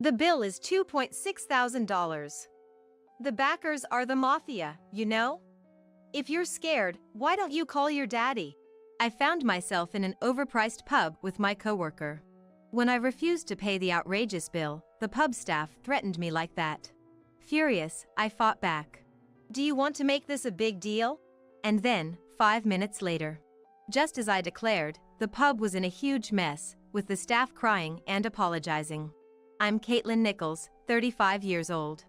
The bill is $2,600. The backers are the mafia, you know? If you're scared, why don't you call your daddy? I found myself in an overpriced pub with my coworker. When I refused to pay the outrageous bill, the pub staff threatened me like that. Furious, I fought back. Do you want to make this a big deal? And then, 5 minutes later, just as I declared, the pub was in a huge mess, with the staff crying and apologizing. I'm Caitlin Nichols, 35 years old.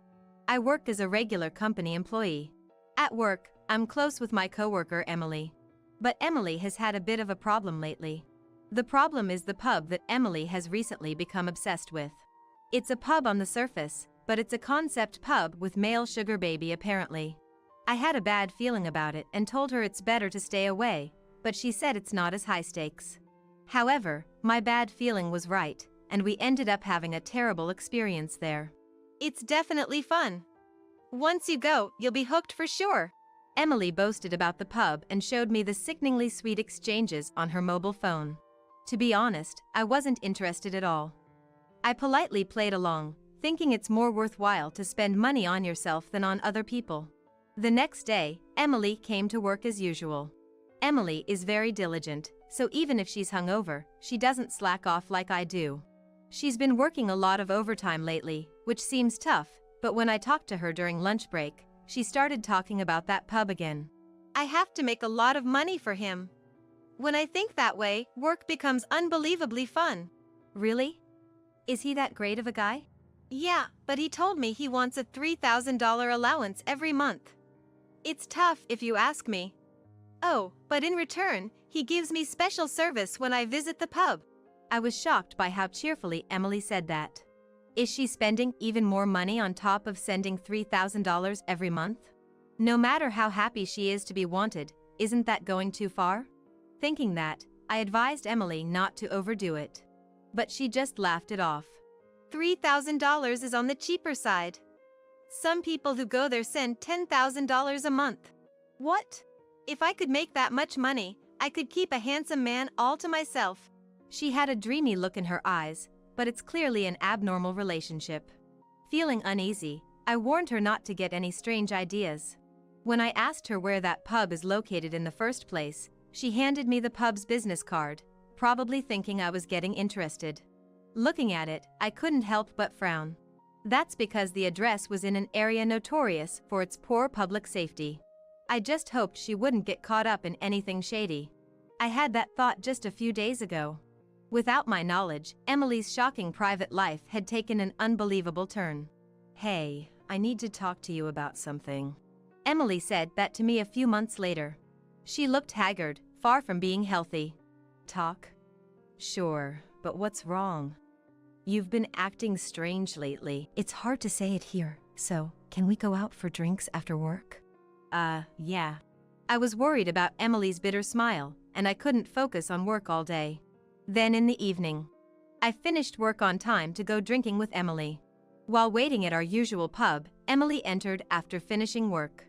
I work as a regular company employee. At work, I'm close with my coworker Emily. But Emily has had a bit of a problem lately. The problem is the pub that Emily has recently become obsessed with. It's a pub on the surface, but it's a concept pub with male sugar baby apparently. I had a bad feeling about it and told her it's better to stay away, but she said it's not as high stakes. However, my bad feeling was right, and we ended up having a terrible experience there. It's definitely fun. Once you go, you'll be hooked for sure. Emily boasted about the pub and showed me the sickeningly sweet exchanges on her mobile phone. To be honest, I wasn't interested at all. I politely played along, thinking it's more worthwhile to spend money on yourself than on other people. The next day, Emily came to work as usual. Emily is very diligent, so even if she's hungover, she doesn't slack off like I do. She's been working a lot of overtime lately, which seems tough, but when I talked to her during lunch break, she started talking about that pub again. I have to make a lot of money for him. When I think that way, work becomes unbelievably fun. Really? Is he that great of a guy? Yeah, but he told me he wants a $3,000 allowance every month. It's tough if you ask me. Oh, but in return, he gives me special service when I visit the pub. I was shocked by how cheerfully Emily said that. Is she spending even more money on top of sending $3,000 every month? No matter how happy she is to be wanted, isn't that going too far? Thinking that, I advised Emily not to overdo it. But she just laughed it off. $3,000 is on the cheaper side. Some people who go there send $10,000 a month. What? If I could make that much money, I could keep a handsome man all to myself. She had a dreamy look in her eyes, but it's clearly an abnormal relationship. Feeling uneasy, I warned her not to get any strange ideas. When I asked her where that pub is located in the first place, she handed me the pub's business card, probably thinking I was getting interested. Looking at it, I couldn't help but frown. That's because the address was in an area notorious for its poor public safety. I just hoped she wouldn't get caught up in anything shady. I had that thought just a few days ago. Without my knowledge, Emily's shocking private life had taken an unbelievable turn. Hey, I need to talk to you about something. Emily said that to me a few months later. She looked haggard, far from being healthy. Talk? Sure, but what's wrong? You've been acting strange lately. It's hard to say it here, so can we go out for drinks after work? Yeah. I was worried about Emily's bitter smile, and I couldn't focus on work all day. Then in the evening, I finished work on time to go drinking with Emily. While waiting at our usual pub, Emily entered after finishing work.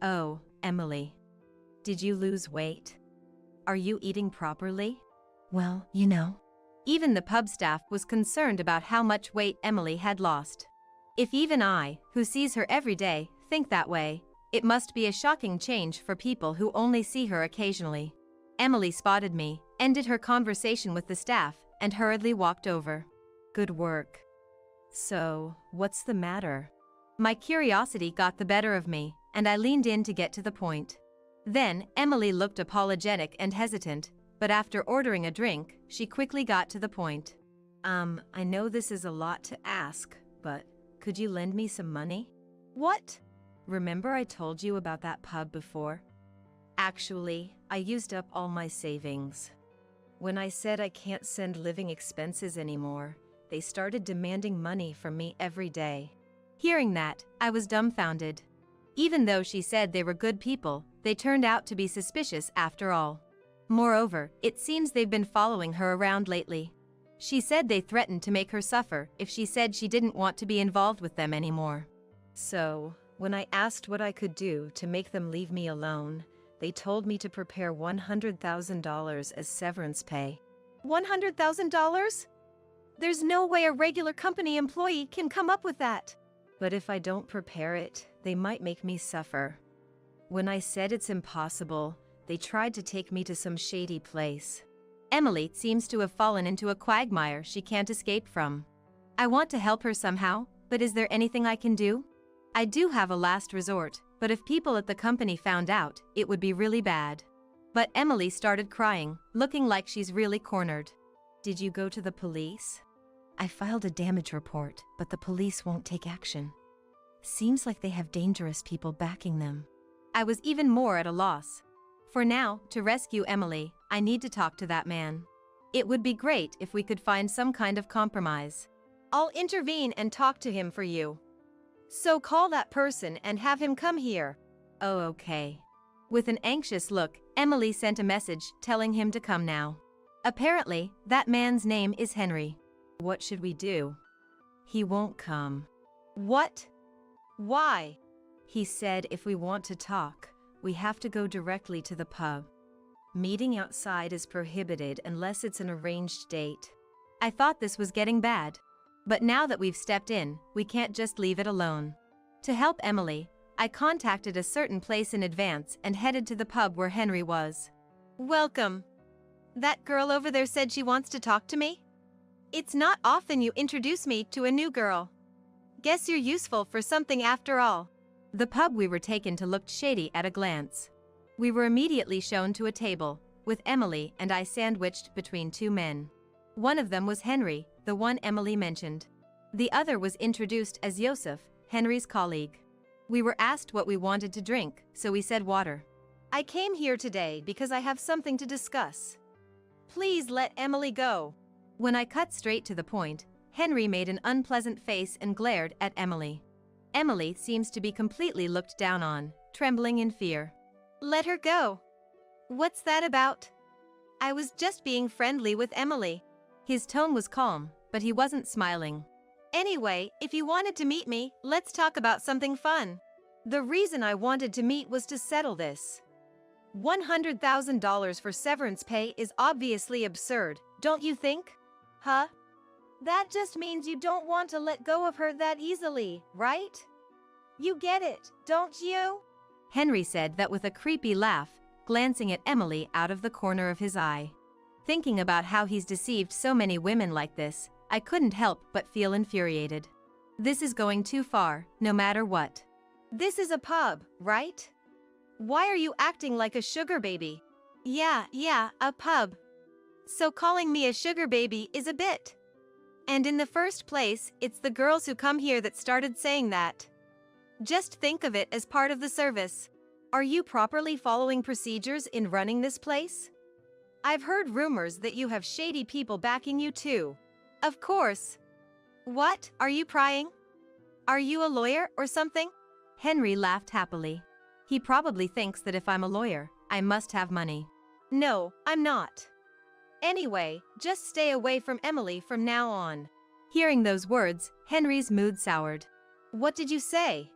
Oh, Emily. Did you lose weight? Are you eating properly? Well, you know. Even the pub staff was concerned about how much weight Emily had lost. If even I, who sees her every day, think that way, it must be a shocking change for people who only see her occasionally. Emily spotted me, ended her conversation with the staff, and hurriedly walked over. Good work. So, what's the matter? My curiosity got the better of me, and I leaned in to get to the point. Then, Emily looked apologetic and hesitant, but after ordering a drink, she quickly got to the point. I know this is a lot to ask, but could you lend me some money? What? Remember I told you about that pub before? Actually, I used up all my savings. When I said I can't send living expenses anymore, they started demanding money from me every day. Hearing that, I was dumbfounded. Even though she said they were good people, they turned out to be suspicious after all. Moreover, it seems they've been following her around lately. She said they threatened to make her suffer if she said she didn't want to be involved with them anymore. So, when I asked what I could do to make them leave me alone, they told me to prepare $100,000 as severance pay. $100,000? There's no way a regular company employee can come up with that. But if I don't prepare it, they might make me suffer. When I said it's impossible, they tried to take me to some shady place. Emily seems to have fallen into a quagmire she can't escape from. I want to help her somehow, but is there anything I can do? I do have a last resort, but if people at the company found out, it would be really bad. But Emily started crying, looking like she's really cornered. Did you go to the police? I filed a damage report, but the police won't take action. Seems like they have dangerous people backing them. I was even more at a loss. For now, to rescue Emily, I need to talk to that man. It would be great if we could find some kind of compromise. I'll intervene and talk to him for you. So call that person and have him come here. Oh, okay. With an anxious look, Emily sent a message telling him to come now. Apparently, that man's name is Henry. What should we do? He won't come. What? Why? He said if we want to talk, we have to go directly to the pub. Meeting outside is prohibited unless it's an arranged date. I thought this was getting bad. But now that we've stepped in, we can't just leave it alone. To help Emily, I contacted a certain place in advance and headed to the pub where Henry was. Welcome. That girl over there said she wants to talk to me? It's not often you introduce me to a new girl. Guess you're useful for something after all. The pub we were taken to looked shady at a glance. We were immediately shown to a table, with Emily and I sandwiched between two men. One of them was Henry, the one Emily mentioned. The other was introduced as Joseph, Henry's colleague. We were asked what we wanted to drink, so we said water. I came here today because I have something to discuss. Please let Emily go. When I cut straight to the point, Henry made an unpleasant face and glared at Emily. Emily seems to be completely looked down on, trembling in fear. Let her go. What's that about? I was just being friendly with Emily. His tone was calm, but he wasn't smiling. Anyway, if you wanted to meet me, let's talk about something fun. The reason I wanted to meet was to settle this. $100,000 for severance pay is obviously absurd, don't you think? Huh? That just means you don't want to let go of her that easily, right? You get it, don't you? Henry said that with a creepy laugh, glancing at Emily out of the corner of his eye. Thinking about how he's deceived so many women like this, I couldn't help but feel infuriated. This is going too far, no matter what. This is a pub, right? Why are you acting like a sugar baby? Yeah, a pub. So calling me a sugar baby is a bit. And in the first place, it's the girls who come here that started saying that. Just think of it as part of the service. Are you properly following procedures in running this place? I've heard rumors that you have shady people backing you too. Of course. What? Are you prying? Are you a lawyer or something? Henry laughed happily. He probably thinks that if I'm a lawyer, I must have money. No, I'm not. Anyway, just stay away from Emily from now on. Hearing those words, Henry's mood soured. What did you say?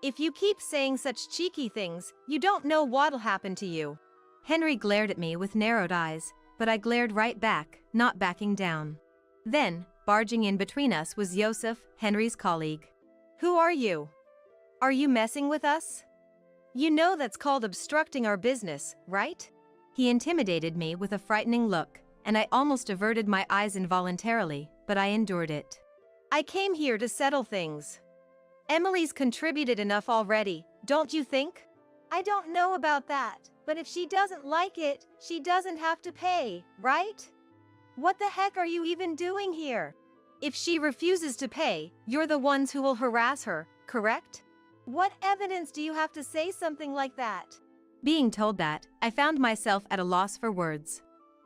If you keep saying such cheeky things, you don't know what'll happen to you. Henry glared at me with narrowed eyes, but I glared right back, not backing down. Then, barging in between us was Joseph, Henry's colleague. Who are you? Are you messing with us? You know that's called obstructing our business, right? He intimidated me with a frightening look, and I almost averted my eyes involuntarily, but I endured it. I came here to settle things. Emily's contributed enough already, don't you think? I don't know about that, but if she doesn't like it, she doesn't have to pay, right? What the heck are you even doing here? If she refuses to pay, you're the ones who will harass her, correct? What evidence do you have to say something like that? Being told that, I found myself at a loss for words.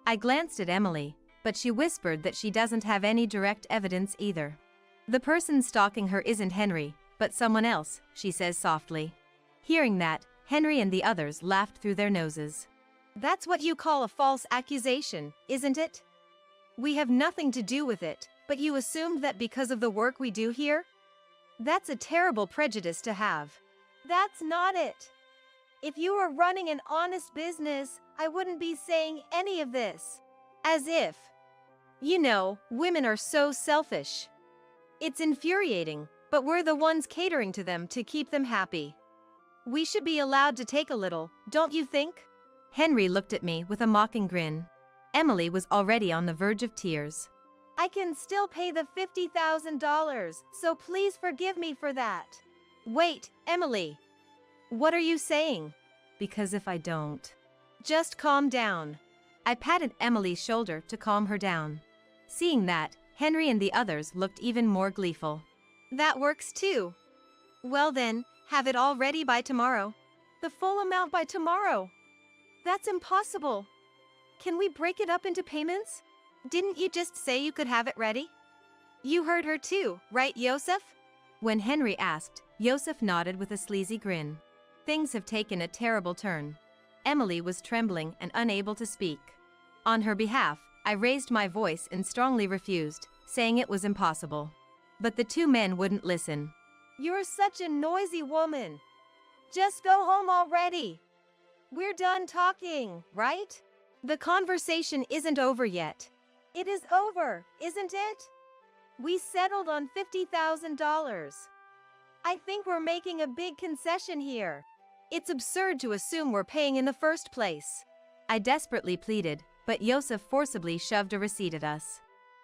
I glanced at Emily, but she whispered that she doesn't have any direct evidence either. The person stalking her isn't Henry, but someone else, she says softly. Hearing that, Henry and the others laughed through their noses. That's what you call a false accusation, isn't it? We have nothing to do with it, but you assumed that because of the work we do here? That's a terrible prejudice to have. That's not it. If you were running an honest business, I wouldn't be saying any of this. As if. You know, women are so selfish. It's infuriating, but we're the ones catering to them to keep them happy. We should be allowed to take a little, don't you think? Henry looked at me with a mocking grin. Emily was already on the verge of tears. I can still pay the $50,000, so please forgive me for that. Wait, Emily. What are you saying? Because if I don't... Just calm down. I patted Emily's shoulder to calm her down. Seeing that, Henry and the others looked even more gleeful. That works too. Well then, have it all ready by tomorrow. The full amount by tomorrow. That's impossible. Can we break it up into payments? Didn't you just say you could have it ready? You heard her too, right, Yosef? When Henry asked, Yosef nodded with a sleazy grin. Things have taken a terrible turn. Emily was trembling and unable to speak. On her behalf, I raised my voice and strongly refused, saying it was impossible. But the two men wouldn't listen. You're such a noisy woman. Just go home already. We're done talking, right? The conversation isn't over yet. It is over, isn't it? We settled on $50,000. I think we're making a big concession here. It's absurd to assume we're paying in the first place. I desperately pleaded, but Yosef forcibly shoved a receipt at us.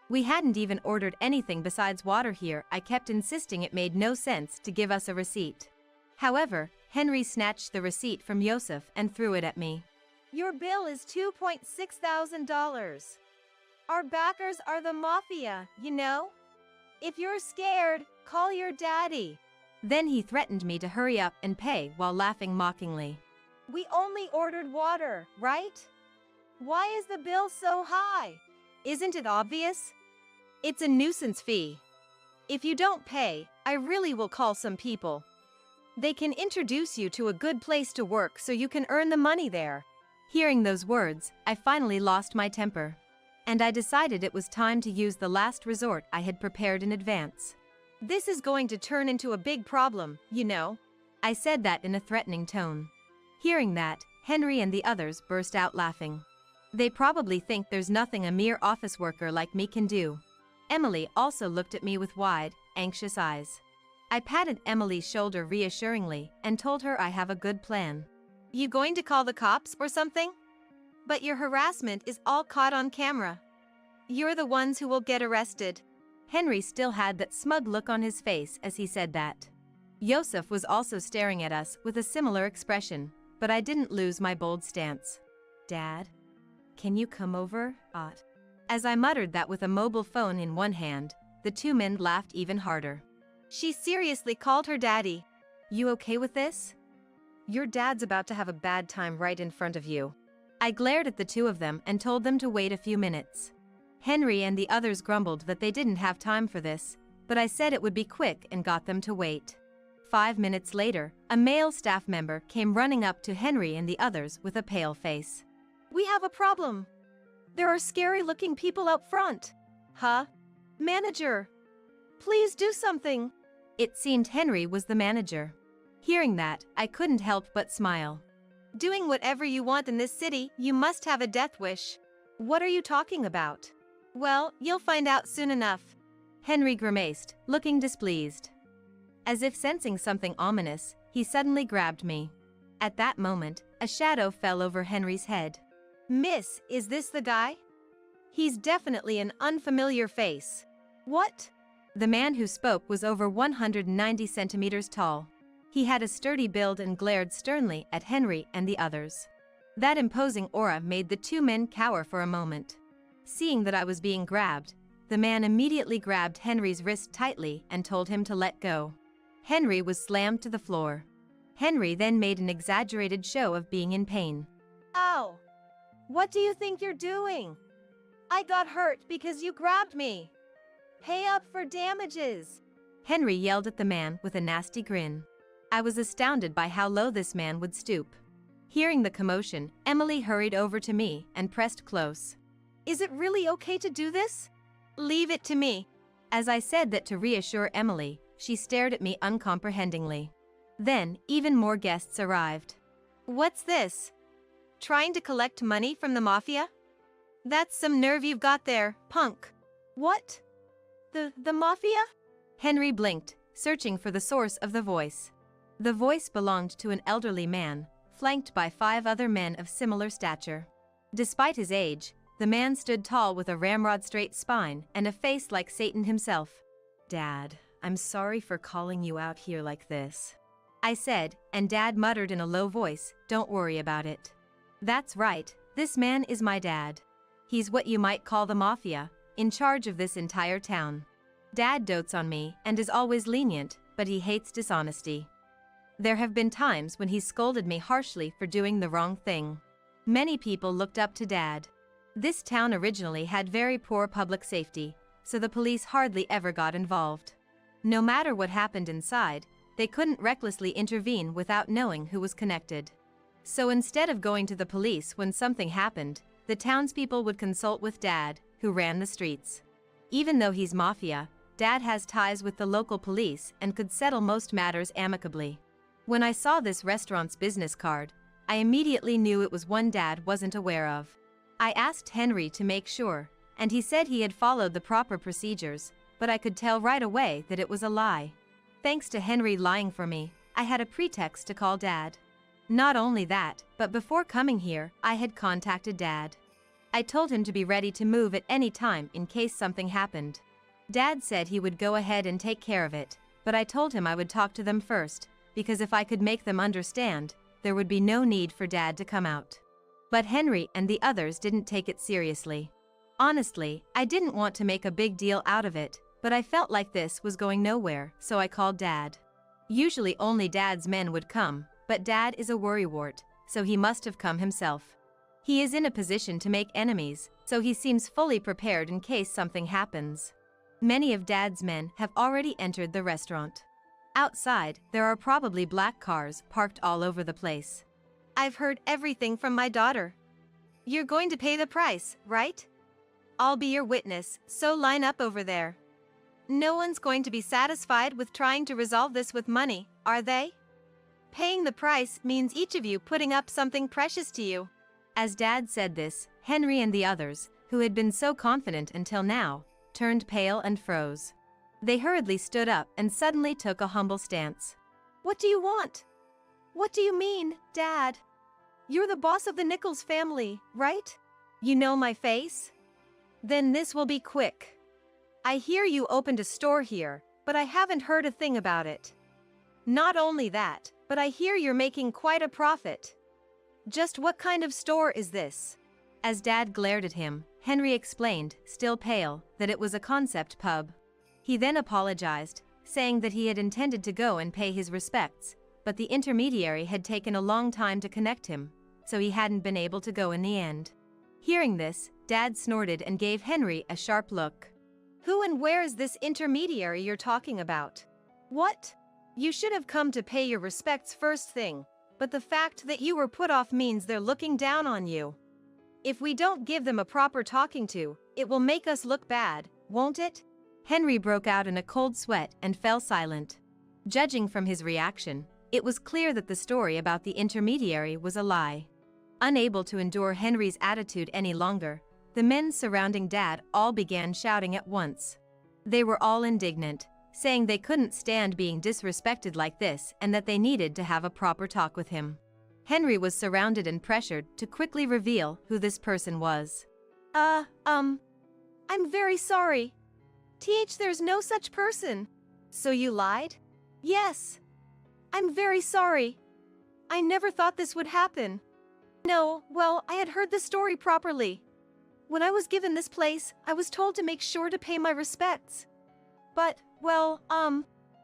We hadn't even ordered anything besides water here. I kept insisting it made no sense to give us a receipt. However, Henry snatched the receipt from Yosef and threw it at me. Your bill is $2,600. Our backers are the mafia, you know? If you're scared, call your daddy. Then he threatened me to hurry up and pay while laughing mockingly. We only ordered water, right? Why is the bill so high? Isn't it obvious? It's a nuisance fee. If you don't pay, I really will call some people. They can introduce you to a good place to work so you can earn the money there. Hearing those words, I finally lost my temper. And I decided it was time to use the last resort I had prepared in advance. This is going to turn into a big problem, you know. I said that in a threatening tone. Hearing that, Henry and the others burst out laughing. They probably think there's nothing a mere office worker like me can do. Emily also looked at me with wide, anxious eyes. I patted Emily's shoulder reassuringly and told her I have a good plan. You going to call the cops or something? But your harassment is all caught on camera. You're the ones who will get arrested. Henry still had that smug look on his face as he said that. Yosef was also staring at us with a similar expression, but I didn't lose my bold stance. Dad? Can you come over? As I muttered that with a mobile phone in one hand, the two men laughed even harder. She seriously called her daddy. You okay with this? Your dad's about to have a bad time right in front of you. I glared at the two of them and told them to wait a few minutes. Henry and the others grumbled that they didn't have time for this, but I said it would be quick and got them to wait. 5 minutes later, a male staff member came running up to Henry and the others with a pale face. We have a problem. There are scary-looking people out front. Huh? Manager. Please do something. It seemed Henry was the manager. Hearing that, I couldn't help but smile. Doing whatever you want in this city, you must have a death wish. What are you talking about? Well, you'll find out soon enough. Henry grimaced, looking displeased. As if sensing something ominous, he suddenly grabbed me. At that moment, a shadow fell over Henry's head. Miss, is this the guy? He's definitely an unfamiliar face. What? The man who spoke was over 190 centimeters tall. He had a sturdy build and glared sternly at Henry and the others. That imposing aura made the two men cower for a moment. Seeing that I was being grabbed, the man immediately grabbed Henry's wrist tightly and told him to let go. Henry was slammed to the floor. Henry then made an exaggerated show of being in pain. Ow! What do you think you're doing? I got hurt because you grabbed me. Pay up for damages. Henry yelled at the man with a nasty grin. I was astounded by how low this man would stoop. Hearing the commotion, Emily hurried over to me and pressed close. Is it really okay to do this? Leave it to me. As I said that to reassure Emily, she stared at me uncomprehendingly. Then, even more guests arrived. What's this? Trying to collect money from the mafia? That's some nerve you've got there, punk. What? The mafia? Henry blinked, searching for the source of the voice. The voice belonged to an elderly man, flanked by 5 other men of similar stature. Despite his age, the man stood tall with a ramrod-straight spine and a face like Satan himself. "Dad, I'm sorry for calling you out here like this," I said, and Dad muttered in a low voice, "Don't worry about it." That's right, this man is my dad. He's what you might call the mafia, in charge of this entire town. Dad dotes on me and is always lenient, but he hates dishonesty. There have been times when he's scolded me harshly for doing the wrong thing. Many people looked up to Dad. This town originally had very poor public safety, so the police hardly ever got involved. No matter what happened inside, they couldn't recklessly intervene without knowing who was connected. So instead of going to the police when something happened, the townspeople would consult with Dad, who ran the streets. Even though he's mafia, Dad has ties with the local police and could settle most matters amicably. When I saw this restaurant's business card, I immediately knew it was one Dad wasn't aware of. I asked Henry to make sure, and he said he had followed the proper procedures, but I could tell right away that it was a lie. Thanks to Henry lying for me, I had a pretext to call Dad. Not only that, but before coming here, I had contacted Dad. I told him to be ready to move at any time in case something happened. Dad said he would go ahead and take care of it, but I told him I would talk to them first, because if I could make them understand, there would be no need for Dad to come out. But Henry and the others didn't take it seriously. Honestly, I didn't want to make a big deal out of it, but I felt like this was going nowhere, so I called Dad. Usually only Dad's men would come, but Dad is a worrywart, so he must have come himself. He is in a position to make enemies, so he seems fully prepared in case something happens. Many of Dad's men have already entered the restaurant. Outside, there are probably black cars parked all over the place. I've heard everything from my daughter. You're going to pay the price, right? I'll be your witness, so line up over there. No one's going to be satisfied with trying to resolve this with money, are they? Paying the price means each of you putting up something precious to you. As Dad said this, Henry and the others, who had been so confident until now, turned pale and froze. They hurriedly stood up and suddenly took a humble stance. What do you want? What do you mean, Dad? You're the boss of the Nichols family, right? You know my face? Then this will be quick. I hear you opened a store here, but I haven't heard a thing about it. Not only that, but I hear you're making quite a profit. Just what kind of store is this? As Dad glared at him, Henry explained, still pale, that it was a concept pub. He then apologized, saying that he had intended to go and pay his respects, but the intermediary had taken a long time to connect him, so he hadn't been able to go in the end. Hearing this, Dad snorted and gave Henry a sharp look. Who and where is this intermediary you're talking about? What? You should have come to pay your respects first thing, but the fact that you were put off means they're looking down on you. If we don't give them a proper talking to, it will make us look bad, won't it? Henry broke out in a cold sweat and fell silent. Judging from his reaction, it was clear that the story about the intermediary was a lie. Unable to endure Henry's attitude any longer, the men surrounding Dad all began shouting at once. They were all indignant, saying they couldn't stand being disrespected like this and that they needed to have a proper talk with him. Henry was surrounded and pressured to quickly reveal who this person was. I'm very sorry. There's no such person. So you lied? Yes. I'm very sorry. I never thought this would happen. No, well, I had heard the story properly. When I was given this place, I was told to make sure to pay my respects. But, well,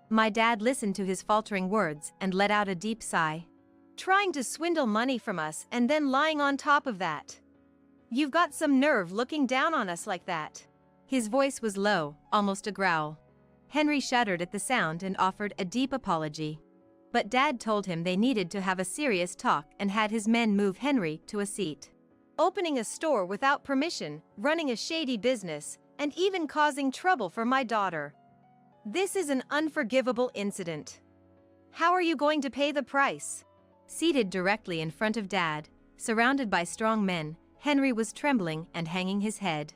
My dad listened to his faltering words and let out a deep sigh. Trying to swindle money from us and then lying on top of that. You've got some nerve looking down on us like that. His voice was low, almost a growl. Henry shuddered at the sound and offered a deep apology. But Dad told him they needed to have a serious talk and had his men move Henry to a seat. Opening a store without permission, running a shady business, and even causing trouble for my daughter. This is an unforgivable incident. How are you going to pay the price? Seated directly in front of Dad, surrounded by strong men, Henry was trembling and hanging his head.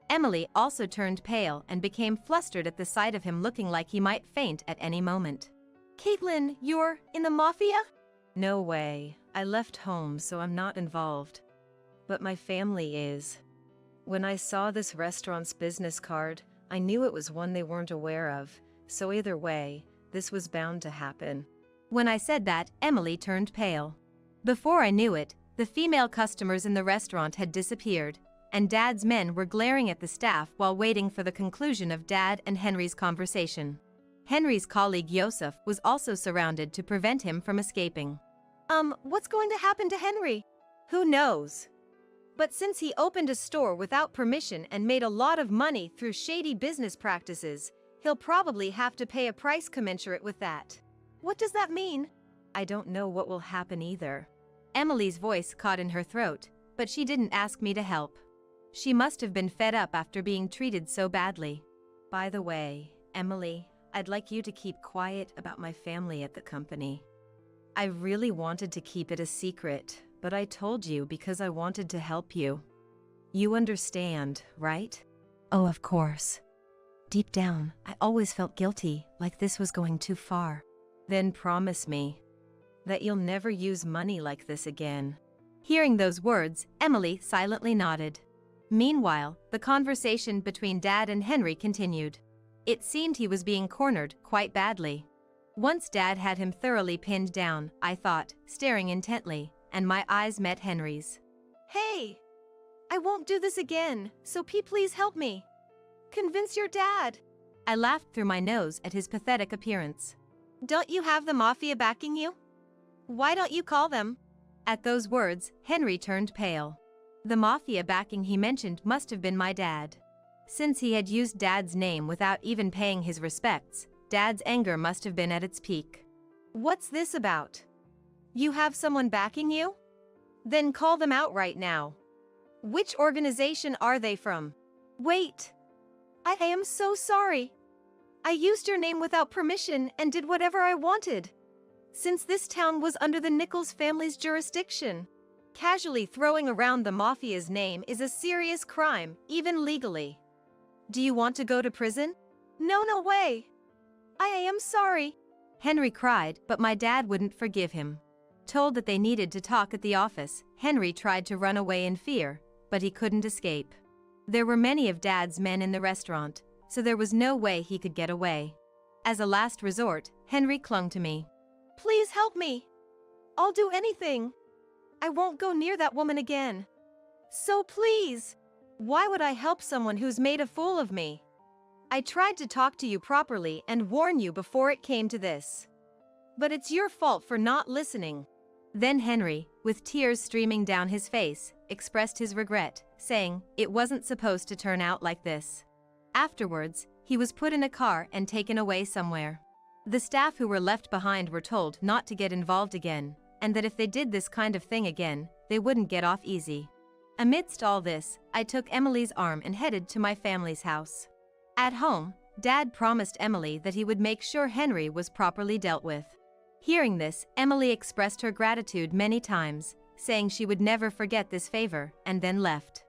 Emily also turned pale and became flustered at the sight of him, looking like he might faint at any moment. "Caitlin, you're in the mafia?" "No way. I left home, so I'm not involved. But my family is. When I saw this restaurant's business card, I knew it was one they weren't aware of, so either way, this was bound to happen." When I said that, Emily turned pale. Before I knew it, the female customers in the restaurant had disappeared, and Dad's men were glaring at the staff while waiting for the conclusion of Dad and Henry's conversation. Henry's colleague Yosef was also surrounded to prevent him from escaping. What's going to happen to Henry?" "Who knows? But since he opened a store without permission and made a lot of money through shady business practices, he'll probably have to pay a price commensurate with that." "What does that mean?" "I don't know what will happen either." Emily's voice caught in her throat, but she didn't ask me to help. She must have been fed up after being treated so badly. "By the way, Emily, I'd like you to keep quiet about my family at the company. I really wanted to keep it a secret, but I told you because I wanted to help you. You understand, right?" "Oh, of course. Deep down, I always felt guilty, like this was going too far." "Then promise me that you'll never use money like this again." Hearing those words, Emily silently nodded. Meanwhile, the conversation between Dad and Henry continued. It seemed he was being cornered quite badly. Once Dad had him thoroughly pinned down, I thought, staring intently, and my eyes met Henry's. "Hey! I won't do this again, so please help me. Convince your dad." I laughed through my nose at his pathetic appearance. "Don't you have the mafia backing you? Why don't you call them?" At those words, Henry turned pale. The mafia backing he mentioned must have been my dad. Since he had used Dad's name without even paying his respects, Dad's anger must have been at its peak. "What's this about? You have someone backing you? Then call them out right now. Which organization are they from?" "Wait. I am so sorry. I used your name without permission and did whatever I wanted. Since this town was under the Nichols family's jurisdiction, casually throwing around the mafia's name is a serious crime, even legally. Do you want to go to prison?" No way. I am sorry," Henry cried, but my dad wouldn't forgive him. Told that they needed to talk at the office, Henry tried to run away in fear, but he couldn't escape. There were many of Dad's men in the restaurant, so there was no way he could get away. As a last resort, Henry clung to me. "Please help me. I'll do anything. I won't go near that woman again. So please." "Why would I help someone who's made a fool of me? I tried to talk to you properly and warn you before it came to this. But it's your fault for not listening." Then Henry, with tears streaming down his face, expressed his regret, saying it wasn't supposed to turn out like this. Afterwards, he was put in a car and taken away somewhere. The staff who were left behind were told not to get involved again, and that if they did this kind of thing again, they wouldn't get off easy. Amidst all this, I took Emily's arm and headed to my family's house. At home, Dad promised Emily that he would make sure Henry was properly dealt with. Hearing this, Emily expressed her gratitude many times, saying she would never forget this favor, and then left.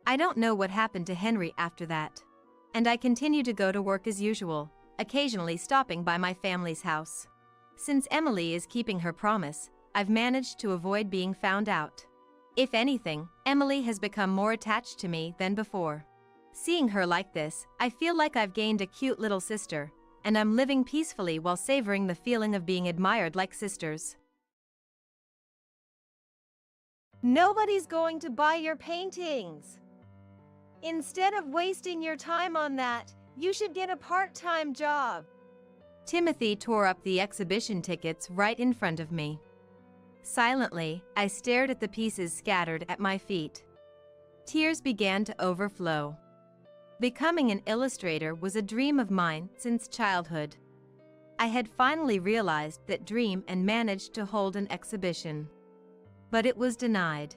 I don't know what happened to Henry after that. And I continue to go to work as usual, occasionally stopping by my family's house. Since Emily is keeping her promise, I've managed to avoid being found out. If anything, Emily has become more attached to me than before. Seeing her like this, I feel like I've gained a cute little sister, and I'm living peacefully while savoring the feeling of being admired like sisters. Nobody's going to buy your paintings. Instead of wasting your time on that, you should get a part-time job. Timothy tore up the exhibition tickets right in front of me. Silently, I stared at the pieces scattered at my feet. Tears began to overflow. Becoming an illustrator was a dream of mine since childhood. I had finally realized that dream and managed to hold an exhibition. But it was denied.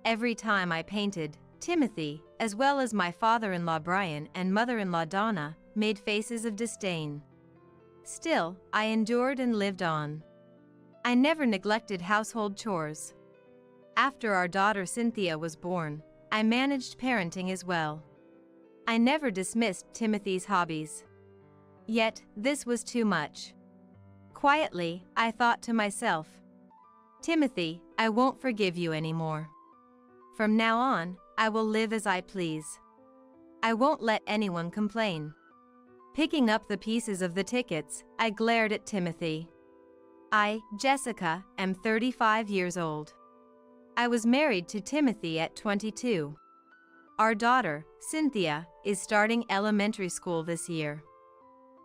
Every time I painted, Timothy, as well as my father-in-law Brian and mother-in-law Donna, made faces of disdain. Still, I endured and lived on. I never neglected household chores. After our daughter Cynthia was born, I managed parenting as well. I never dismissed Timothy's hobbies. Yet, this was too much. Quietly, I thought to myself, Timothy, I won't forgive you anymore. From now on, I will live as I please. I won't let anyone complain. Picking up the pieces of the tickets, I glared at Timothy. I, Jessica, am 35 years old. I was married to Timothy at 22. Our daughter, Cynthia, is starting elementary school this year.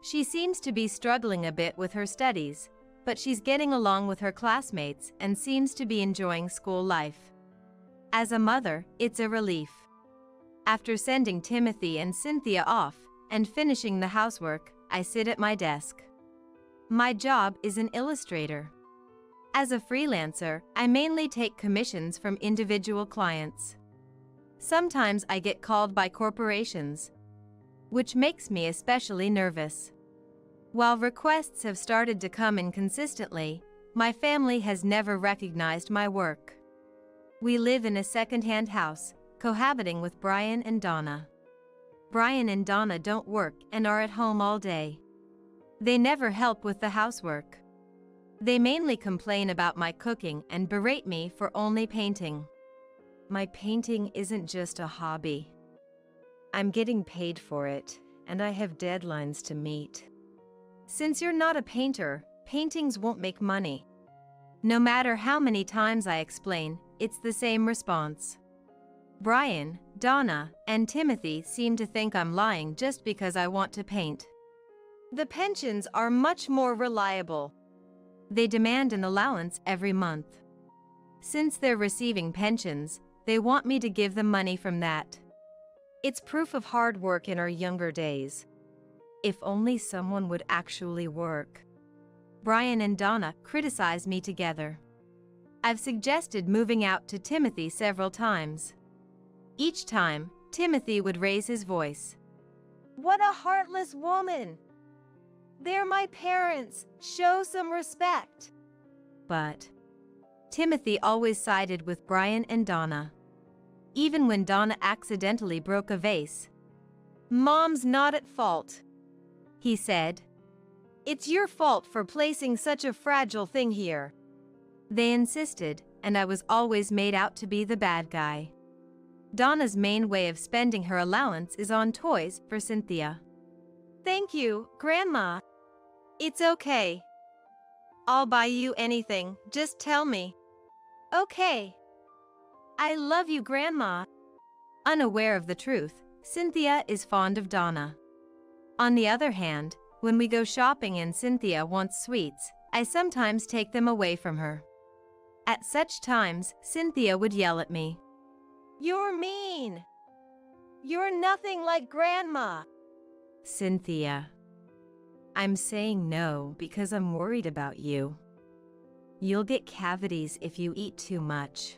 She seems to be struggling a bit with her studies, but she's getting along with her classmates and seems to be enjoying school life. As a mother, it's a relief. After sending Timothy and Cynthia off and finishing the housework, I sit at my desk. My job is an illustrator. As a freelancer, I mainly take commissions from individual clients. Sometimes I get called by corporations, which makes me especially nervous. While requests have started to come in consistently, my family has never recognized my work. We live in a second-hand house, cohabiting with Brian and Donna. Brian and Donna don't work and are at home all day. They never help with the housework. They mainly complain about my cooking and berate me for only painting. My painting isn't just a hobby. I'm getting paid for it, and I have deadlines to meet. Since you're not a painter, paintings won't make money. No matter how many times I explain, it's the same response. Brian, Donna, and Timothy seem to think I'm lying just because I want to paint. The pensions are much more reliable. They demand an allowance every month. Since they're receiving pensions, they want me to give them money from that. It's proof of hard work in our younger days. If only someone would actually work. Brian and Donna criticize me together. I've suggested moving out to Timothy several times. Each time, Timothy would raise his voice. What a heartless woman! They're my parents, show some respect. But Timothy always sided with Brian and Donna. Even when Donna accidentally broke a vase. Mom's not at fault, he said. It's your fault for placing such a fragile thing here. They insisted, and I was always made out to be the bad guy. Donna's main way of spending her allowance is on toys for Cynthia. Thank you, Grandma. It's okay. I'll buy you anything, just tell me. Okay. I love you, Grandma. Unaware of the truth, Cynthia is fond of Donna. On the other hand, when we go shopping and Cynthia wants sweets, I sometimes take them away from her. At such times, Cynthia would yell at me. You're mean. You're nothing like Grandma. Cynthia, I'm saying no because I'm worried about you. You'll get cavities if you eat too much.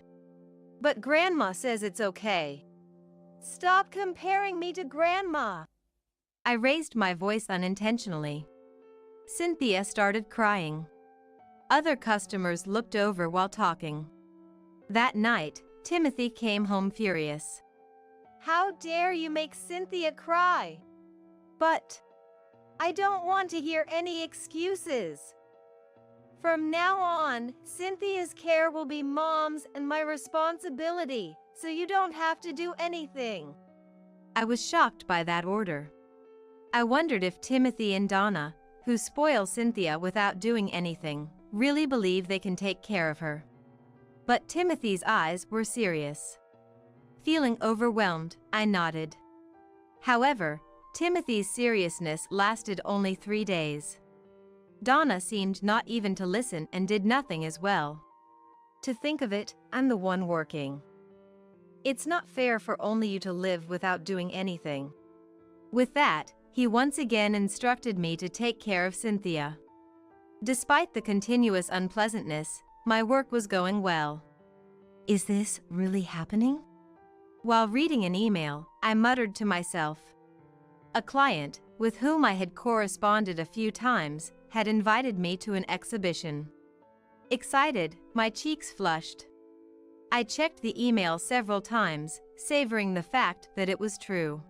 But Grandma says it's okay. Stop comparing me to Grandma. I raised my voice unintentionally. Cynthia started crying. Other customers looked over while talking. That night, Timothy came home furious. How dare you make Cynthia cry? But I don't want to hear any excuses. From now on, Cynthia's care will be Mom's and my responsibility, so you don't have to do anything. I was shocked by that order. I wondered if Timothy and Donna, who spoil Cynthia without doing anything, really believe they can take care of her. But Timothy's eyes were serious. Feeling overwhelmed, I nodded. However, Timothy's seriousness lasted only 3 days. Donna seemed not even to listen and did nothing as well. To think of it, I'm the one working. It's not fair for only you to live without doing anything. With that, he once again instructed me to take care of Cynthia. Despite the continuous unpleasantness, my work was going well. Is this really happening? While reading an email, I muttered to myself. A client, with whom I had corresponded a few times, had invited me to an exhibition. Excited, my cheeks flushed. I checked the email several times, savoring the fact that it was true.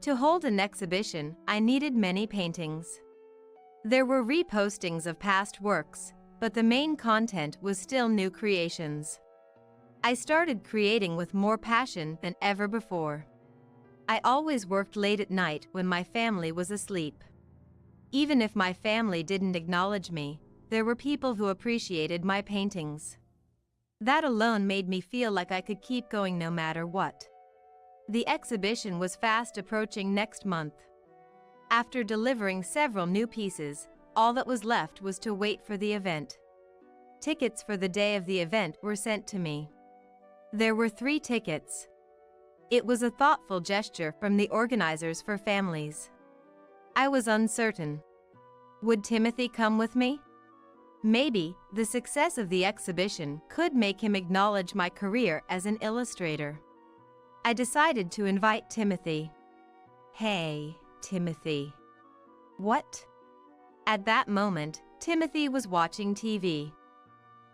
To hold an exhibition, I needed many paintings. There were repostings of past works, but the main content was still new creations. I started creating with more passion than ever before. I always worked late at night when my family was asleep. Even if my family didn't acknowledge me, there were people who appreciated my paintings. That alone made me feel like I could keep going no matter what. The exhibition was fast approaching next month. After delivering several new pieces, all that was left was to wait for the event. Tickets for the day of the event were sent to me. There were 3 tickets. It was a thoughtful gesture from the organizers for families. I was uncertain. Would Timothy come with me? Maybe the success of the exhibition could make him acknowledge my career as an illustrator. I decided to invite Timothy. Hey, Timothy. What? At that moment, Timothy was watching TV.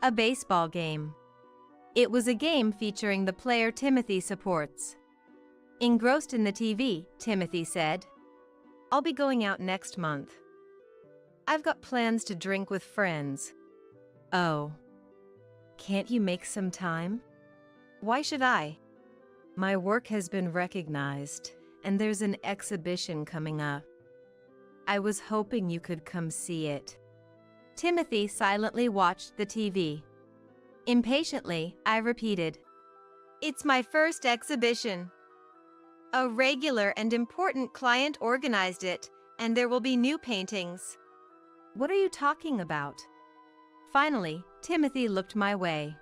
A baseball game. It was a game featuring the player Timothy supports. Engrossed in the TV, Timothy said, "I'll be going out next month. I've got plans to drink with friends." "Oh. Can't you make some time?" "Why should I? My work has been recognized, and there's an exhibition coming up. I was hoping you could come see it." Timothy silently watched the TV. Impatiently, I repeated, "It's my first exhibition. A regular and important client organized it, and there will be new paintings." "What are you talking about?" Finally, Timothy looked my way.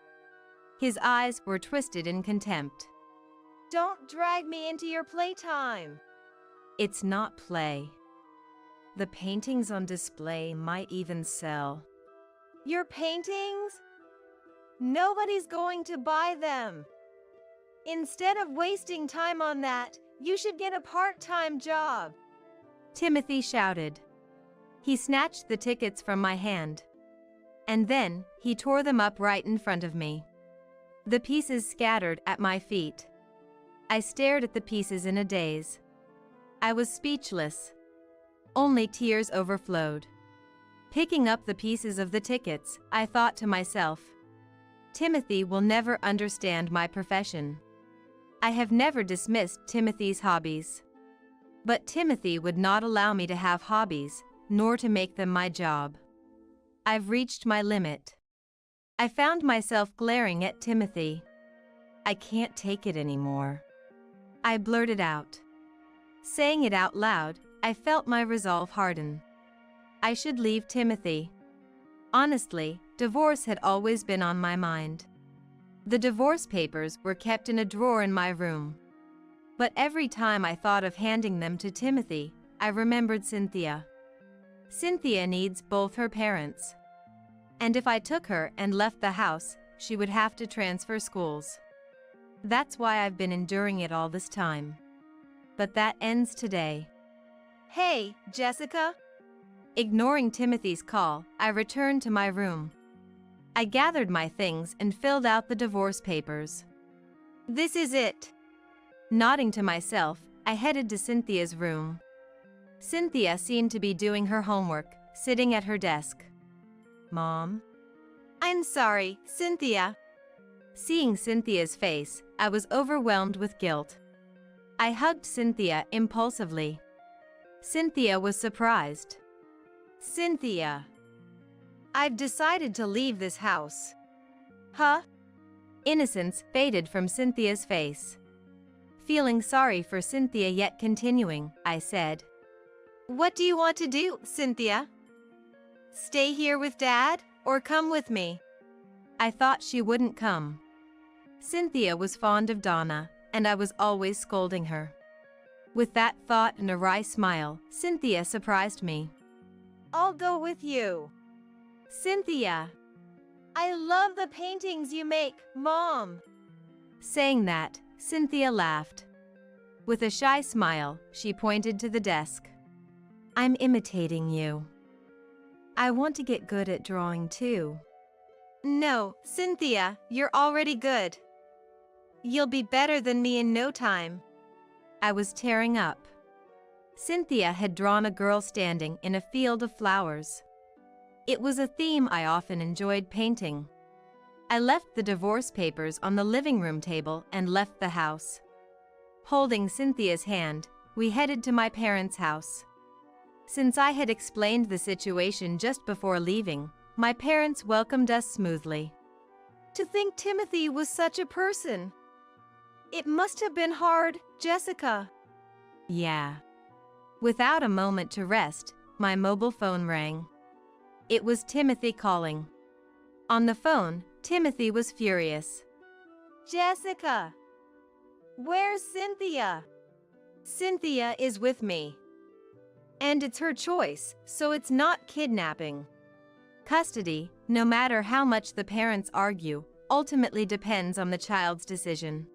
His eyes were twisted in contempt. "Don't drag me into your playtime." "It's not play. The paintings on display might even sell." "Your paintings? Nobody's going to buy them. Instead of wasting time on that, you should get a part-time job," Timothy shouted. He snatched the tickets from my hand. And then, he tore them up right in front of me. The pieces scattered at my feet. I stared at the pieces in a daze. I was speechless. Only tears overflowed. Picking up the pieces of the tickets, I thought to myself, Timothy will never understand my profession. I have never dismissed Timothy's hobbies. But Timothy would not allow me to have hobbies, nor to make them my job. I've reached my limit. I found myself glaring at Timothy. I can't take it anymore. I blurted out. Saying it out loud, I felt my resolve harden. I should leave Timothy. Honestly, divorce had always been on my mind. The divorce papers were kept in a drawer in my room. But every time I thought of handing them to Timothy, I remembered Cynthia. Cynthia needs both her parents. And if I took her and left the house, she would have to transfer schools. That's why I've been enduring it all this time. But that ends today. Hey, Jessica. Ignoring Timothy's call, I returned to my room. I gathered my things and filled out the divorce papers. This is it. Nodding to myself, I headed to Cynthia's room. Cynthia seemed to be doing her homework, sitting at her desk. Mom? I'm sorry, Cynthia. Seeing Cynthia's face, I was overwhelmed with guilt. I hugged Cynthia impulsively. Cynthia was surprised. Cynthia. I've decided to leave this house. Huh? Innocence faded from Cynthia's face. Feeling sorry for Cynthia yet continuing, I said. What do you want to do, Cynthia? Stay here with Dad, or come with me? I thought she wouldn't come. Cynthia was fond of Donna, and I was always scolding her. With that thought and a wry smile, Cynthia surprised me. I'll go with you. Cynthia. I love the paintings you make, Mom. Saying that, Cynthia laughed. With a shy smile, she pointed to the desk. I'm imitating you. I want to get good at drawing too. No, Cynthia, you're already good. You'll be better than me in no time. I was tearing up. Cynthia had drawn a girl standing in a field of flowers. It was a theme I often enjoyed painting. I left the divorce papers on the living room table and left the house. Holding Cynthia's hand, we headed to my parents' house. Since I had explained the situation just before leaving, my parents welcomed us smoothly. To think Timothy was such a person. It must have been hard, Jessica. Yeah. Without a moment to rest, my mobile phone rang. It was Timothy calling. On the phone, Timothy was furious. Jessica! Where's Cynthia? Cynthia is with me. And it's her choice, so it's not kidnapping. Custody, no matter how much the parents argue, ultimately depends on the child's decision.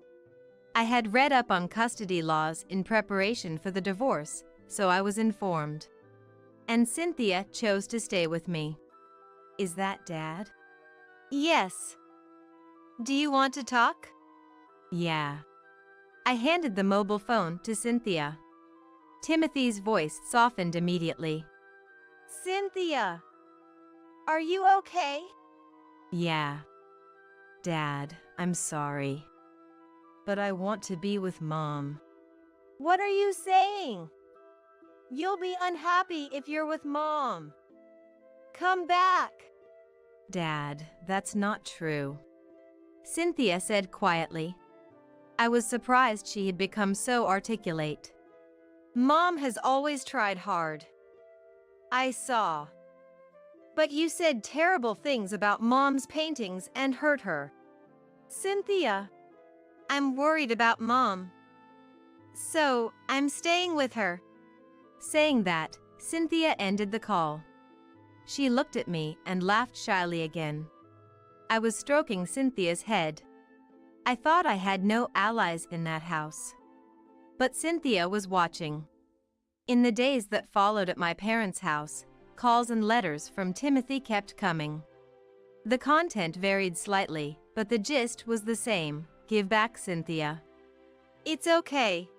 I had read up on custody laws in preparation for the divorce, so I was informed. And Cynthia chose to stay with me. Is that Dad? Yes. Do you want to talk? Yeah. I handed the mobile phone to Cynthia. Timothy's voice softened immediately. Cynthia! Are you okay? Yeah. Dad, I'm sorry. But I want to be with Mom. What are you saying? You'll be unhappy if you're with Mom. Come back. Dad, that's not true. Cynthia said quietly. I was surprised she had become so articulate. Mom has always tried hard. I saw. But you said terrible things about Mom's paintings and hurt her. Cynthia, I'm worried about Mom. So, I'm staying with her. Saying that, Cynthia ended the call. She looked at me and laughed shyly again. I was stroking Cynthia's head. I thought I had no allies in that house. But Cynthia was watching. In the days that followed at my parents' house, calls and letters from Timothy kept coming. The content varied slightly, but the gist was the same. Give back, Cynthia. It's okay.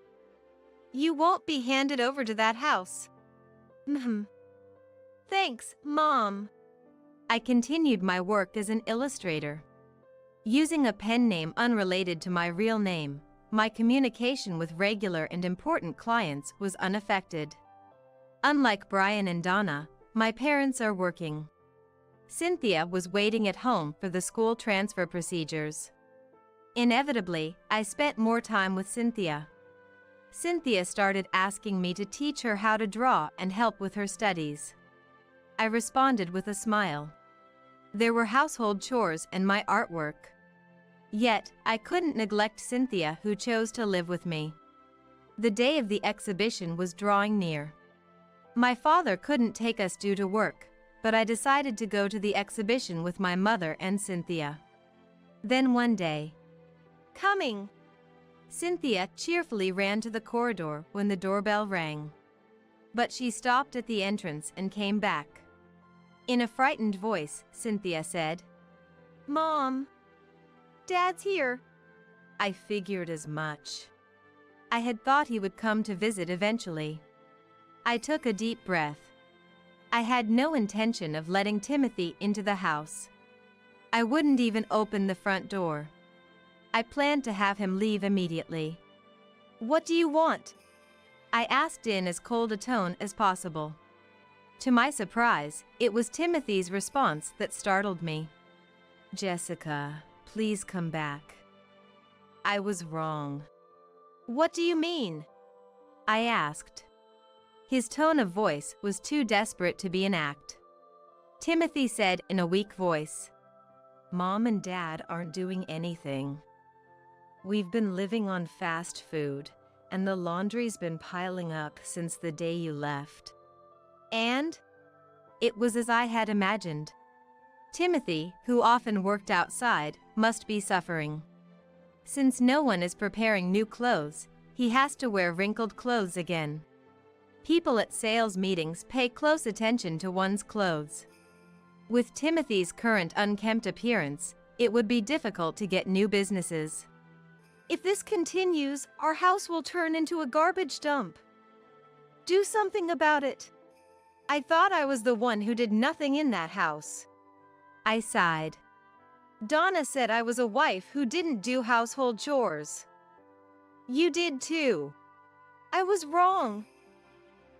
You won't be handed over to that house. Thanks, Mom. I continued my work as an illustrator. Using a pen name unrelated to my real name, my communication with regular and important clients was unaffected. Unlike Brian and Donna, my parents are working. Cynthia was waiting at home for the school transfer procedures. Inevitably, I spent more time with Cynthia. Cynthia started asking me to teach her how to draw and help with her studies. I responded with a smile. There were household chores and my artwork. Yet, I couldn't neglect Cynthia, who chose to live with me. The day of the exhibition was drawing near. My father couldn't take us due to work, but I decided to go to the exhibition with my mother and Cynthia. Then one day, coming! Cynthia cheerfully ran to the corridor when the doorbell rang. But she stopped at the entrance and came back. In a frightened voice, Cynthia said, Mom, Dad's here. I figured as much. I had thought he would come to visit eventually. I took a deep breath. I had no intention of letting Timothy into the house. I wouldn't even open the front door. I planned to have him leave immediately. What do you want? I asked in as cold a tone as possible. To my surprise, it was Timothy's response that startled me. Jessica, please come back. I was wrong. What do you mean? I asked. His tone of voice was too desperate to be an act. Timothy said in a weak voice, Mom and Dad aren't doing anything. We've been living on fast food, and the laundry's been piling up since the day you left. And? It was as I had imagined. Timothy, who often worked outside, must be suffering. Since no one is preparing new clothes, he has to wear wrinkled clothes again. People at sales meetings pay close attention to one's clothes. With Timothy's current unkempt appearance, it would be difficult to get new businesses. If this continues, our house will turn into a garbage dump. Do something about it. I thought I was the one who did nothing in that house. I sighed. Donna said I was a wife who didn't do household chores. You did too. I was wrong.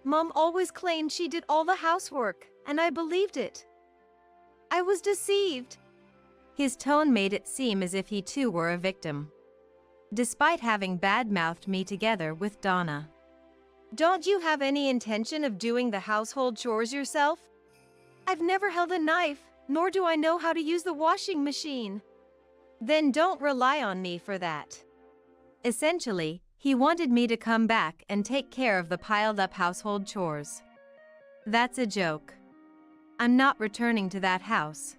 Mom always claimed she did all the housework, and I believed it. I was deceived. His tone made it seem as if he too were a victim, despite having bad-mouthed me together with Donna. Don't you have any intention of doing the household chores yourself? I've never held a knife, nor do I know how to use the washing machine. Then don't rely on me for that. Essentially, he wanted me to come back and take care of the piled-up household chores. That's a joke. I'm not returning to that house.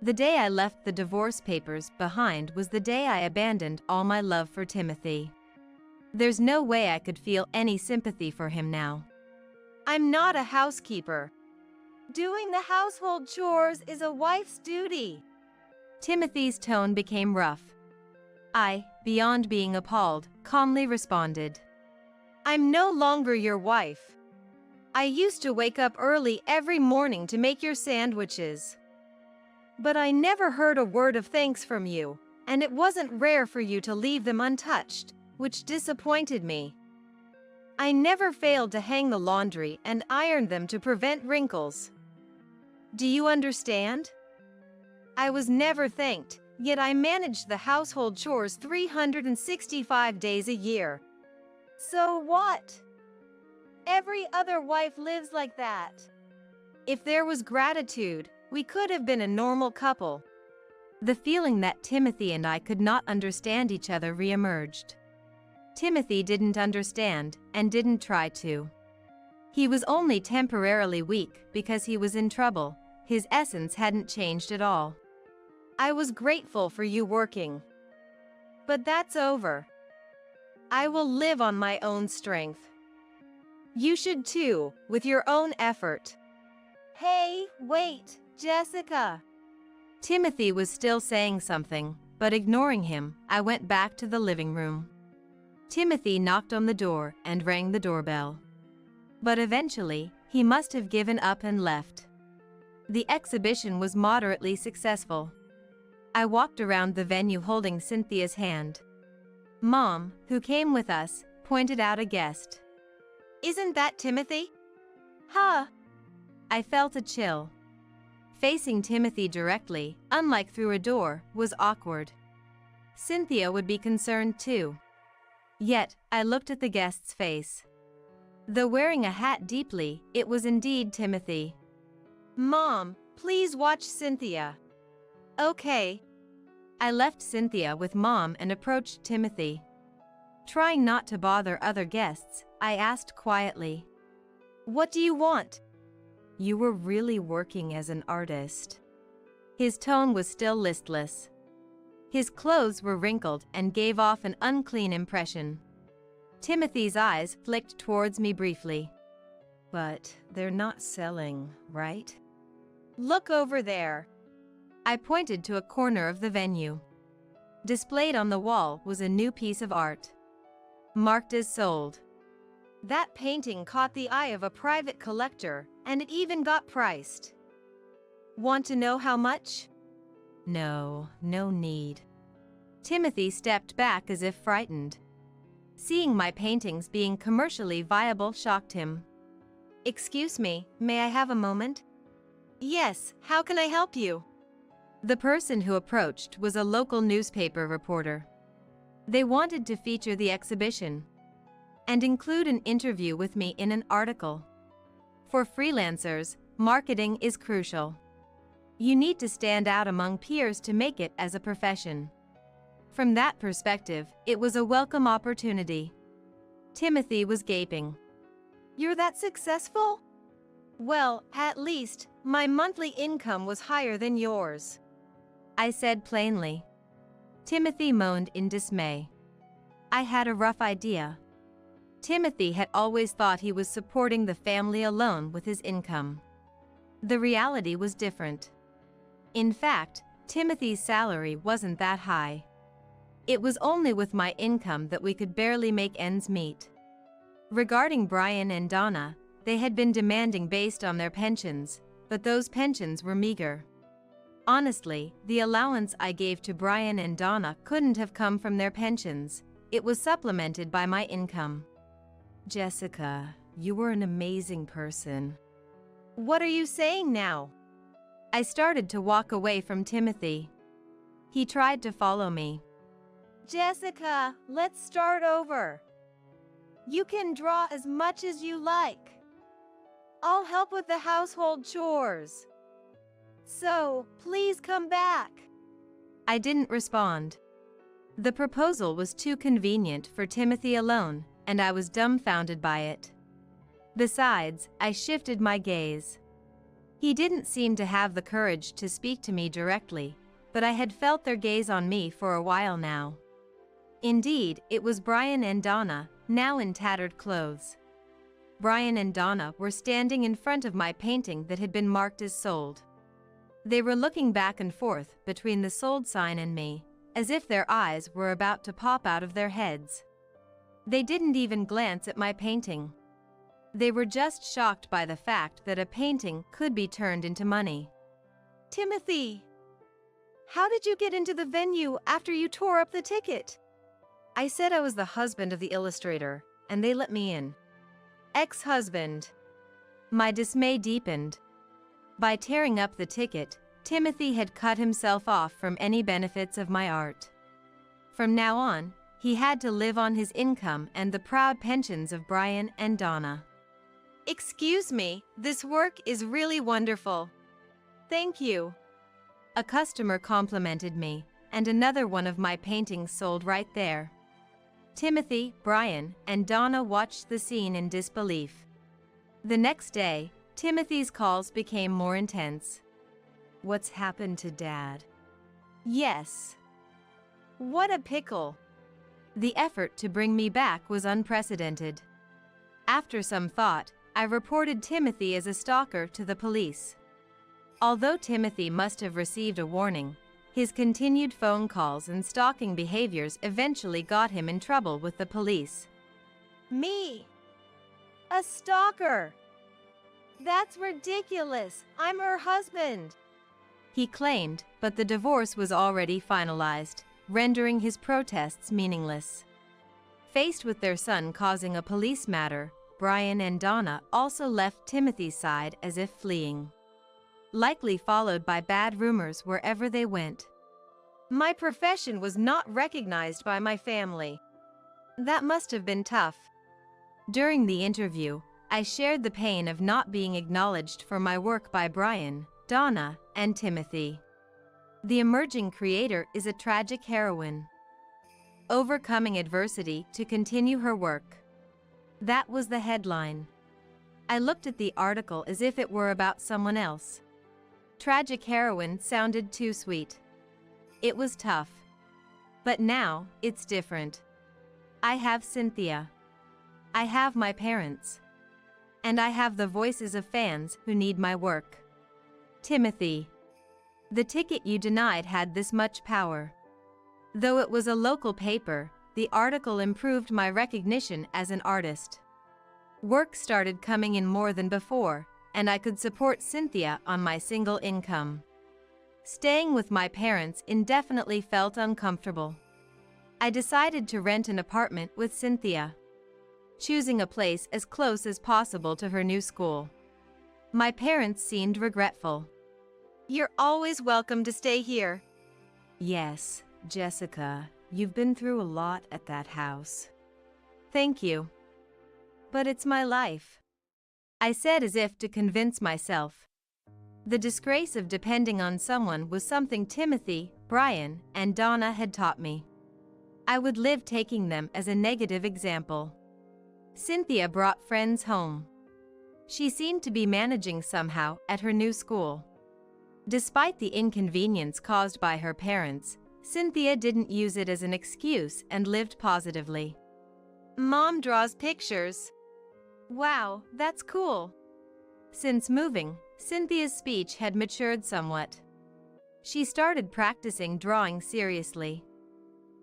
The day I left the divorce papers behind was the day I abandoned all my love for Timothy. There's no way I could feel any sympathy for him now. I'm not a housekeeper. Doing the household chores is a wife's duty. Timothy's tone became rough. I, beyond being appalled, calmly responded. I'm no longer your wife. I used to wake up early every morning to make your sandwiches. But I never heard a word of thanks from you, and it wasn't rare for you to leave them untouched, which disappointed me. I never failed to hang the laundry and iron them to prevent wrinkles. Do you understand? I was never thanked, yet I managed the household chores 365 days a year. So what? Every other wife lives like that. If there was gratitude, we could have been a normal couple. The feeling that Timothy and I could not understand each other reemerged. Timothy didn't understand and didn't try to. He was only temporarily weak because he was in trouble. His essence hadn't changed at all. I was grateful for you working. But that's over. I will live on my own strength. You should too, with your own effort. Hey, wait, Jessica. Timothy was still saying something, but ignoring him, I went back to the living room. Timothy knocked on the door and rang the doorbell. But eventually, he must have given up and left. The exhibition was moderately successful. I walked around the venue holding Cynthia's hand. Mom, who came with us, pointed out a guest. Isn't that Timothy? Huh. I felt a chill. Facing Timothy directly, unlike through a door, was awkward. Cynthia would be concerned too. Yet, I looked at the guest's face. Though wearing a hat deeply, it was indeed Timothy. Mom, please watch Cynthia. Okay. I left Cynthia with Mom and approached Timothy. Trying not to bother other guests, I asked quietly. What do you want? You were really working as an artist. His tone was still listless. His clothes were wrinkled and gave off an unclean impression. Timothy's eyes flicked towards me briefly. But they're not selling, right? Look over there. I pointed to a corner of the venue. Displayed on the wall was a new piece of art. Marked as sold. That painting caught the eye of a private collector, and it even got priced. Want to know how much? No need. Timothy stepped back as if frightened. Seeing my paintings being commercially viable shocked him. Excuse me, may I have a moment? Yes, how can I help you? The person who approached was a local newspaper reporter. They wanted to feature the exhibition and include an interview with me in an article. For freelancers, marketing is crucial. You need to stand out among peers to make it as a profession. From that perspective, it was a welcome opportunity. Timothy was gaping. You're that successful? Well, at least, my monthly income was higher than yours. I said plainly. Timothy moaned in dismay. I had a rough idea. Timothy had always thought he was supporting the family alone with his income. The reality was different. In fact, Timothy's salary wasn't that high. It was only with my income that we could barely make ends meet. Regarding Brian and Donna, they had been demanding based on their pensions, but those pensions were meager. Honestly, the allowance I gave to Brian and Donna couldn't have come from their pensions. It was supplemented by my income. Jessica, you were an amazing person. What are you saying now? I started to walk away from Timothy. He tried to follow me. Jessica, let's start over. You can draw as much as you like. I'll help with the household chores. So, please come back. I didn't respond. The proposal was too convenient for Timothy alone, and I was dumbfounded by it. Besides, I shifted my gaze. He didn't seem to have the courage to speak to me directly, but I had felt their gaze on me for a while now. Indeed, it was Brian and Donna, now in tattered clothes. Brian and Donna were standing in front of my painting that had been marked as sold. They were looking back and forth between the sold sign and me, as if their eyes were about to pop out of their heads. They didn't even glance at my painting. They were just shocked by the fact that a painting could be turned into money. Timothy, how did you get into the venue after you tore up the ticket? I said I was the husband of the illustrator, and they let me in. Ex-husband. My dismay deepened. By tearing up the ticket, Timothy had cut himself off from any benefits of my art. From now on, he had to live on his income and the proud pensions of Brian and Donna. Excuse me, this work is really wonderful. Thank you. A customer complimented me, and another one of my paintings sold right there. Timothy, Brian, and Donna watched the scene in disbelief. The next day, Timothy's calls became more intense. What's happened to Dad? Yes. What a pickle. The effort to bring me back was unprecedented. After some thought, I reported Timothy as a stalker to the police. Although Timothy must have received a warning, his continued phone calls and stalking behaviors eventually got him in trouble with the police. Me? A stalker? That's ridiculous. I'm her husband. He claimed, but the divorce was already finalized, rendering his protests meaningless. Faced with their son causing a police matter, Brian and Donna also left Timothy's side as if fleeing, likely followed by bad rumors wherever they went. My profession was not recognized by my family. That must have been tough. During the interview, I shared the pain of not being acknowledged for my work by Brian, Donna, and Timothy. The emerging creator is a tragic heroine, overcoming adversity to continue her work. That was the headline. I looked at the article as if it were about someone else. Tragic heroine sounded too sweet. It was tough. But now, it's different. I have Cynthia. I have my parents. And I have the voices of fans who need my work. Timothy. The ticket you denied had this much power. Though it was a local paper, the article improved my recognition as an artist. Work started coming in more than before, and I could support Cynthia on my single income. Staying with my parents indefinitely felt uncomfortable. I decided to rent an apartment with Cynthia, choosing a place as close as possible to her new school. My parents seemed regretful. You're always welcome to stay here. Yes, Jessica, you've been through a lot at that house. Thank you. But it's my life, I said as if to convince myself. The disgrace of depending on someone was something Timothy, Brian, and Donna had taught me. I would live taking them as a negative example. Cynthia brought friends home. She seemed to be managing somehow at her new school. Despite the inconvenience caused by her parents, Cynthia didn't use it as an excuse and lived positively. Mom draws pictures. Wow, that's cool. Since moving, Cynthia's speech had matured somewhat. She started practicing drawing seriously.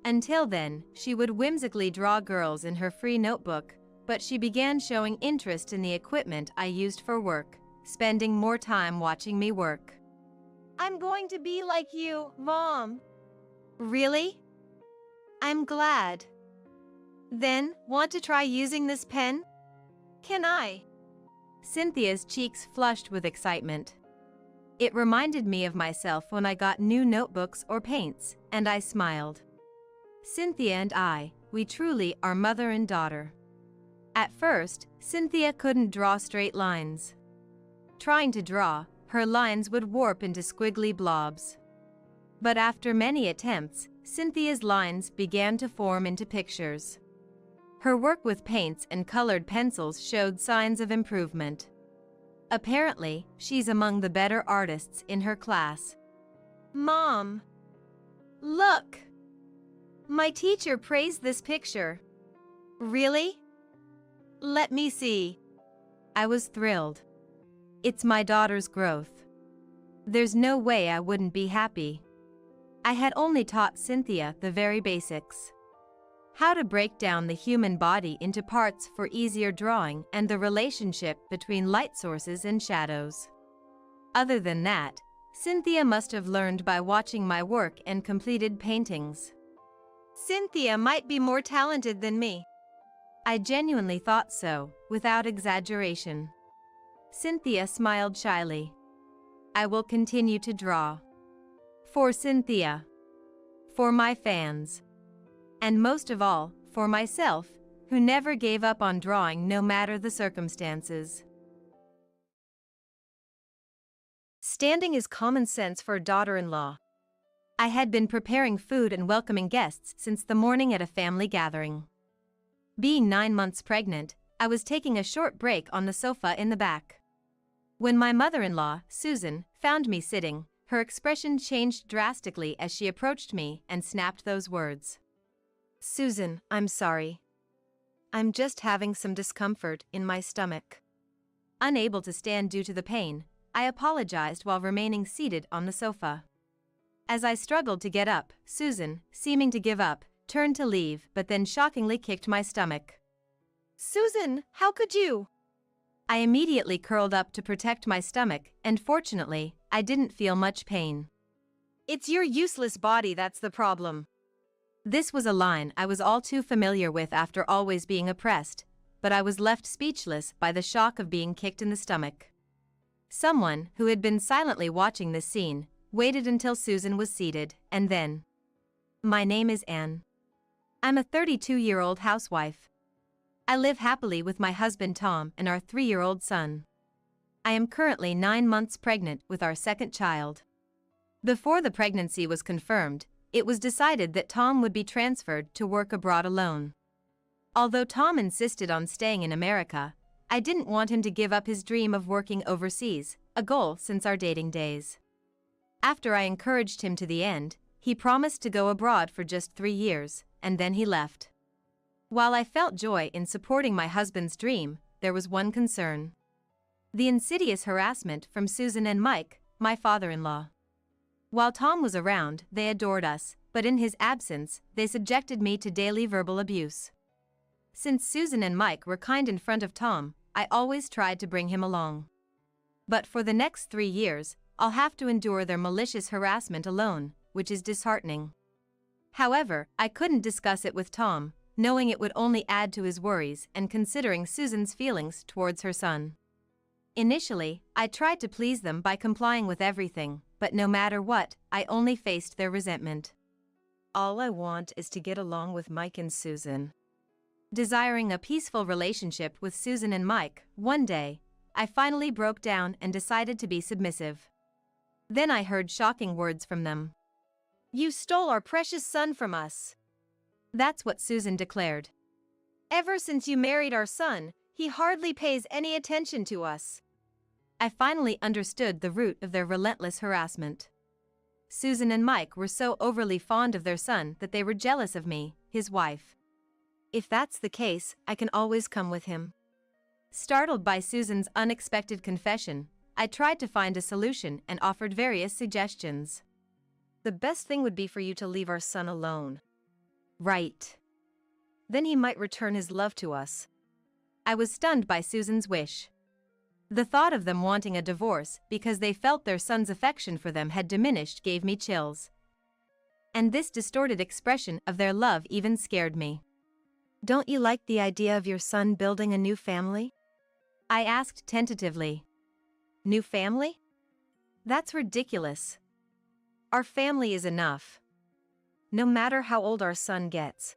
Until then, she would whimsically draw girls in her free notebook, but she began showing interest in the equipment I used for work, spending more time watching me work. "I'm going to be like you, Mom." "Really? I'm glad. Then, want to try using this pen? Can I?" Cynthia's cheeks flushed with excitement. It reminded me of myself when I got new notebooks or paints, and I smiled. Cynthia and I, we truly are mother and daughter. At first, Cynthia couldn't draw straight lines. Trying to draw, her lines would warp into squiggly blobs. But after many attempts, Cynthia's lines began to form into pictures. Her work with paints and colored pencils showed signs of improvement. Apparently, she's among the better artists in her class. "Mom, look! My teacher praised this picture." "Really? Let me see." I was thrilled. It's my daughter's growth. There's no way I wouldn't be happy. I had only taught Cynthia the very basics. How to break down the human body into parts for easier drawing and the relationship between light sources and shadows. Other than that, Cynthia must have learned by watching my work and completed paintings. Cynthia might be more talented than me. I genuinely thought so, without exaggeration. Cynthia smiled shyly. I will continue to draw. For Cynthia. For my fans. And most of all, for myself, who never gave up on drawing no matter the circumstances. Standing is common sense for a daughter-in-law. I had been preparing food and welcoming guests since the morning at a family gathering. Being 9 months pregnant, I was taking a short break on the sofa in the back. When my mother-in-law, Susan, found me sitting, her expression changed drastically as she approached me and snapped those words. "Susan, I'm sorry. I'm just having some discomfort in my stomach." Unable to stand due to the pain, I apologized while remaining seated on the sofa. As I struggled to get up, Susan, seeming to give up, turned to leave but then shockingly kicked my stomach. "Susan, how could you?" I immediately curled up to protect my stomach, and fortunately, I didn't feel much pain. "It's your useless body that's the problem." This was a line I was all too familiar with after always being oppressed, but I was left speechless by the shock of being kicked in the stomach. Someone, who had been silently watching this scene, waited until Susan was seated, and then. "My name is Anne. I'm a 32-year-old housewife. I live happily with my husband Tom and our 3-year-old son. I am currently 9 months pregnant with our second child. Before the pregnancy was confirmed, it was decided that Tom would be transferred to work abroad alone. Although Tom insisted on staying in America, I didn't want him to give up his dream of working overseas, a goal since our dating days. After I encouraged him to the end, he promised to go abroad for just 3 years, and then he left. While I felt joy in supporting my husband's dream, there was one concern. The insidious harassment from Susan and Mike, my father-in-law. While Tom was around, they adored us, but in his absence, they subjected me to daily verbal abuse. Since Susan and Mike were kind in front of Tom, I always tried to bring him along. But for the next 3 years, I'll have to endure their malicious harassment alone, which is disheartening. However, I couldn't discuss it with Tom, knowing it would only add to his worries and considering Susan's feelings towards her son. Initially, I tried to please them by complying with everything, but no matter what, I only faced their resentment. All I want is to get along with Mike and Susan. Desiring a peaceful relationship with Susan and Mike, one day, I finally broke down and decided to be submissive. Then I heard shocking words from them. "You stole our precious son from us." That's what Susan declared. "Ever since you married our son, he hardly pays any attention to us." I finally understood the root of their relentless harassment. Susan and Mike were so overly fond of their son that they were jealous of me, his wife. "If that's the case, I can always come with him." Startled by Susan's unexpected confession, I tried to find a solution and offered various suggestions. The best thing would be for you to leave our son alone. Right. Then he might return his love to us. I was stunned by Susan's wish. The thought of them wanting a divorce because they felt their son's affection for them had diminished gave me chills. And this distorted expression of their love even scared me. Don't you like the idea of your son building a new family? I asked tentatively. New family? That's ridiculous. Our family is enough. No matter how old our son gets.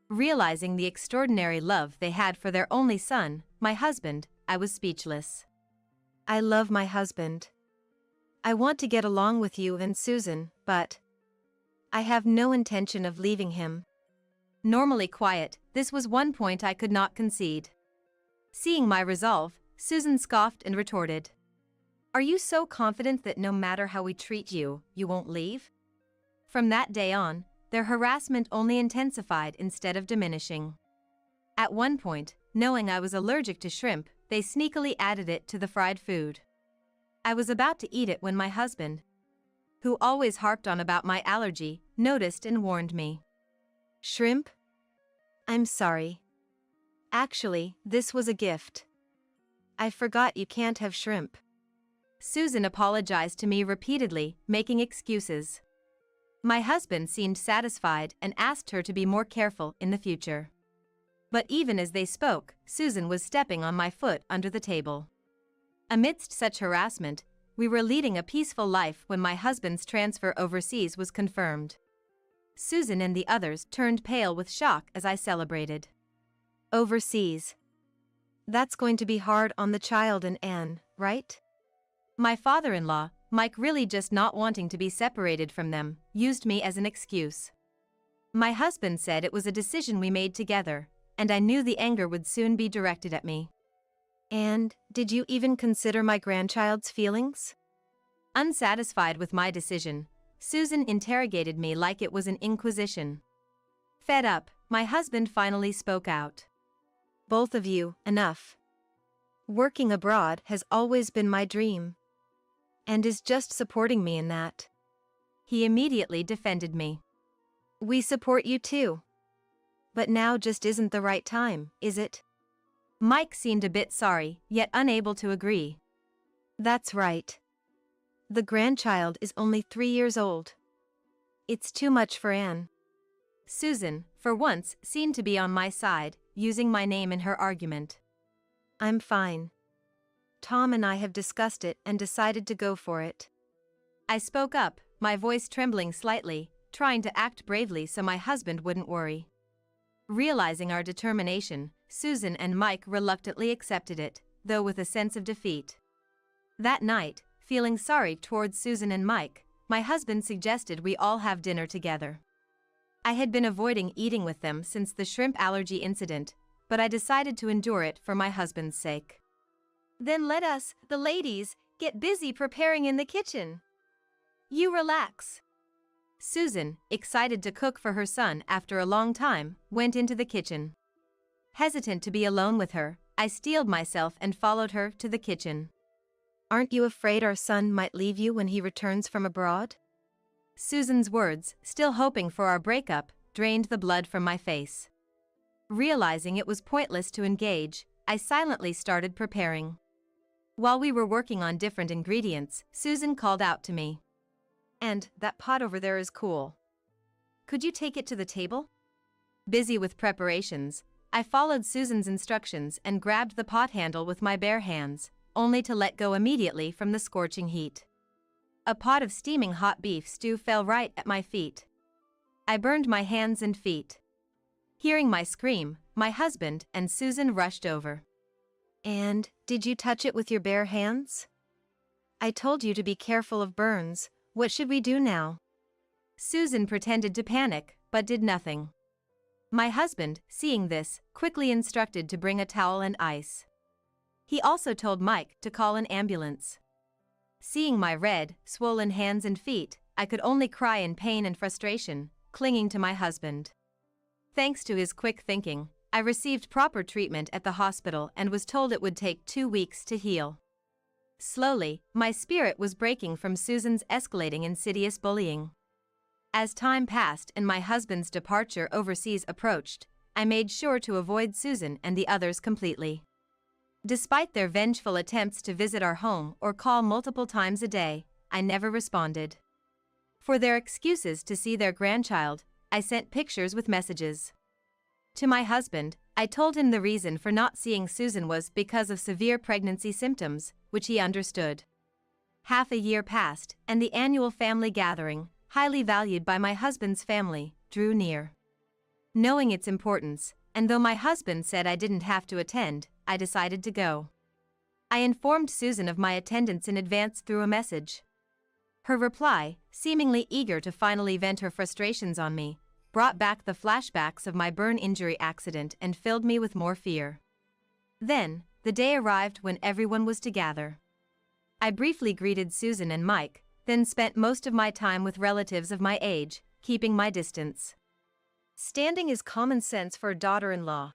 Realizing the extraordinary love they had for their only son, my husband, I was speechless. I love my husband. I want to get along with you and Susan, but I have no intention of leaving him. Normally quiet, this was one point I could not concede. Seeing my resolve, Susan scoffed and retorted. Are you so confident that no matter how we treat you, you won't leave? From that day on, their harassment only intensified instead of diminishing. At one point, knowing I was allergic to shrimp, they sneakily added it to the fried food. I was about to eat it when my husband, who always harped on about my allergy, noticed and warned me. Shrimp? I'm sorry. Actually, this was a gift. I forgot you can't have shrimp. Susan apologized to me repeatedly, making excuses. My husband seemed satisfied and asked her to be more careful in the future. But even as they spoke, Susan was stepping on my foot under the table. Amidst such harassment, we were leading a peaceful life when my husband's transfer overseas was confirmed. Susan and the others turned pale with shock as I celebrated. Overseas. That's going to be hard on the child and Anne, right? My father-in-law, Mike, really just not wanting to be separated from them, used me as an excuse. My husband said it was a decision we made together, and I knew the anger would soon be directed at me. And, did you even consider my grandchild's feelings? Unsatisfied with my decision, Susan interrogated me like it was an inquisition. Fed up, my husband finally spoke out. Both of you, enough. Working abroad has always been my dream. And is just supporting me in that. He immediately defended me. We support you too. But now just isn't the right time, is it? Mike seemed a bit sorry, yet unable to agree. That's right. The grandchild is only 3 years old. It's too much for Anne. Susan, for once, seemed to be on my side, using my name in her argument. I'm fine. Tom and I have discussed it and decided to go for it. I spoke up, my voice trembling slightly, trying to act bravely so my husband wouldn't worry. Realizing our determination, Susan and Mike reluctantly accepted it, though with a sense of defeat. That night, feeling sorry towards Susan and Mike, my husband suggested we all have dinner together. I had been avoiding eating with them since the shrimp allergy incident, but I decided to endure it for my husband's sake. Then let us, the ladies, get busy preparing in the kitchen. You relax. Susan, excited to cook for her son after a long time, went into the kitchen. Hesitant to be alone with her, I steeled myself and followed her to the kitchen. Aren't you afraid our son might leave you when he returns from abroad? Susan's words, still hoping for our breakup, drained the blood from my face. Realizing it was pointless to engage, I silently started preparing. While we were working on different ingredients, Susan called out to me. And that pot over there is cool. Could you take it to the table? Busy with preparations, I followed Susan's instructions and grabbed the pot handle with my bare hands, only to let go immediately from the scorching heat. A pot of steaming hot beef stew fell right at my feet. I burned my hands and feet. Hearing my scream, my husband and Susan rushed over. And, did you touch it with your bare hands? I told you to be careful of burns. What should we do now? Susan pretended to panic, but did nothing. My husband, seeing this, quickly instructed to bring a towel and ice. He also told Mike to call an ambulance. Seeing my red, swollen hands and feet, I could only cry in pain and frustration, clinging to my husband. Thanks to his quick thinking, I received proper treatment at the hospital and was told it would take 2 weeks to heal. Slowly, my spirit was breaking from Susan's escalating insidious bullying. As time passed and my husband's departure overseas approached, I made sure to avoid Susan and the others completely. Despite their vengeful attempts to visit our home or call multiple times a day, I never responded. For their excuses to see their grandchild, I sent pictures with messages. To my husband, I told him the reason for not seeing Susan was because of severe pregnancy symptoms, which he understood. Half a year passed, and the annual family gathering, highly valued by my husband's family, drew near. Knowing its importance, and though my husband said I didn't have to attend, I decided to go. I informed Susan of my attendance in advance through a message. Her reply, seemingly eager to finally vent her frustrations on me, brought back the flashbacks of my burn injury accident and filled me with more fear. Then, the day arrived when everyone was to gather. I briefly greeted Susan and Mike, then spent most of my time with relatives of my age, keeping my distance. Standing is common sense for a daughter-in-law.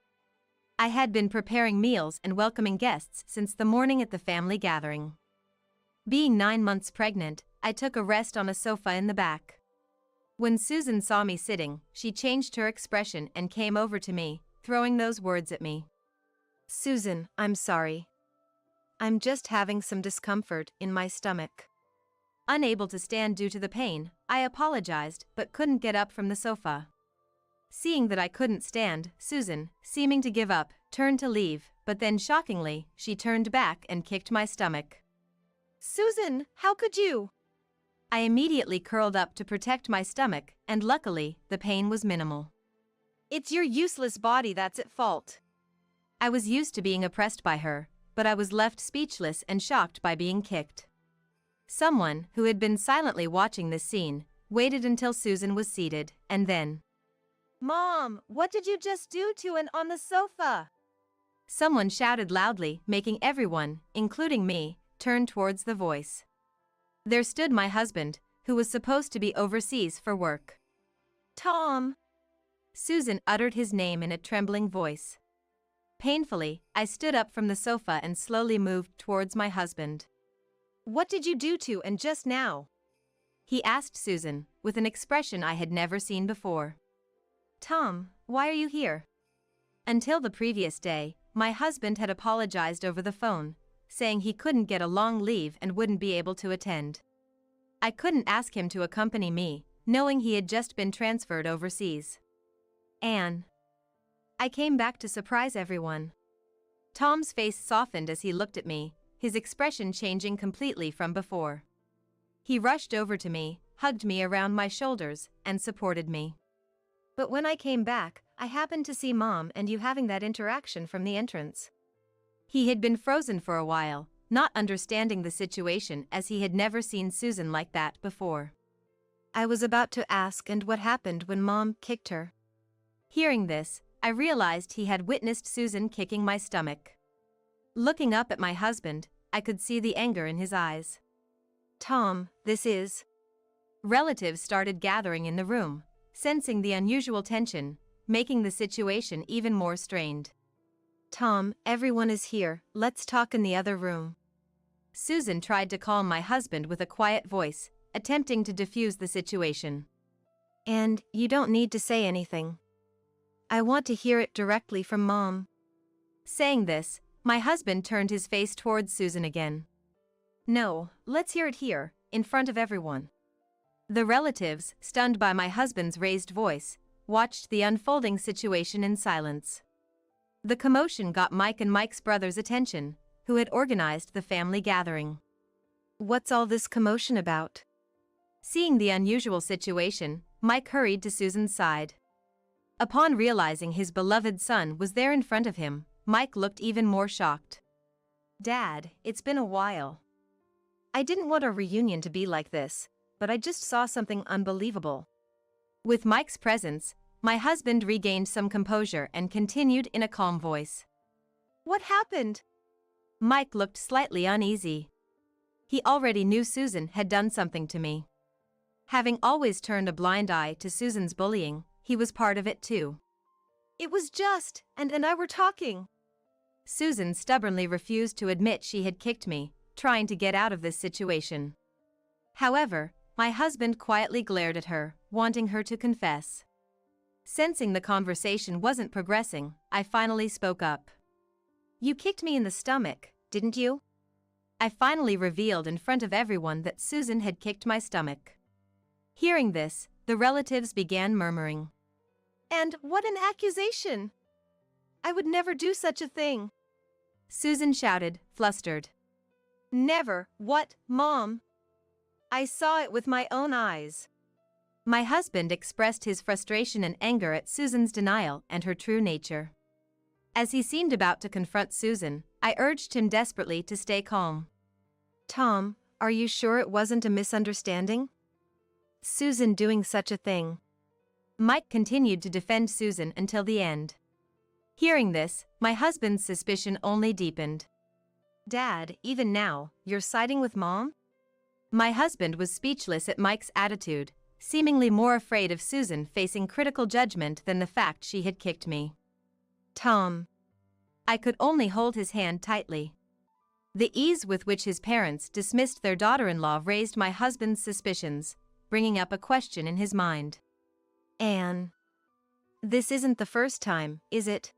I had been preparing meals and welcoming guests since the morning at the family gathering. Being 9 months pregnant, I took a rest on a sofa in the back. When Susan saw me sitting, she changed her expression and came over to me, throwing those words at me. "Susan, I'm sorry. I'm just having some discomfort in my stomach." Unable to stand due to the pain, I apologized but couldn't get up from the sofa. Seeing that I couldn't stand, Susan, seeming to give up, turned to leave, but then shockingly, she turned back and kicked my stomach. "Susan, how could you?" I immediately curled up to protect my stomach, and luckily, the pain was minimal. "It's your useless body that's at fault." I was used to being oppressed by her, but I was left speechless and shocked by being kicked. Someone, who had been silently watching this scene, waited until Susan was seated, and then, "Mom, what did you just do to an on the sofa?" Someone shouted loudly, making everyone, including me, turn towards the voice. There stood my husband, who was supposed to be overseas for work. "Tom." Susan uttered his name in a trembling voice. Painfully, I stood up from the sofa and slowly moved towards my husband. "What did you do to and just now?" he asked Susan, with an expression I had never seen before. "Tom, why are you here?" Until the previous day, my husband had apologized over the phone, saying he couldn't get a long leave and wouldn't be able to attend. I couldn't ask him to accompany me, knowing he had just been transferred overseas. Anne. I came back to surprise everyone. Tom's face softened as he looked at me, his expression changing completely from before. He rushed over to me, hugged me around my shoulders, and supported me. "But when I came back, I happened to see Mom and you having that interaction from the entrance." He had been frozen for a while, not understanding the situation as he had never seen Susan like that before. "I was about to ask and what happened when Mom kicked her." Hearing this, I realized he had witnessed Susan kicking my stomach. Looking up at my husband, I could see the anger in his eyes. "Tom, this is..." Relatives started gathering in the room, sensing the unusual tension, making the situation even more strained. "Tom, everyone is here, let's talk in the other room." Susan tried to calm my husband with a quiet voice, attempting to defuse the situation. "And you don't need to say anything. I want to hear it directly from Mom." Saying this, my husband turned his face towards Susan again. "No, let's hear it here, in front of everyone." The relatives, stunned by my husband's raised voice, watched the unfolding situation in silence. The commotion got Mike and Mike's brother's attention, who had organized the family gathering. "What's all this commotion about?" Seeing the unusual situation, Mike hurried to Susan's side. Upon realizing his beloved son was there in front of him, Mike looked even more shocked. "Dad, it's been a while. I didn't want our reunion to be like this, but I just saw something unbelievable." With Mike's presence, my husband regained some composure and continued in a calm voice. "What happened?" Mike looked slightly uneasy. He already knew Susan had done something to me. Having always turned a blind eye to Susan's bullying, he was part of it too. "It was just, and I were talking." Susan stubbornly refused to admit she had kicked me, trying to get out of this situation. However, my husband quietly glared at her, wanting her to confess. Sensing the conversation wasn't progressing, I finally spoke up. "You kicked me in the stomach, didn't you?" I finally revealed in front of everyone that Susan had kicked my stomach. Hearing this, the relatives began murmuring. "And what an accusation! I would never do such a thing," Susan shouted, flustered. "Never, what, Mom? I saw it with my own eyes." My husband expressed his frustration and anger at Susan's denial and her true nature. As he seemed about to confront Susan, I urged him desperately to stay calm. "Tom, are you sure it wasn't a misunderstanding? Susan doing such a thing." Mike continued to defend Susan until the end. Hearing this, my husband's suspicion only deepened. "Dad, even now, you're siding with Mom?" My husband was speechless at Mike's attitude, seemingly more afraid of Susan facing critical judgment than the fact she had kicked me. "Tom." I could only hold his hand tightly. The ease with which his parents dismissed their daughter-in-law raised my husband's suspicions, bringing up a question in his mind. "Anne, this isn't the first time, is it?"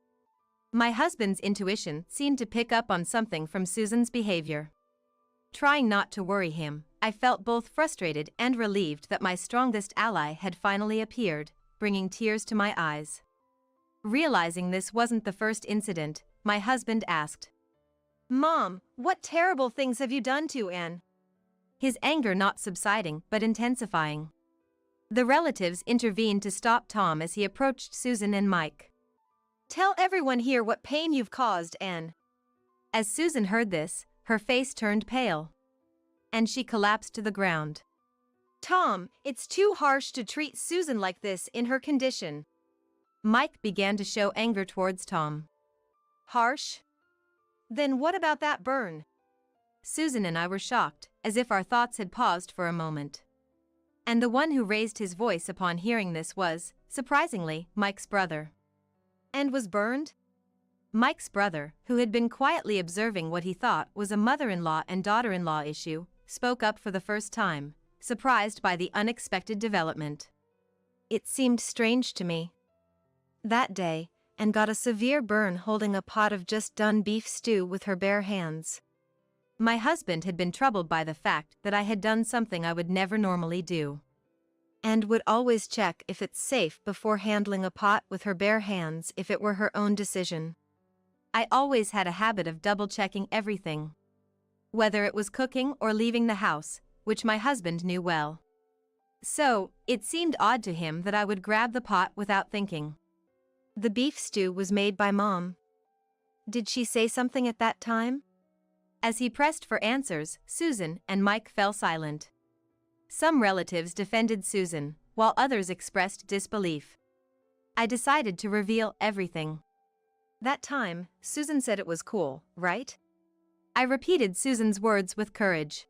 My husband's intuition seemed to pick up on something from Susan's behavior. Trying not to worry him, I felt both frustrated and relieved that my strongest ally had finally appeared, bringing tears to my eyes. Realizing this wasn't the first incident, my husband asked, "Mom, what terrible things have you done to Anne?" His anger not subsiding but intensifying. The relatives intervened to stop Tom as he approached Susan and Mike. "Tell everyone here what pain you've caused, Anne." As Susan heard this, her face turned pale, and she collapsed to the ground. "Tom, it's too harsh to treat Susan like this in her condition." Mike began to show anger towards Tom. "Harsh? Then what about that burn?" Susan and I were shocked, as if our thoughts had paused for a moment. And the one who raised his voice upon hearing this was, surprisingly, Mike's brother. "And was burned?" Mike's brother, who had been quietly observing what he thought was a mother-in-law and daughter-in-law issue, spoke up for the first time, surprised by the unexpected development. "It seemed strange to me that day, and got a severe burn holding a pot of just done beef stew with her bare hands." My husband had been troubled by the fact that I had done something I would never normally do, and would always check if it's safe before handling a pot with her bare hands if it were her own decision. I always had a habit of double-checking everything, whether it was cooking or leaving the house, which my husband knew well. So, it seemed odd to him that I would grab the pot without thinking. "The beef stew was made by Mom. Did she say something at that time?" As he pressed for answers, Susan and Mike fell silent. Some relatives defended Susan, while others expressed disbelief. I decided to reveal everything. "That time, Susan said it was cool, right?" I repeated Susan's words with courage.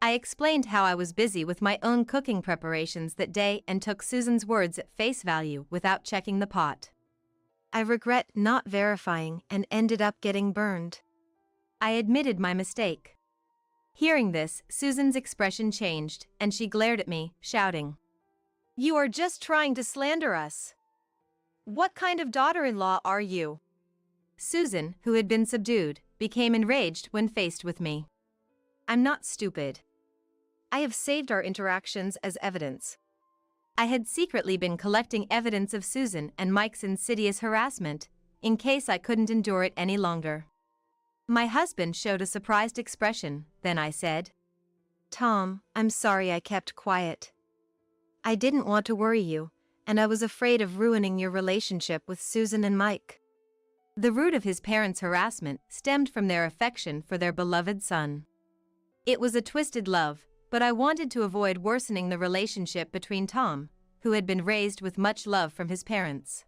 I explained how I was busy with my own cooking preparations that day and took Susan's words at face value without checking the pot. "I regret not verifying and ended up getting burned." I admitted my mistake. Hearing this, Susan's expression changed, and she glared at me, shouting, "You are just trying to slander us. What kind of daughter-in-law are you?" Susan, who had been subdued, became enraged when faced with me. "I'm not stupid. I have saved our interactions as evidence." I had secretly been collecting evidence of Susan and Mike's insidious harassment, in case I couldn't endure it any longer. My husband showed a surprised expression, then I said, "Tom, I'm sorry I kept quiet. I didn't want to worry you, and I was afraid of ruining your relationship with Susan and Mike." The root of his parents' harassment stemmed from their affection for their beloved son. It was a twisted love, but I wanted to avoid worsening the relationship between Tom, who had been raised with much love from his parents.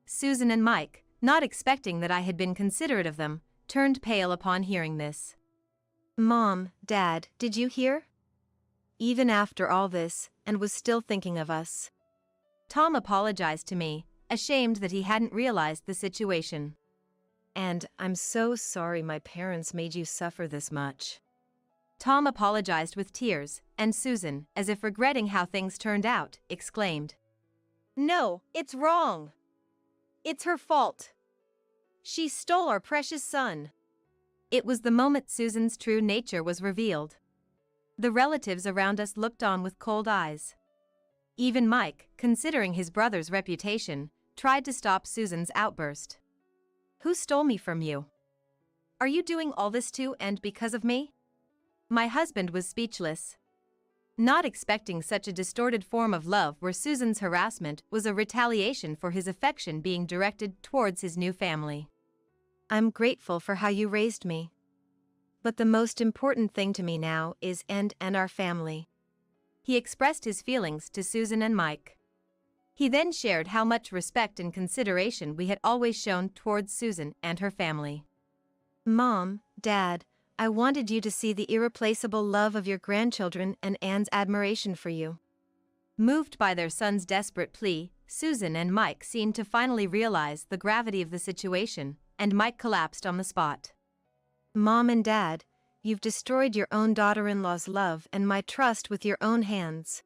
Susan and Mike, not expecting that I had been considerate of them, turned pale upon hearing this. "Mom, Dad, did you hear? Even after all this, and was still thinking of us." Tom apologized to me, ashamed that he hadn't realized the situation. And I'm so sorry my parents made you suffer this much. Tom apologized with tears, and Susan, as if regretting how things turned out, exclaimed, "No, it's wrong. It's her fault. She stole our precious son." It was the moment Susan's true nature was revealed. The relatives around us looked on with cold eyes. Even Mike, considering his brother's reputation, tried to stop Susan's outburst. "Who stole me from you? Are you doing all this too and because of me?" My husband was speechless. Not expecting such a distorted form of love where Susan's harassment was a retaliation for his affection being directed towards his new family. "I'm grateful for how you raised me. But the most important thing to me now is and our family." He expressed his feelings to Susan and Mike. He then shared how much respect and consideration we had always shown towards Susan and her family. "Mom, Dad, I wanted you to see the irreplaceable love of your grandchildren and Anne's admiration for you." Moved by their son's desperate plea, Susan and Mike seemed to finally realize the gravity of the situation, and Mike collapsed on the spot. "Mom and Dad, you've destroyed your own daughter-in-law's love and my trust with your own hands."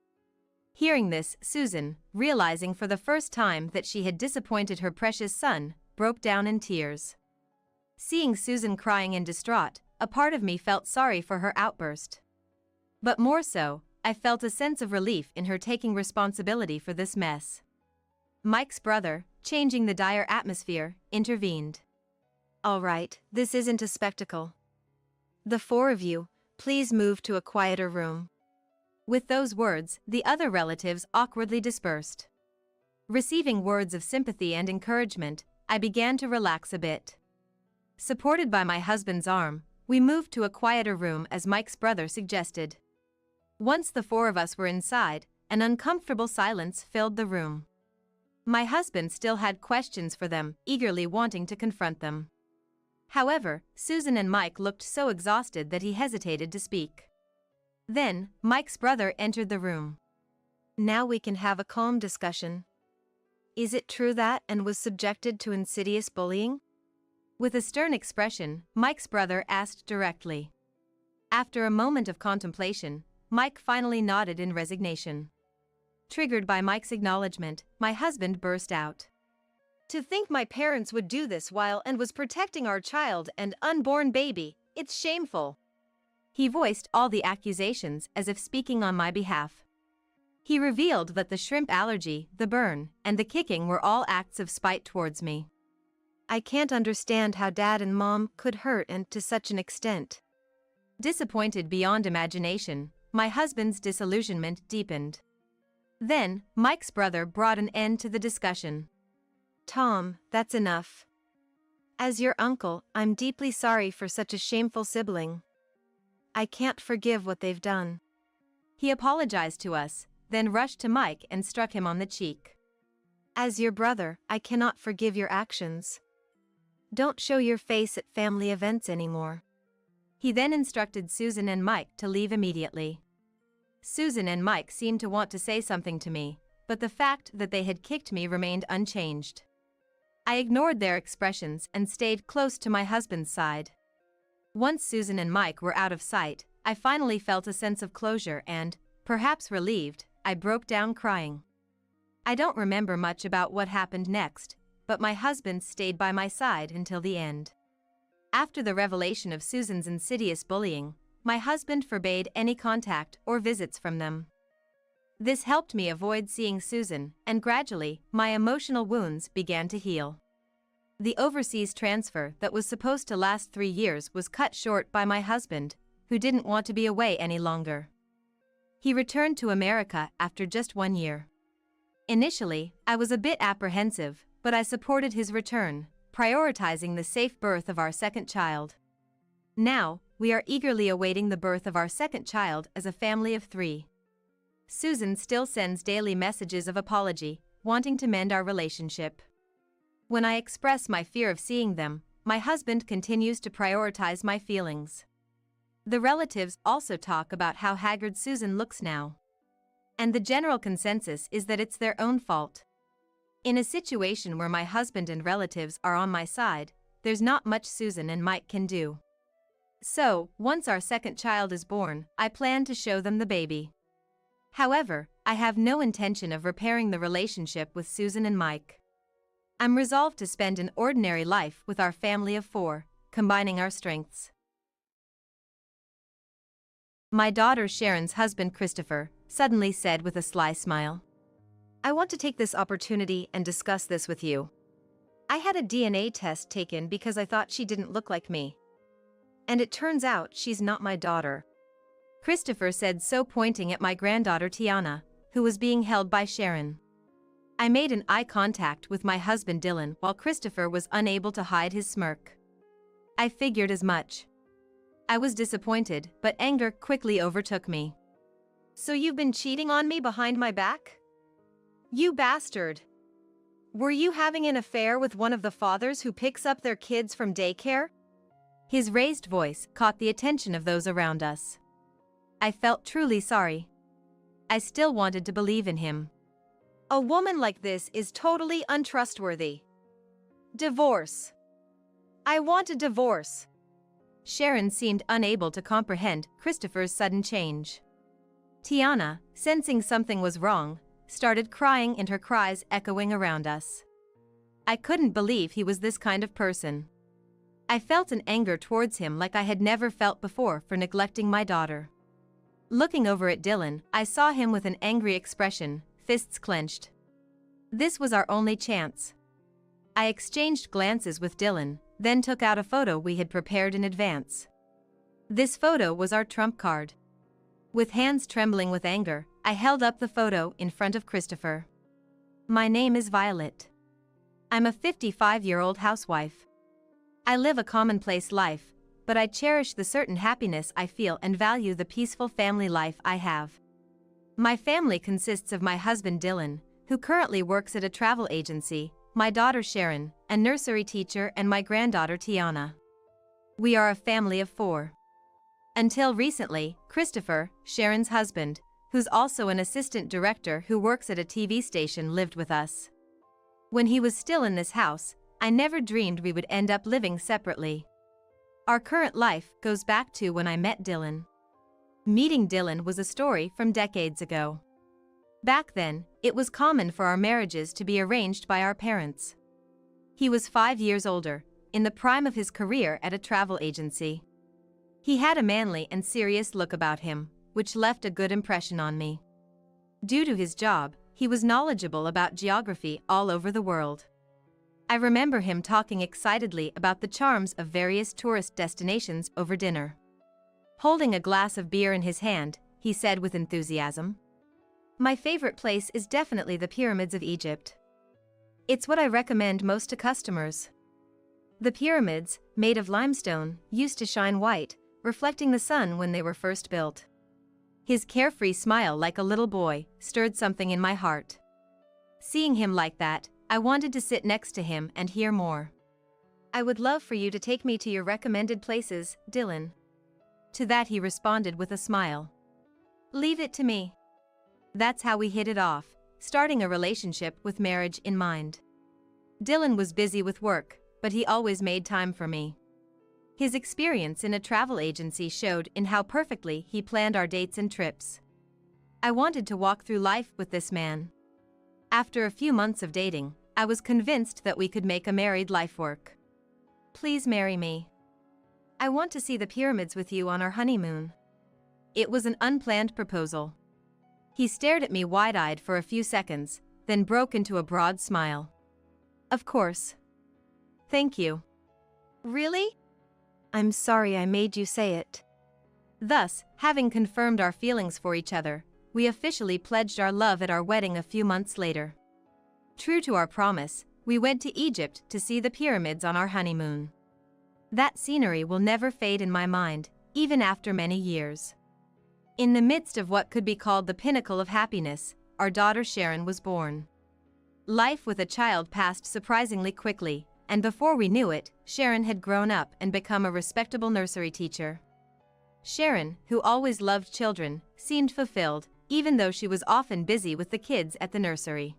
Hearing this, Susan, realizing for the first time that she had disappointed her precious son, broke down in tears. Seeing Susan crying and distraught, a part of me felt sorry for her outburst. But more so, I felt a sense of relief in her taking responsibility for this mess. Mike's brother, changing the dire atmosphere, intervened. "All right, this isn't a spectacle. The four of you, please move to a quieter room." With those words, the other relatives awkwardly dispersed. Receiving words of sympathy and encouragement, I began to relax a bit. Supported by my husband's arm, we moved to a quieter room as Mike's brother suggested. Once the four of us were inside, an uncomfortable silence filled the room. My husband still had questions for them, eagerly wanting to confront them. However, Susan and Mike looked so exhausted that he hesitated to speak. Then, Mike's brother entered the room. "Now we can have a calm discussion. Is it true that Anne was subjected to insidious bullying?" With a stern expression, Mike's brother asked directly. After a moment of contemplation, Mike finally nodded in resignation. Triggered by Mike's acknowledgement, my husband burst out. "To think my parents would do this while Anne was protecting our child and unborn baby, it's shameful." He voiced all the accusations as if speaking on my behalf. He revealed that the shrimp allergy, the burn, and the kicking were all acts of spite towards me. "I can't understand how Dad and Mom could hurt Anne to such an extent." Disappointed beyond imagination, my husband's disillusionment deepened. Then, Mike's brother brought an end to the discussion. "Tom, that's enough. As your uncle, I'm deeply sorry for such a shameful sibling. I can't forgive what they've done." He apologized to us, then rushed to Mike and struck him on the cheek. "As your brother, I cannot forgive your actions. Don't show your face at family events anymore." He then instructed Susan and Mike to leave immediately. Susan and Mike seemed to want to say something to me, but the fact that they had kicked me remained unchanged. I ignored their expressions and stayed close to my husband's side. Once Susan and Mike were out of sight, I finally felt a sense of closure and, perhaps relieved, I broke down crying. I don't remember much about what happened next, but my husband stayed by my side until the end. After the revelation of Susan's insidious bullying, my husband forbade any contact or visits from them. This helped me avoid seeing Susan, and gradually, my emotional wounds began to heal. The overseas transfer that was supposed to last 3 years was cut short by my husband, who didn't want to be away any longer. He returned to America after just 1 year. Initially, I was a bit apprehensive, but I supported his return, prioritizing the safe birth of our second child. Now, we are eagerly awaiting the birth of our second child as a family of 3. Susan still sends daily messages of apology, wanting to mend our relationship. When I express my fear of seeing them, my husband continues to prioritize my feelings. The relatives also talk about how haggard Susan looks now. And the general consensus is that it's their own fault. In a situation where my husband and relatives are on my side, there's not much Susan and Mike can do. So, once our second child is born, I plan to show them the baby. However, I have no intention of repairing the relationship with Susan and Mike. I'm resolved to spend an ordinary life with our family of 4, combining our strengths. My daughter Sharon's husband Christopher suddenly said with a sly smile, "I want to take this opportunity and discuss this with you. I had a DNA test taken because I thought she didn't look like me. And it turns out she's not my daughter." Christopher said so, pointing at my granddaughter Tiana, who was being held by Sharon. I made an eye contact with my husband Dylan while Christopher was unable to hide his smirk. I figured as much. I was disappointed, but anger quickly overtook me. "So you've been cheating on me behind my back? You bastard! Were you having an affair with one of the fathers who picks up their kids from daycare?" His raised voice caught the attention of those around us. I felt truly sorry. I still wanted to believe in him. "A woman like this is totally untrustworthy. Divorce. I want a divorce." Sharon seemed unable to comprehend Christopher's sudden change. Tiana, sensing something was wrong, started crying, and her cries echoing around us. I couldn't believe he was this kind of person. I felt an anger towards him like I had never felt before for neglecting my daughter. Looking over at Dylan, I saw him with an angry expression, fists clenched. This was our only chance. I exchanged glances with Dylan, then took out a photo we had prepared in advance. This photo was our trump card. With hands trembling with anger, I held up the photo in front of Christopher. "My name is Violet. I'm a 55-year-old housewife. I live a commonplace life, but I cherish the certain happiness I feel and value the peaceful family life I have. My family consists of my husband Dylan, who currently works at a travel agency, my daughter Sharon, a nursery teacher, and my granddaughter Tiana. We are a family of 4. Until recently, Christopher, Sharon's husband, who's also an assistant director who works at a TV station, lived with us. When he was still in this house, I never dreamed we would end up living separately. Our current life goes back to when I met Dylan. Meeting Dylan was a story from decades ago. Back then, it was common for our marriages to be arranged by our parents. He was 5 years older, in the prime of his career at a travel agency. He had a manly and serious look about him, which left a good impression on me. Due to his job, he was knowledgeable about geography all over the world. I remember him talking excitedly about the charms of various tourist destinations over dinner. Holding a glass of beer in his hand, he said with enthusiasm, "My favorite place is definitely the pyramids of Egypt. It's what I recommend most to customers. The pyramids, made of limestone, used to shine white, reflecting the sun when they were first built." His carefree smile, like a little boy, stirred something in my heart. Seeing him like that, I wanted to sit next to him and hear more. "I would love for you to take me to your recommended places, Dylan." To that he responded with a smile. "Leave it to me." That's how we hit it off, starting a relationship with marriage in mind. Dylan was busy with work, but he always made time for me. His experience in a travel agency showed in how perfectly he planned our dates and trips. I wanted to walk through life with this man. After a few months of dating, I was convinced that we could make a married life work. "Please marry me. I want to see the pyramids with you on our honeymoon." It was an unplanned proposal. He stared at me wide-eyed for a few seconds, then broke into a broad smile. "Of course. Thank you." "Really? I'm sorry I made you say it." Thus, having confirmed our feelings for each other, we officially pledged our love at our wedding a few months later. True to our promise, we went to Egypt to see the pyramids on our honeymoon. That scenery will never fade in my mind, even after many years. In the midst of what could be called the pinnacle of happiness, our daughter Sharon was born. Life with a child passed surprisingly quickly, and before we knew it, Sharon had grown up and become a respectable nursery teacher. Sharon, who always loved children, seemed fulfilled, even though she was often busy with the kids at the nursery.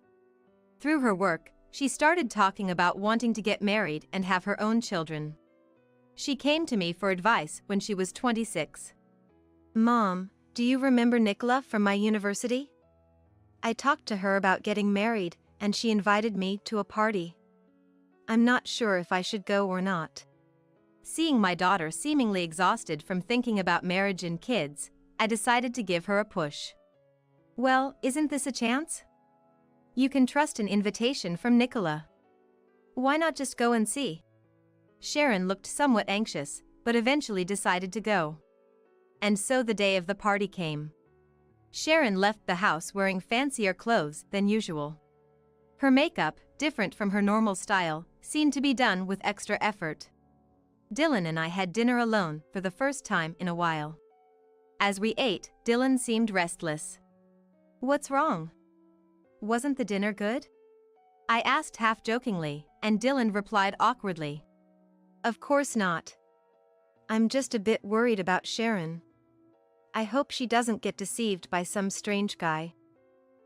Through her work, she started talking about wanting to get married and have her own children. She came to me for advice when she was 26. "Mom, do you remember Nicola from my university? I talked to her about getting married, and she invited me to a party. I'm not sure if I should go or not." Seeing my daughter seemingly exhausted from thinking about marriage and kids, I decided to give her a push. "Well, isn't this a chance? You can trust an invitation from Nicola. Why not just go and see?" Sharon looked somewhat anxious, but eventually decided to go. And so the day of the party came. Sharon left the house wearing fancier clothes than usual. Her makeup, different from her normal style, seemed to be done with extra effort. Dylan and I had dinner alone for the first time in a while. As we ate, Dylan seemed restless. "What's wrong? Wasn't the dinner good?" I asked half-jokingly, and Dylan replied awkwardly. "Of course not. I'm just a bit worried about Sharon. I hope she doesn't get deceived by some strange guy."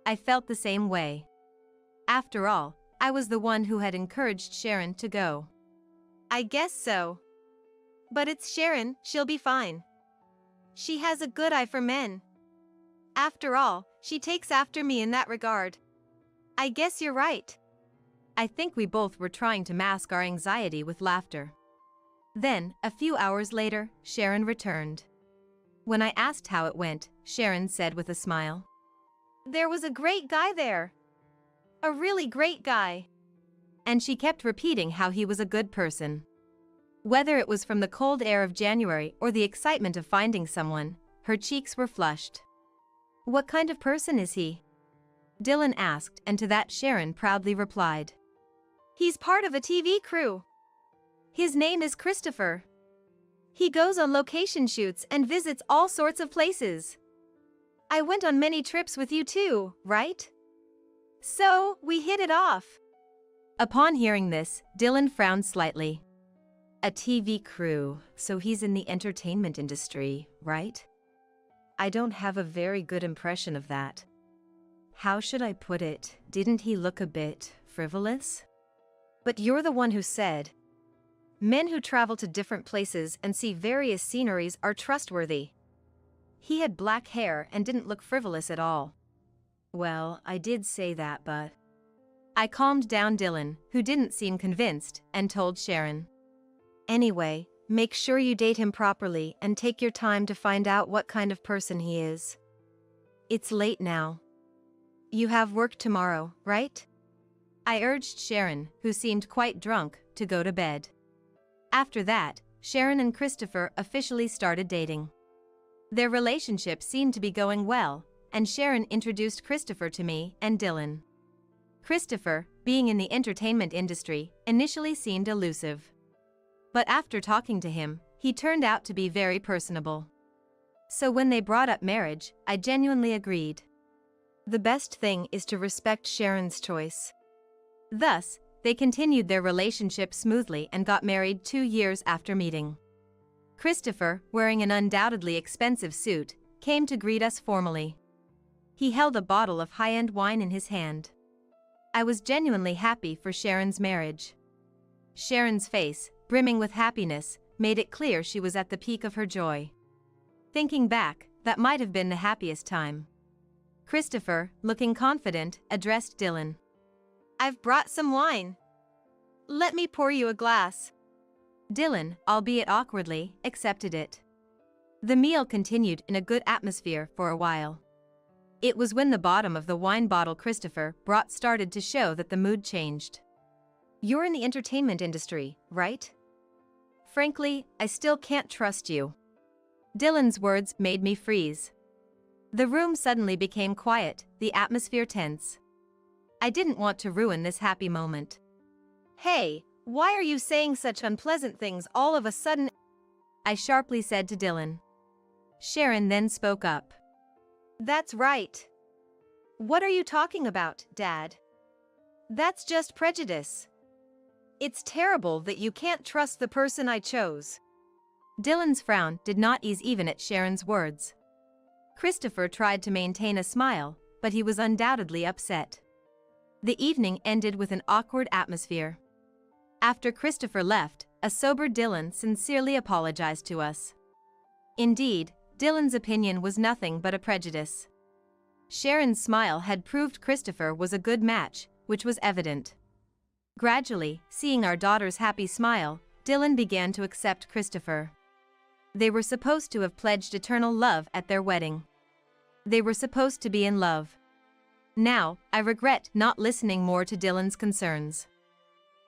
I felt the same way. After all, I was the one who had encouraged Sharon to go. "I guess so. But it's Sharon, she'll be fine. She has a good eye for men. After all, she takes after me in that regard." "I guess you're right." I think we both were trying to mask our anxiety with laughter. Then, a few hours later, Sharon returned. When I asked how it went, Sharon said with a smile, "There was a great guy there. A really great guy." And she kept repeating how he was a good person. Whether it was from the cold air of January or the excitement of finding someone, her cheeks were flushed. "What kind of person is he?" Dylan asked, and to that Sharon proudly replied, "He's part of a TV crew. His name is Christopher. He goes on location shoots and visits all sorts of places. I went on many trips with you too, right? So, we hit it off." Upon hearing this, Dylan frowned slightly. "A TV crew, so he's in the entertainment industry, right? I don't have a very good impression of that. How should I put it? Didn't he look a bit frivolous?" "But you're the one who said, men who travel to different places and see various sceneries are trustworthy." He had black hair and didn't look frivolous at all. "Well, I did say that, but..." I calmed down Dylan, who didn't seem convinced, and told Sharon, "Anyway, make sure you date him properly and take your time to find out what kind of person he is. It's late now. You have work tomorrow, right?" I urged Sharon, who seemed quite drunk, to go to bed. After that, Sharon and Christopher officially started dating. Their relationship seemed to be going well, and Sharon introduced Christopher to me and Dylan. Christopher, being in the entertainment industry, initially seemed elusive. But after talking to him, he turned out to be very personable. So when they brought up marriage, I genuinely agreed. The best thing is to respect Sharon's choice. Thus, they continued their relationship smoothly and got married 2 years after meeting. Christopher, wearing an undoubtedly expensive suit, came to greet us formally. He held a bottle of high-end wine in his hand. I was genuinely happy for Sharon's marriage. Sharon's face, brimming with happiness, made it clear she was at the peak of her joy. Thinking back, that might have been the happiest time. Christopher, looking confident, addressed Dylan. "I've brought some wine. Let me pour you a glass." Dylan, albeit awkwardly, accepted it. The meal continued in a good atmosphere for a while. It was when the bottom of the wine bottle Christopher brought started to show that the mood changed. "You're in the entertainment industry, right? Frankly, I still can't trust you." Dylan's words made me freeze. The room suddenly became quiet, the atmosphere tense. I didn't want to ruin this happy moment. "Hey, why are you saying such unpleasant things all of a sudden?" I sharply said to Dylan. Sharon then spoke up. "That's right. What are you talking about, Dad? That's just prejudice. It's terrible that you can't trust the person I chose." Dylan's frown did not ease even at Sharon's words. Christopher tried to maintain a smile, but he was undoubtedly upset. The evening ended with an awkward atmosphere. After Christopher left, a sober Dylan sincerely apologized to us. Indeed, Dylan's opinion was nothing but a prejudice. Sharon's smile had proved Christopher was a good match, which was evident. Gradually, seeing our daughter's happy smile, Dylan began to accept Christopher. They were supposed to have pledged eternal love at their wedding. They were supposed to be in love. Now, I regret not listening more to Dylan's concerns.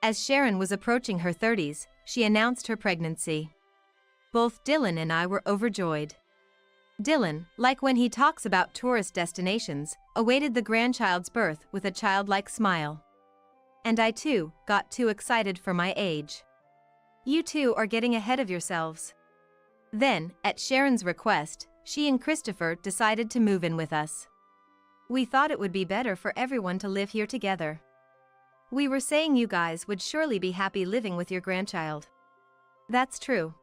As Sharon was approaching her 30s, she announced her pregnancy. Both Dylan and I were overjoyed. Dylan, like when he talks about tourist destinations, awaited the grandchild's birth with a childlike smile. And I too, got too excited for my age. You two are getting ahead of yourselves. Then, at Sharon's request, she and Christopher decided to move in with us. We thought it would be better for everyone to live here together. We were saying you guys would surely be happy living with your grandchild. That's true.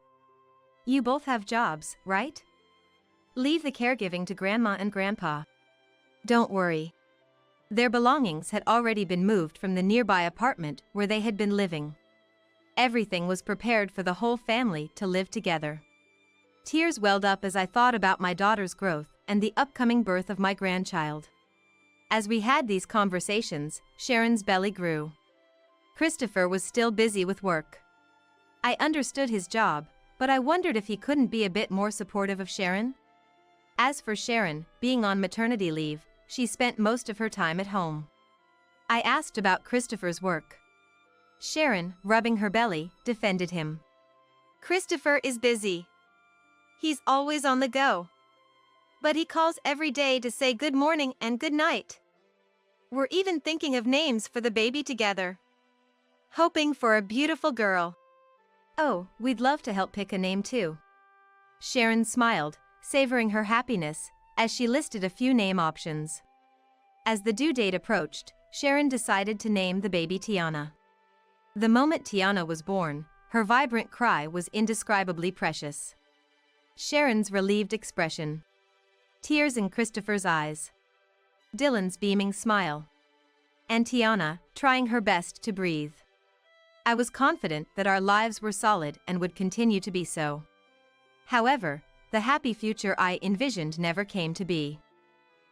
You both have jobs, right? Leave the caregiving to Grandma and Grandpa. Don't worry. Their belongings had already been moved from the nearby apartment where they had been living. Everything was prepared for the whole family to live together. Tears welled up as I thought about my daughter's growth and the upcoming birth of my grandchild. As we had these conversations, Sharon's belly grew. Christopher was still busy with work. I understood his job, but I wondered if he couldn't be a bit more supportive of Sharon. As for Sharon, being on maternity leave, she spent most of her time at home. I asked about Christopher's work. Sharon, rubbing her belly, defended him. Christopher is busy. He's always on the go. But he calls every day to say good morning and good night. We're even thinking of names for the baby together. Hoping for a beautiful girl. Oh, we'd love to help pick a name too. Sharon smiled, savoring her happiness, as she listed a few name options. As the due date approached, Sharon decided to name the baby Tiana. The moment Tiana was born, her vibrant cry was indescribably precious. Sharon's relieved expression. Tears in Christopher's eyes. Dylan's beaming smile. And Tiana, trying her best to breathe. I was confident that our lives were solid and would continue to be so. However, the happy future I envisioned never came to be.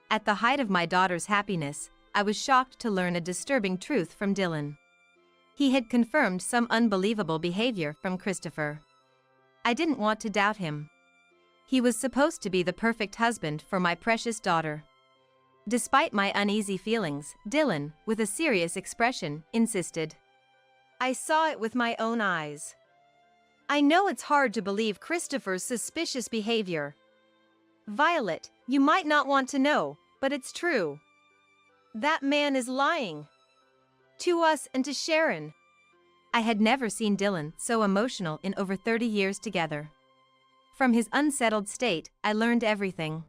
At the height of my daughter's happiness, I was shocked to learn a disturbing truth from Dylan. He had confirmed some unbelievable behavior from Christopher. I didn't want to doubt him. He was supposed to be the perfect husband for my precious daughter. Despite my uneasy feelings, Dylan, with a serious expression, insisted. I saw it with my own eyes. I know it's hard to believe Christopher's suspicious behavior. Violet, you might not want to know, but it's true. That man is lying. To us and to Sharon. I had never seen Dylan so emotional in over 30 years together. From his unsettled state, I learned everything.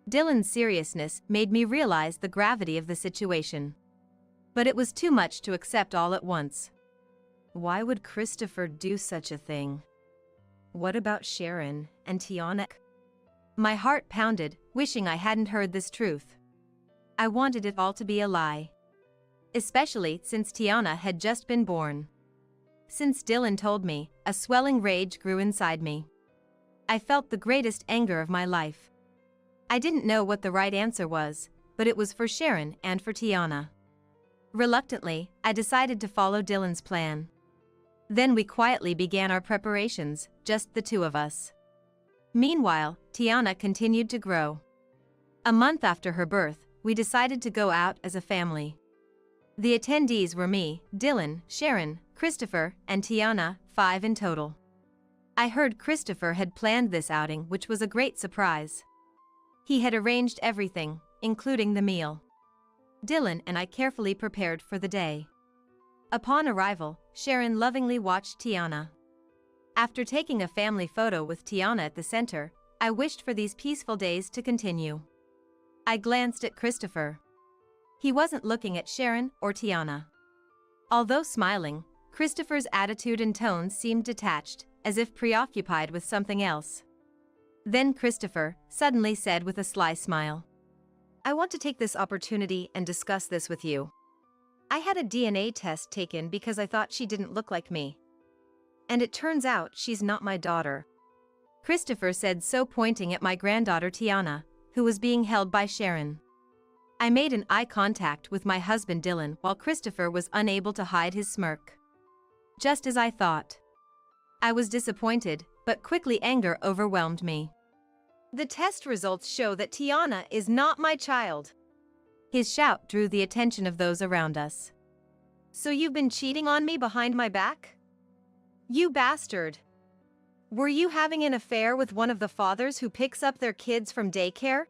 Dylan's seriousness made me realize the gravity of the situation. But it was too much to accept all at once. Why would Christopher do such a thing? What about Sharon and Tiana? My heart pounded, wishing I hadn't heard this truth. I wanted it all to be a lie. Especially since Tiana had just been born. Since Dylan told me, a swelling rage grew inside me. I felt the greatest anger of my life. I didn't know what the right answer was, but it was for Sharon and for Tiana. Reluctantly, I decided to follow Dylan's plan. Then we quietly began our preparations, just the two of us. Meanwhile, Tiana continued to grow. A month after her birth, we decided to go out as a family. The attendees were me, Dylan, Sharon, Christopher, and Tiana, 5 in total. I heard Christopher had planned this outing, which was a great surprise. He had arranged everything, including the meal. Dylan and I carefully prepared for the day. Upon arrival, Sharon lovingly watched Tiana. After taking a family photo with Tiana at the center, I wished for these peaceful days to continue. I glanced at Christopher. He wasn't looking at Sharon or Tiana. Although smiling, Christopher's attitude and tone seemed detached, as if preoccupied with something else. Then Christopher suddenly said with a sly smile, I want to take this opportunity and discuss this with you. I had a DNA test taken because I thought she didn't look like me. And it turns out she's not my daughter. Christopher said so, pointing at my granddaughter Tiana, who was being held by Sharon. I made an eye contact with my husband Dylan while Christopher was unable to hide his smirk. Just as I thought. I was disappointed, but quickly anger overwhelmed me. The test results show that Tiana is not my child. His shout drew the attention of those around us. So you've been cheating on me behind my back? You bastard. Were you having an affair with one of the fathers who picks up their kids from daycare?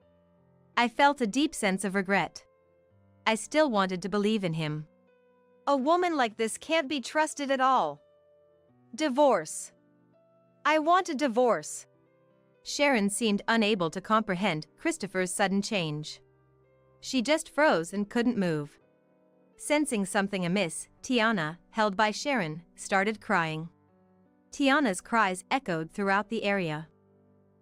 I felt a deep sense of regret. I still wanted to believe in him. A woman like this can't be trusted at all. Divorce. I want a divorce. Sharon seemed unable to comprehend Christopher's sudden change. She just froze and couldn't move. Sensing something amiss, Tiana, held by Sharon, started crying. Tiana's cries echoed throughout the area.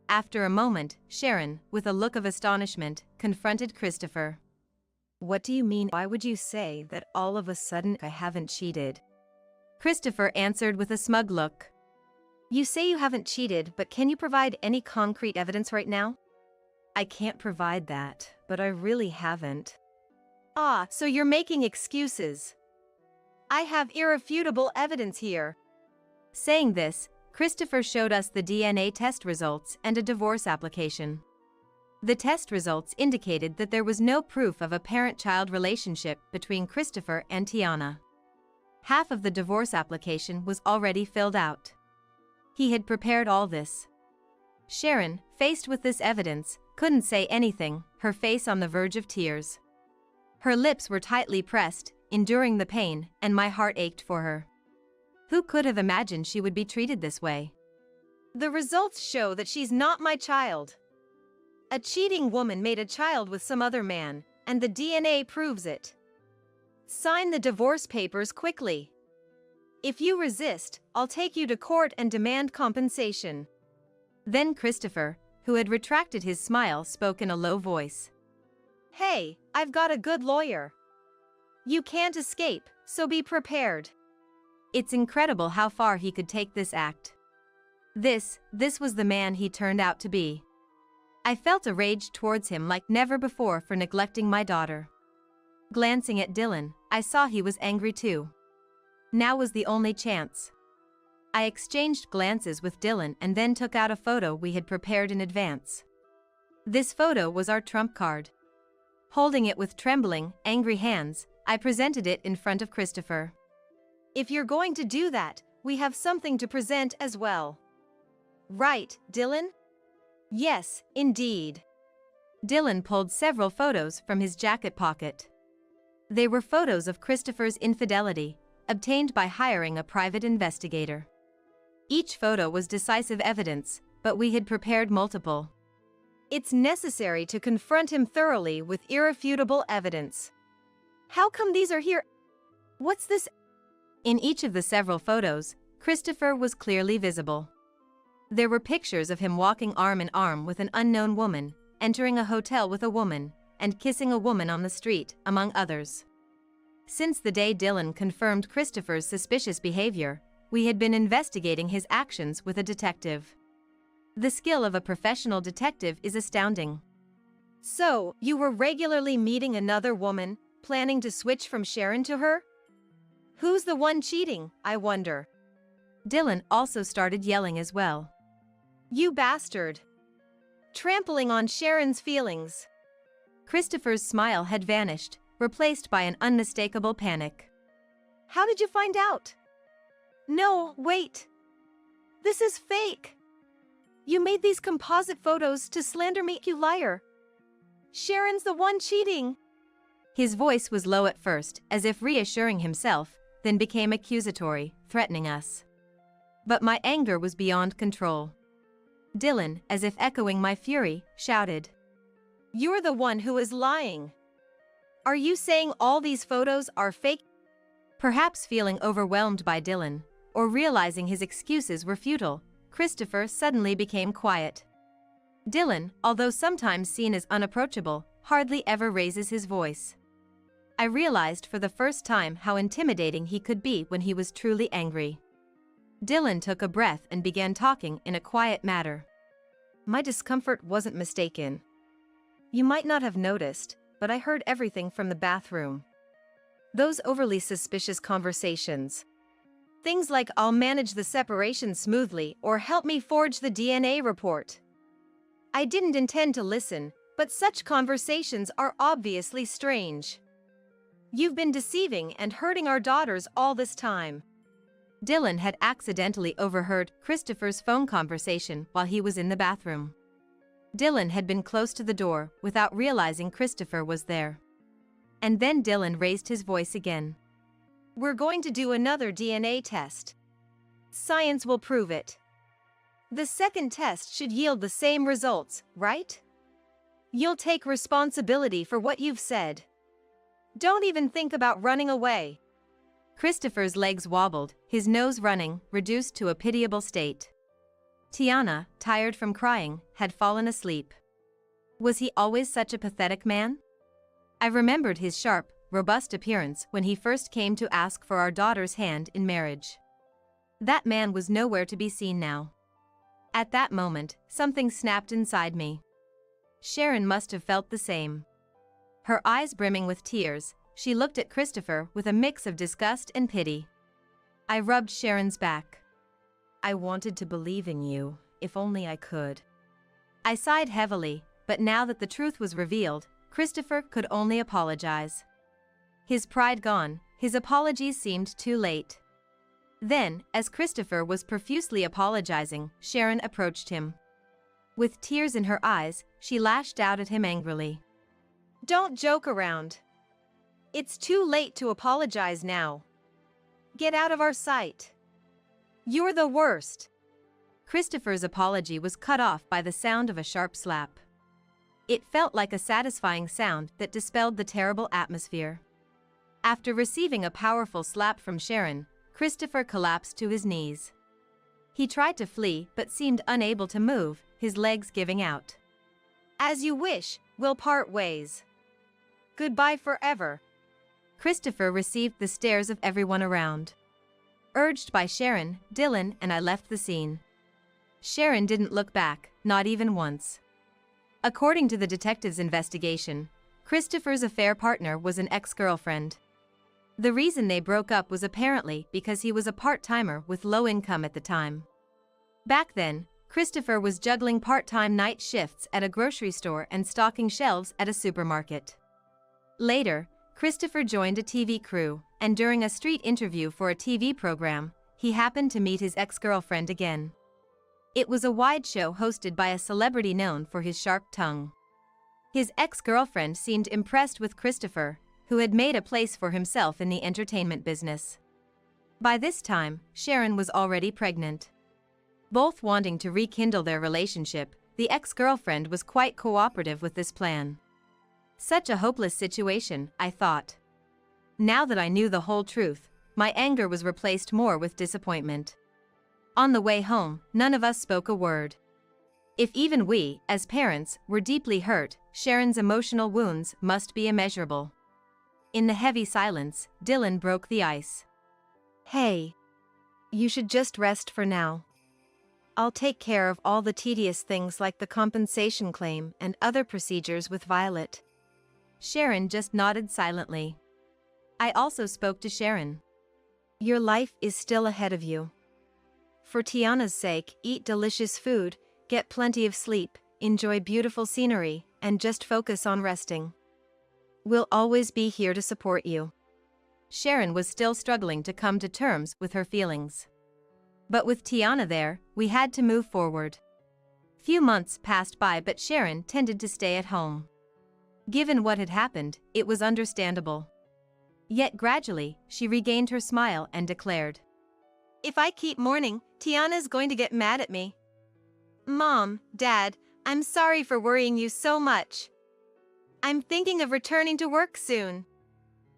After a moment, Sharon, with a look of astonishment, confronted Christopher. What do you mean? Why would you say that all of a sudden I haven't cheated? Christopher answered with a smug look. You say you haven't cheated, but can you provide any concrete evidence right now? I can't provide that, but I really haven't. Ah, so you're making excuses. I have irrefutable evidence here. Saying this, Christopher showed us the DNA test results and a divorce application. The test results indicated that there was no proof of a parent-child relationship between Christopher and Tiana. Half of the divorce application was already filled out. He had prepared all this. Sharon, faced with this evidence, couldn't say anything, her face on the verge of tears. Her lips were tightly pressed, enduring the pain, and my heart ached for her. Who could have imagined she would be treated this way? The results show that she's not my child. A cheating woman made a child with some other man, and the DNA proves it. Sign the divorce papers quickly. If you resist, I'll take you to court and demand compensation. Then Christopher, who had retracted his smile, spoke in a low voice. Hey, I've got a good lawyer. You can't escape, so be prepared. It's incredible how far he could take this act. This was the man he turned out to be. I felt a rage towards him like never before for neglecting my daughter. Glancing at Dylan, I saw he was angry too. Now was the only chance. I exchanged glances with Dylan and then took out a photo we had prepared in advance. This photo was our trump card. Holding it with trembling, angry hands, I presented it in front of Christopher. If you're going to do that, we have something to present as well. Right, Dylan? Yes, indeed. Dylan pulled several photos from his jacket pocket. They were photos of Christopher's infidelity, obtained by hiring a private investigator. Each photo was decisive evidence, but we had prepared multiple. It's necessary to confront him thoroughly with irrefutable evidence. How come these are here? What's this? In each of the several photos, Christopher was clearly visible. There were pictures of him walking arm in arm with an unknown woman, entering a hotel with a woman, and kissing a woman on the street, among others. Since the day Dylan confirmed Christopher's suspicious behavior, we had been investigating his actions with a detective. The skill of a professional detective is astounding. So, you were regularly meeting another woman, planning to switch from Sharon to her? Who's the one cheating, I wonder? Dylan also started yelling as well. You bastard! Trampling on Sharon's feelings. Christopher's smile had vanished, replaced by an unmistakable panic. How did you find out? No, wait. This is fake. You made these composite photos to slander me, you liar. Sharon's the one cheating. His voice was low at first, as if reassuring himself, then became accusatory, threatening us. But my anger was beyond control. Dylan, as if echoing my fury, shouted. You're the one who is lying. Are you saying all these photos are fake? Perhaps feeling overwhelmed by Dylan, or realizing his excuses were futile, Christopher suddenly became quiet. Dylan, although sometimes seen as unapproachable, hardly ever raises his voice. I realized for the first time how intimidating he could be when he was truly angry. Dylan took a breath and began talking in a quiet manner. My discomfort wasn't mistaken. You might not have noticed, but I heard everything from the bathroom. Those overly suspicious conversations. Things like "I'll manage the separation smoothly" or "help me forge the DNA report." I didn't intend to listen, but such conversations are obviously strange. You've been deceiving and hurting our daughters all this time. Dylan had accidentally overheard Christopher's phone conversation while he was in the bathroom. Dylan had been close to the door without realizing Christopher was there. And then Dylan raised his voice again. We're going to do another DNA test. Science will prove it. The second test should yield the same results, right? You'll take responsibility for what you've said. Don't even think about running away. Christopher's legs wobbled, his nose running, reduced to a pitiable state. Tiana, tired from crying, had fallen asleep. Was he always such a pathetic man? I remembered his sharp, robust appearance when he first came to ask for our daughter's hand in marriage. That man was nowhere to be seen now. At that moment, something snapped inside me. Sharon must have felt the same. Her eyes brimming with tears, she looked at Christopher with a mix of disgust and pity. I rubbed Sharon's back. I wanted to believe in you, if only I could. I sighed heavily, but now that the truth was revealed, Christopher could only apologize. His pride gone, his apologies seemed too late. Then, as Christopher was profusely apologizing, Sharon approached him. With tears in her eyes, she lashed out at him angrily. Don't joke around. It's too late to apologize now. Get out of our sight. You're the worst. Christopher's apology was cut off by the sound of a sharp slap. It felt like a satisfying sound that dispelled the terrible atmosphere. After receiving a powerful slap from Sharon, Christopher collapsed to his knees. He tried to flee but seemed unable to move, his legs giving out. As you wish, we'll part ways. Goodbye forever. Christopher received the stares of everyone around. Urged by Sharon, Dylan and I left the scene. Sharon didn't look back, not even once. According to the detective's investigation, Christopher's affair partner was an ex-girlfriend. The reason they broke up was apparently because he was a part-timer with low income at the time. Back then, Christopher was juggling part-time night shifts at a grocery store and stocking shelves at a supermarket. Later, Christopher joined a TV crew, and during a street interview for a TV program, he happened to meet his ex-girlfriend again. It was a wide show hosted by a celebrity known for his sharp tongue. His ex-girlfriend seemed impressed with Christopher, who had made a place for himself in the entertainment business. By this time, Sharon was already pregnant. Both wanting to rekindle their relationship, the ex-girlfriend was quite cooperative with this plan. Such a hopeless situation, I thought. Now that I knew the whole truth, my anger was replaced more with disappointment. On the way home, none of us spoke a word. If even we, as parents, were deeply hurt, Sharon's emotional wounds must be immeasurable. In the heavy silence, Dylan broke the ice. Hey. You should just rest for now. I'll take care of all the tedious things like the compensation claim and other procedures with Violet. Sharon just nodded silently. I also spoke to Sharon. Your life is still ahead of you. For Tiana's sake, eat delicious food, get plenty of sleep, enjoy beautiful scenery, and just focus on resting. We'll always be here to support you. Sharon was still struggling to come to terms with her feelings. But with Tiana there, we had to move forward. Few months passed by, but Sharon tended to stay at home. Given what had happened, it was understandable. Yet gradually, she regained her smile and declared, If I keep mourning, Tiana's going to get mad at me. Mom, Dad, I'm sorry for worrying you so much. I'm thinking of returning to work soon.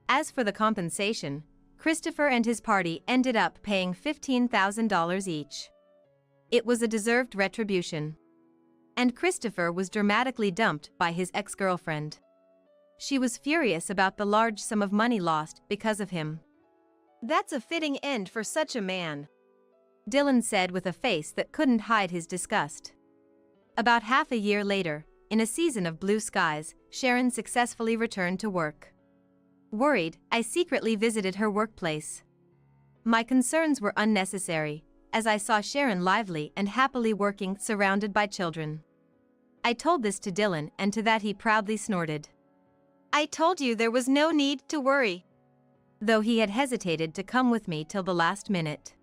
As for the compensation, Christopher and his party ended up paying $15,000 each. It was a deserved retribution. And Christopher was dramatically dumped by his ex-girlfriend. she was furious about the large sum of money lost because of him. "That's a fitting end for such a man," Dylan said with a face that couldn't hide his disgust. About half a year later, in a season of blue skies, Sharon successfully returned to work. Worried, I secretly visited her workplace. My concerns were unnecessary, as I saw Sharon lively and happily working surrounded by children. I told this to Dylan, and to that he proudly snorted. "I told you there was no need to worry," though he had hesitated to come with me till the last minute.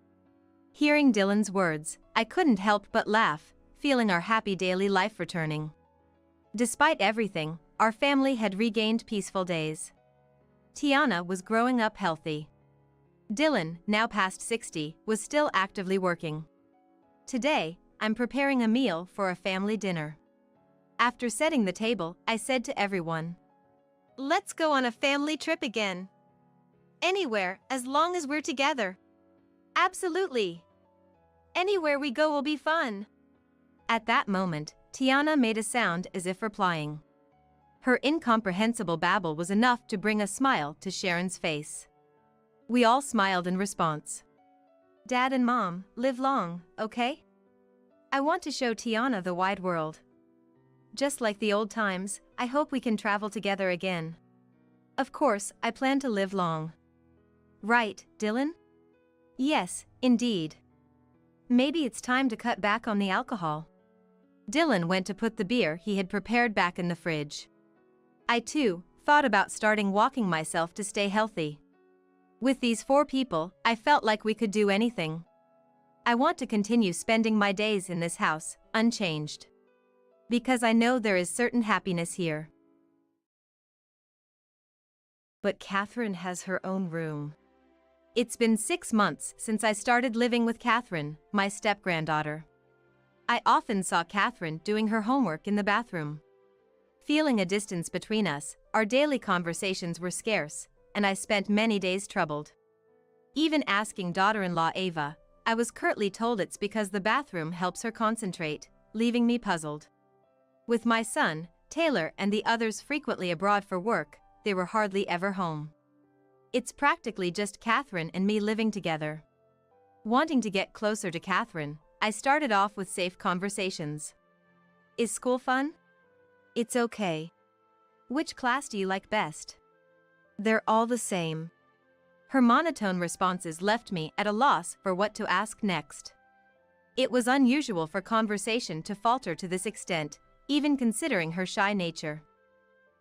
Hearing Dylan's words, I couldn't help but laugh, feeling our happy daily life returning. Despite everything, our family had regained peaceful days. Tiana was growing up healthy. Dylan, now past 60, was still actively working. Today, I'm preparing a meal for a family dinner. After setting the table, I said to everyone, "Let's go on a family trip again. Anywhere, as long as we're together." "Absolutely. Anywhere we go will be fun." At that moment, Tiana made a sound as if replying. Her incomprehensible babble was enough to bring a smile to Sharon's face. We all smiled in response. "Dad and Mom, live long, okay? I want to show Tiana the wide world. Just like the old times, I hope we can travel together again. Of course, I plan to live long. Right, Dylan?" "Yes, indeed. Maybe it's time to cut back on the alcohol." Dylan went to put the beer he had prepared back in the fridge. I too thought about starting walking myself to stay healthy. With these 4 people, I felt like we could do anything. I want to continue spending my days in this house, unchanged. Because I know there is certain happiness here. But Catherine has her own room. It's been 6 months since I started living with Catherine, my step-granddaughter. I often saw Catherine doing her homework in the bathroom. Feeling a distance between us, our daily conversations were scarce, and I spent many days troubled. Even asking daughter-in-law Ava, I was curtly told it's because the bathroom helps her concentrate, leaving me puzzled. With my son, Taylor, and the others frequently abroad for work, they were hardly ever home. It's practically just Catherine and me living together. Wanting to get closer to Catherine, I started off with safe conversations. "Is school fun?" "It's okay." "Which class do you like best?" "They're all the same." Her monotone responses left me at a loss for what to ask next. It was unusual for conversation to falter to this extent, even considering her shy nature.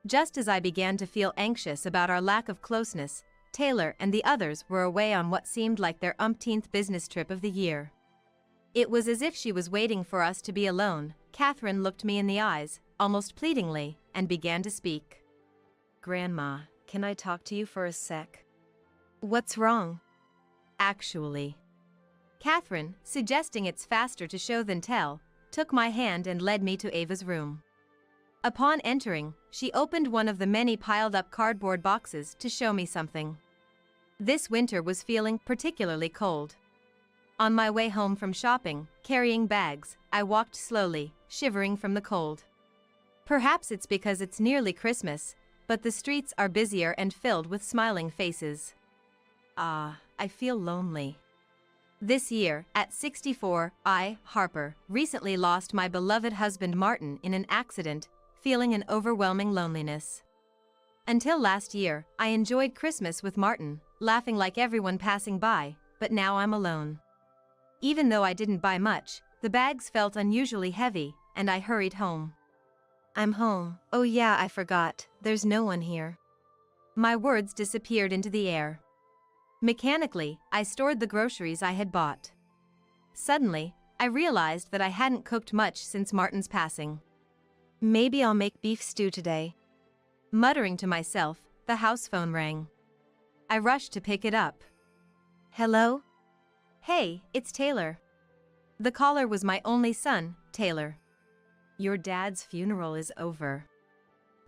Just as I began to feel anxious about our lack of closeness, Taylor and the others were away on what seemed like their umpteenth business trip of the year. It was as if she was waiting for us to be alone. Catherine looked me in the eyes, almost pleadingly, and began to speak. "Grandma, can I talk to you for a sec?" "What's wrong?" "Actually." Catherine, suggesting it's faster to show than tell, took my hand and led me to Ava's room. Upon entering, she opened one of the many piled-up cardboard boxes to show me something. This winter was feeling particularly cold. On my way home from shopping, carrying bags, I walked slowly, shivering from the cold. Perhaps it's because it's nearly Christmas, but the streets are busier and filled with smiling faces. I feel lonely. This year, at 64, I, Harper, recently lost my beloved husband Martin in an accident, feeling an overwhelming loneliness. Until last year, I enjoyed Christmas with Martin, laughing like everyone passing by, but now I'm alone. Even though I didn't buy much, the bags felt unusually heavy, and I hurried home. "I'm home. Oh yeah, I forgot. There's no one here." My words disappeared into the air. Mechanically, I stored the groceries I had bought. Suddenly, I realized that I hadn't cooked much since Martin's passing. "Maybe I'll make beef stew today." Muttering to myself, the house phone rang. I rushed to pick it up. "Hello?" "Hey, it's Taylor." The caller was my only son, Taylor. "Your dad's funeral is over."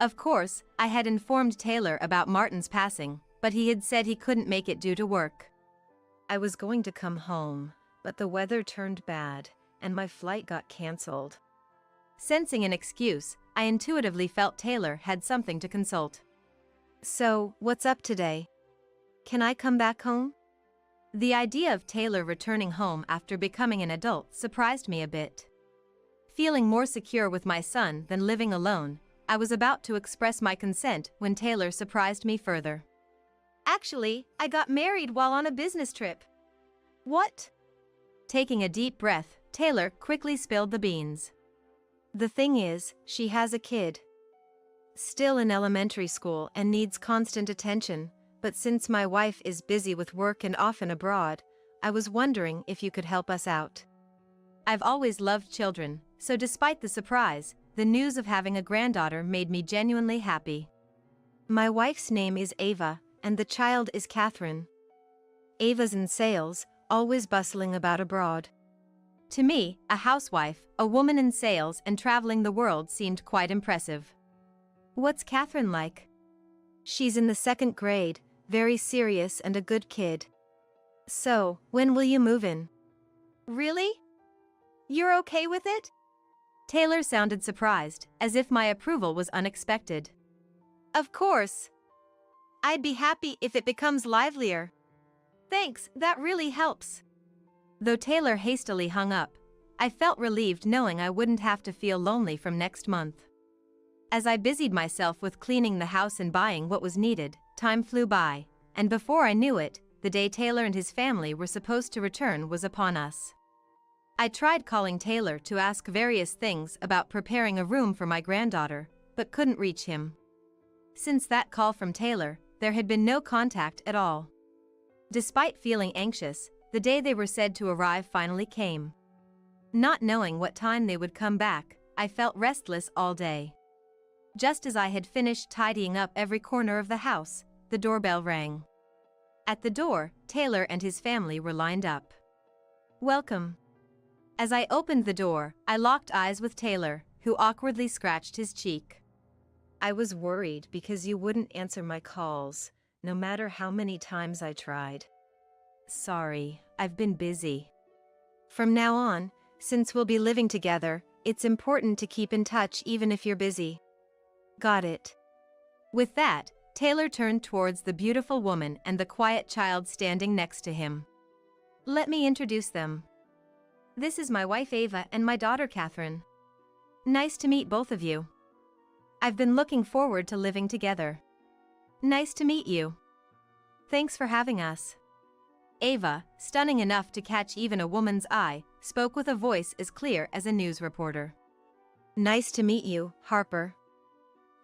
Of course, I had informed Taylor about Martin's passing, but he had said he couldn't make it due to work. "I was going to come home, but the weather turned bad, and my flight got cancelled." Sensing an excuse, I intuitively felt Taylor had something to consult. So, what's up today? Can I come back home? The idea of Taylor returning home after becoming an adult surprised me a bit. Feeling more secure with my son than living alone, I was about to express my consent when Taylor surprised me further. Actually, I got married while on a business trip. What? Taking a deep breath, Taylor quickly spilled the beans. The thing is, she has a kid. Still in elementary school and needs constant attention, but since my wife is busy with work and often abroad, I was wondering if you could help us out. I've always loved children, so despite the surprise, the news of having a granddaughter made me genuinely happy. My wife's name is Ava, and the child is Catherine. Ava's in sales, always bustling about abroad. To me, a housewife, a woman in sales and traveling the world seemed quite impressive. What's Catherine like? She's in the 2nd grade, very serious and a good kid. So, when will you move in? Really? You're okay with it? Taylor sounded surprised, as if my approval was unexpected. Of course. I'd be happy if it becomes livelier. Thanks, that really helps. Though Taylor hastily hung up, I felt relieved knowing I wouldn't have to feel lonely from next month. As I busied myself with cleaning the house and buying what was needed, time flew by, and before I knew it, the day Taylor and his family were supposed to return was upon us. I tried calling Taylor to ask various things about preparing a room for my granddaughter, but couldn't reach him. Since that call from Taylor, there had been no contact at all. Despite feeling anxious, the day they were said to arrive finally came. Not knowing what time they would come back, I felt restless all day. Just as I had finished tidying up every corner of the house, the doorbell rang. At the door, Taylor and his family were lined up. Welcome. As I opened the door, I locked eyes with Taylor, who awkwardly scratched his cheek. I was worried because you wouldn't answer my calls, no matter how many times I tried. Sorry, I've been busy. From now on, since we'll be living together, it's important to keep in touch even if you're busy. Got it. With that, Taylor turned towards the beautiful woman and the quiet child standing next to him. Let me introduce them. This is my wife Ava and my daughter Catherine. Nice to meet both of you. I've been looking forward to living together. Nice to meet you. Thanks for having us. Ava, stunning enough to catch even a woman's eye, spoke with a voice as clear as a news reporter. Nice to meet you, Harper.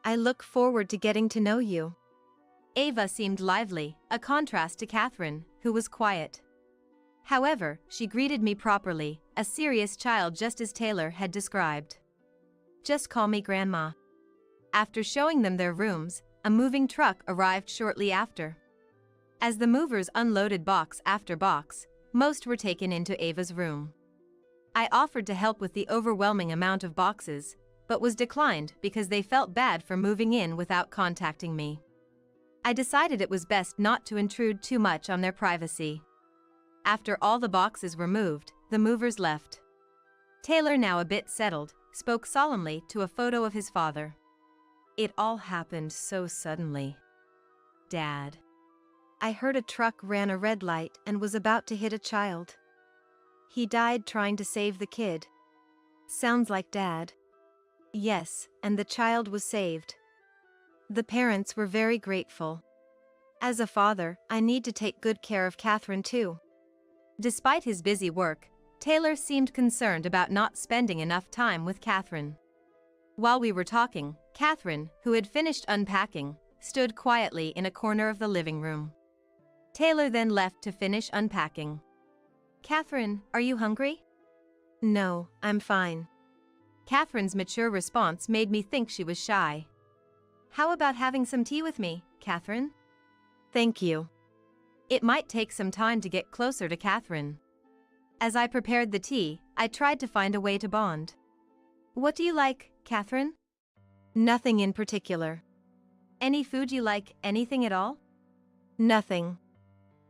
I look forward to getting to know you. Ava seemed lively, a contrast to Catherine, who was quiet. However, she greeted me properly, a serious child just as Taylor had described. Just call me Grandma. After showing them their rooms, a moving truck arrived shortly after. As the movers unloaded box after box, most were taken into Ava's room. I offered to help with the overwhelming amount of boxes, but was declined because they felt bad for moving in without contacting me. I decided it was best not to intrude too much on their privacy. After all the boxes were moved, the movers left. Taylor, now a bit settled, spoke solemnly to a photo of his father. It all happened so suddenly. Dad. I heard a truck ran a red light and was about to hit a child. He died trying to save the kid. Sounds like Dad. Yes, and the child was saved. The parents were very grateful. As a father, I need to take good care of Catherine too. Despite his busy work, Taylor seemed concerned about not spending enough time with Catherine. While we were talking, Catherine, who had finished unpacking, stood quietly in a corner of the living room. Taylor then left to finish unpacking. Catherine, are you hungry? No, I'm fine. Catherine's mature response made me think she was shy. How about having some tea with me, Catherine? Thank you. It might take some time to get closer to Catherine. As I prepared the tea, I tried to find a way to bond. What do you like, Catherine? Nothing in particular. Any food you like, anything at all? Nothing.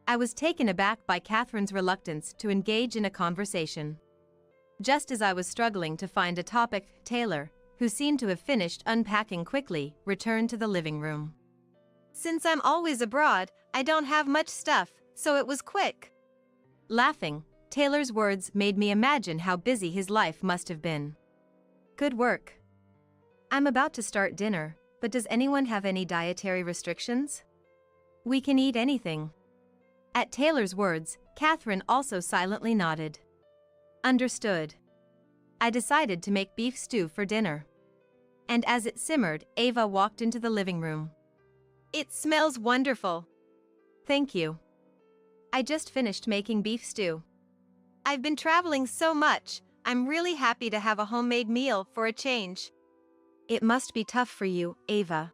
I was taken aback by Catherine's reluctance to engage in a conversation. Just as I was struggling to find a topic, Taylor, who seemed to have finished unpacking quickly, returned to the living room. Since I'm always abroad, I don't have much stuff, so it was quick. Laughing, Taylor's words made me imagine how busy his life must have been. Good work. I'm about to start dinner, but does anyone have any dietary restrictions? We can eat anything. At Taylor's words, Catherine also silently nodded. Understood. I decided to make beef stew for dinner. And as it simmered, Ava walked into the living room. It smells wonderful. Thank you. I just finished making beef stew. I've been traveling so much, I'm really happy to have a homemade meal for a change. It must be tough for you, Ava.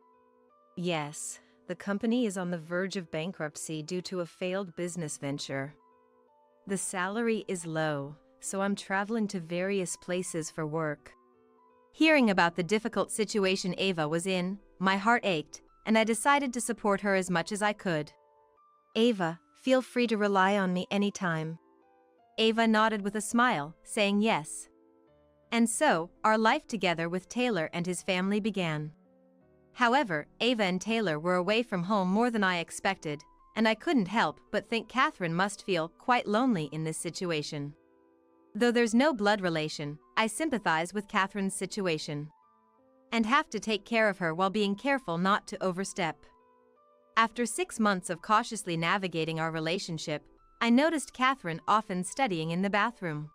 Yes, the company is on the verge of bankruptcy due to a failed business venture. The salary is low, so I'm traveling to various places for work. Hearing about the difficult situation Ava was in, my heart ached, and I decided to support her as much as I could. Ava, feel free to rely on me anytime. Ava nodded with a smile, saying yes. And so, our life together with Taylor and his family began. However, Ava and Taylor were away from home more than I expected, and I couldn't help but think Catherine must feel quite lonely in this situation. Though there's no blood relation, I sympathize with Catherine's situation. And have to take care of her while being careful not to overstep. After 6 months of cautiously navigating our relationship, I noticed Catherine often studying in the bathroom.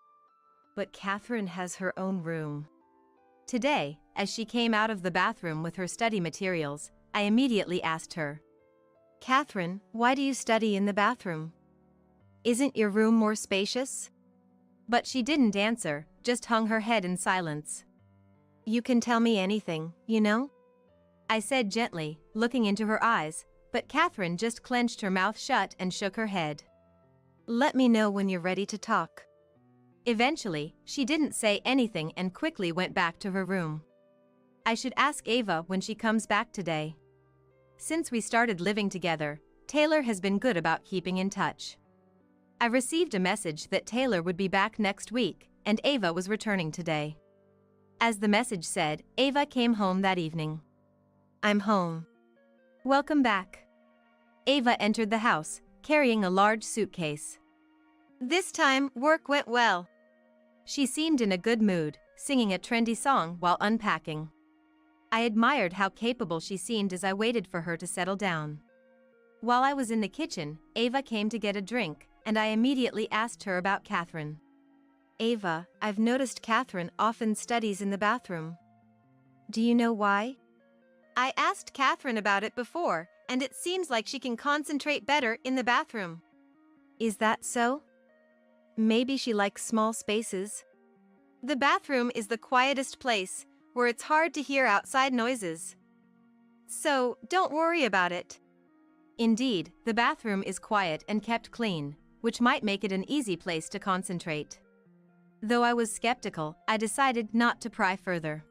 But Catherine has her own room. Today, as she came out of the bathroom with her study materials, I immediately asked her, Catherine, why do you study in the bathroom? Isn't your room more spacious? But she didn't answer, just hung her head in silence. You can tell me anything, you know? I said gently, looking into her eyes, but Catherine just clenched her mouth shut and shook her head. Let me know when you're ready to talk. Eventually, she didn't say anything and quickly went back to her room. I should ask Ava when she comes back today. Since we started living together, Taylor has been good about keeping in touch. I received a message that Taylor would be back next week, and Ava was returning today. As the message said, Ava came home that evening. I'm home. Welcome back. Ava entered the house, carrying a large suitcase. This time, work went well. She seemed in a good mood, singing a trendy song while unpacking. I admired how capable she seemed as I waited for her to settle down. While I was in the kitchen, Ava came to get a drink, and I immediately asked her about Catherine. Ava, I've noticed Catherine often studies in the bathroom. Do you know why? I asked Catherine about it before, and it seems like she can concentrate better in the bathroom. Is that so? Maybe she likes small spaces. The bathroom is the quietest place, where it's hard to hear outside noises. So, don't worry about it. Indeed, the bathroom is quiet and kept clean, which might make it an easy place to concentrate. Though I was skeptical, I decided not to pry further.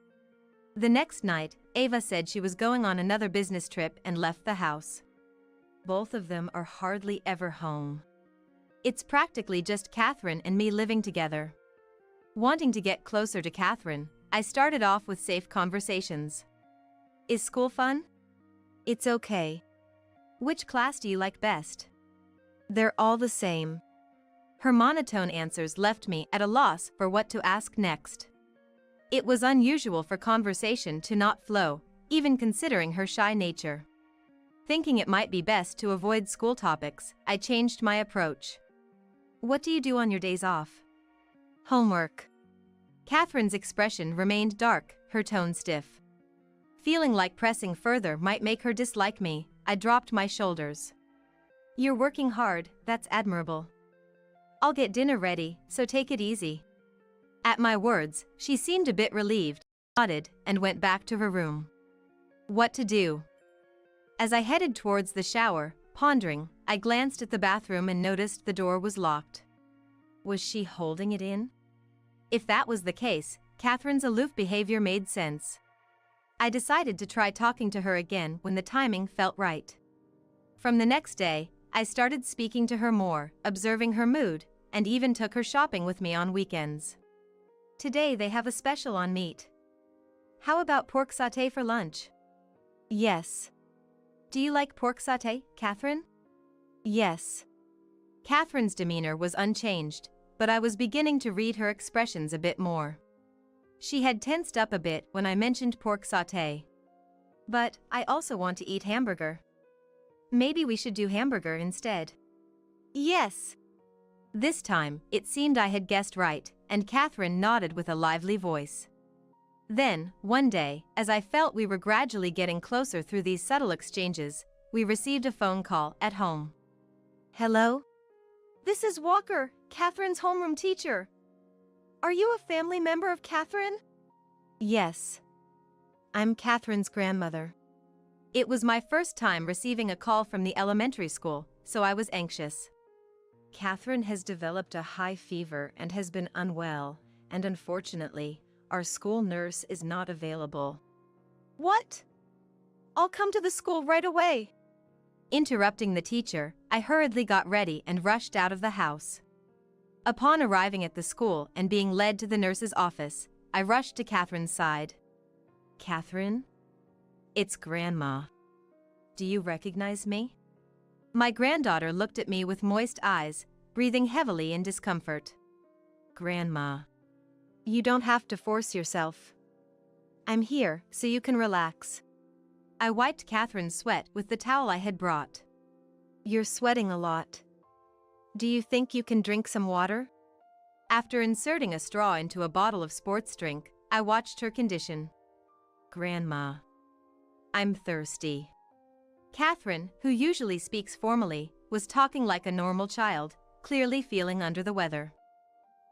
The next night, Ava said she was going on another business trip and left the house. Both of them are hardly ever home. It's practically just Catherine and me living together. Wanting to get closer to Catherine, I started off with safe conversations. Is school fun? It's okay. Which class do you like best? They're all the same. Her monotone answers left me at a loss for what to ask next. It was unusual for conversation to not flow, even considering her shy nature. Thinking it might be best to avoid school topics, I changed my approach. What do you do on your days off? Homework. Catherine's expression remained dark, her tone stiff. Feeling like pressing further might make her dislike me, I dropped my shoulders. You're working hard, that's admirable. I'll get dinner ready, so take it easy. At my words, she seemed a bit relieved, nodded, and went back to her room. What to do? As I headed towards the shower, pondering, I glanced at the bathroom and noticed the door was locked. Was she holding it in? If that was the case, Catherine's aloof behavior made sense. I decided to try talking to her again when the timing felt right. From the next day, I started speaking to her more, observing her mood, and even took her shopping with me on weekends. Today they have a special on meat. How about pork sauté for lunch? Yes. Do you like pork sauté, Catherine? Yes. Catherine's demeanor was unchanged, but I was beginning to read her expressions a bit more. She had tensed up a bit when I mentioned pork sauté. But I also want to eat hamburger. Maybe we should do hamburger instead. Yes. This time, it seemed I had guessed right, and Catherine nodded with a lively voice. Then, one day, as I felt we were gradually getting closer through these subtle exchanges, we received a phone call at home. Hello? This is Walker, Catherine's homeroom teacher. Are you a family member of Catherine? Yes. I'm Catherine's grandmother. It was my first time receiving a call from the elementary school, so I was anxious. Catherine has developed a high fever and has been unwell, and unfortunately, our school nurse is not available. What? I'll come to the school right away. Interrupting the teacher, I hurriedly got ready and rushed out of the house. Upon arriving at the school and being led to the nurse's office, I rushed to Catherine's side. Catherine? It's Grandma. Do you recognize me? My granddaughter looked at me with moist eyes, breathing heavily in discomfort. Grandma. You don't have to force yourself. I'm here so you can relax. I wiped Catherine's sweat with the towel I had brought. You're sweating a lot. Do you think you can drink some water? After inserting a straw into a bottle of sports drink, I watched her condition. Grandma. I'm thirsty. Catherine, who usually speaks formally, was talking like a normal child, clearly feeling under the weather.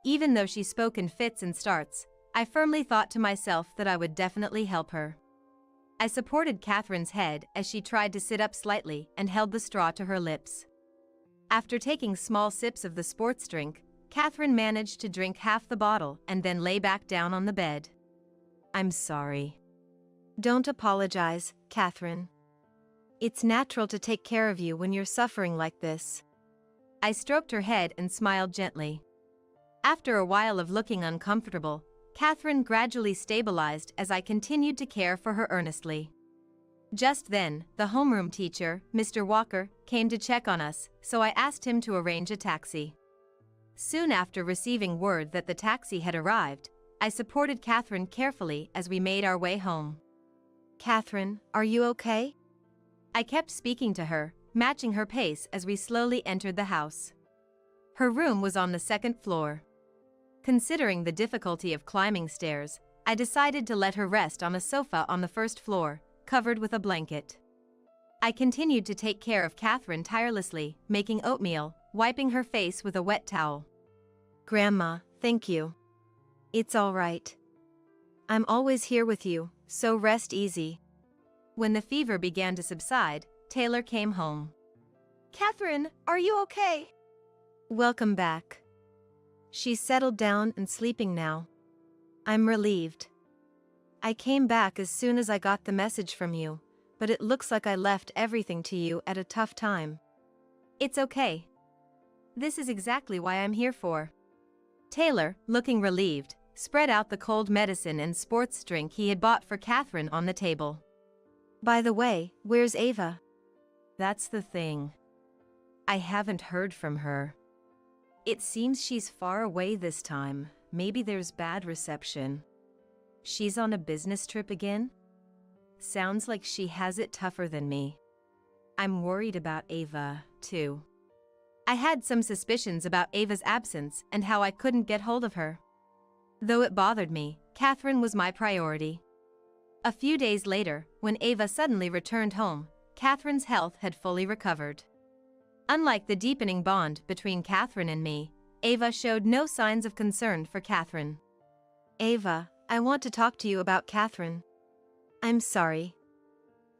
Even though she spoke in fits and starts, I firmly thought to myself that I would definitely help her. I supported Catherine's head as she tried to sit up slightly and held the straw to her lips. After taking small sips of the sports drink, Catherine managed to drink half the bottle and then lay back down on the bed. I'm sorry. Don't apologize, Catherine. It's natural to take care of you when you're suffering like this. I stroked her head and smiled gently. After a while of looking uncomfortable, Catherine gradually stabilized as I continued to care for her earnestly. Just then, the homeroom teacher, Mr. Walker, came to check on us, so I asked him to arrange a taxi. Soon after receiving word that the taxi had arrived, I supported Catherine carefully as we made our way home. Catherine, are you okay? I kept speaking to her, matching her pace as we slowly entered the house. Her room was on the second floor. Considering the difficulty of climbing stairs, I decided to let her rest on a sofa on the first floor, covered with a blanket. I continued to take care of Catherine tirelessly, making oatmeal, wiping her face with a wet towel. Grandma, thank you. It's all right. I'm always here with you, so rest easy. When the fever began to subside, Taylor came home. Catherine, are you okay? Welcome back. She's settled down and sleeping now. I'm relieved. I came back as soon as I got the message from you, but it looks like I left everything to you at a tough time. It's okay. This is exactly why I'm here for. Taylor, looking relieved, spread out the cold medicine and sports drink he had bought for Catherine on the table. By the way, where's Ava? That's the thing. I haven't heard from her. It seems she's far away this time. Maybe there's bad reception. She's on a business trip again? Sounds like she has it tougher than me. I'm worried about Ava, too. I had some suspicions about Ava's absence and how I couldn't get hold of her. Though it bothered me, Catherine was my priority. A few days later, when Ava suddenly returned home, Catherine's health had fully recovered. Unlike the deepening bond between Catherine and me, Ava showed no signs of concern for Catherine. Ava, I want to talk to you about Catherine. I'm sorry.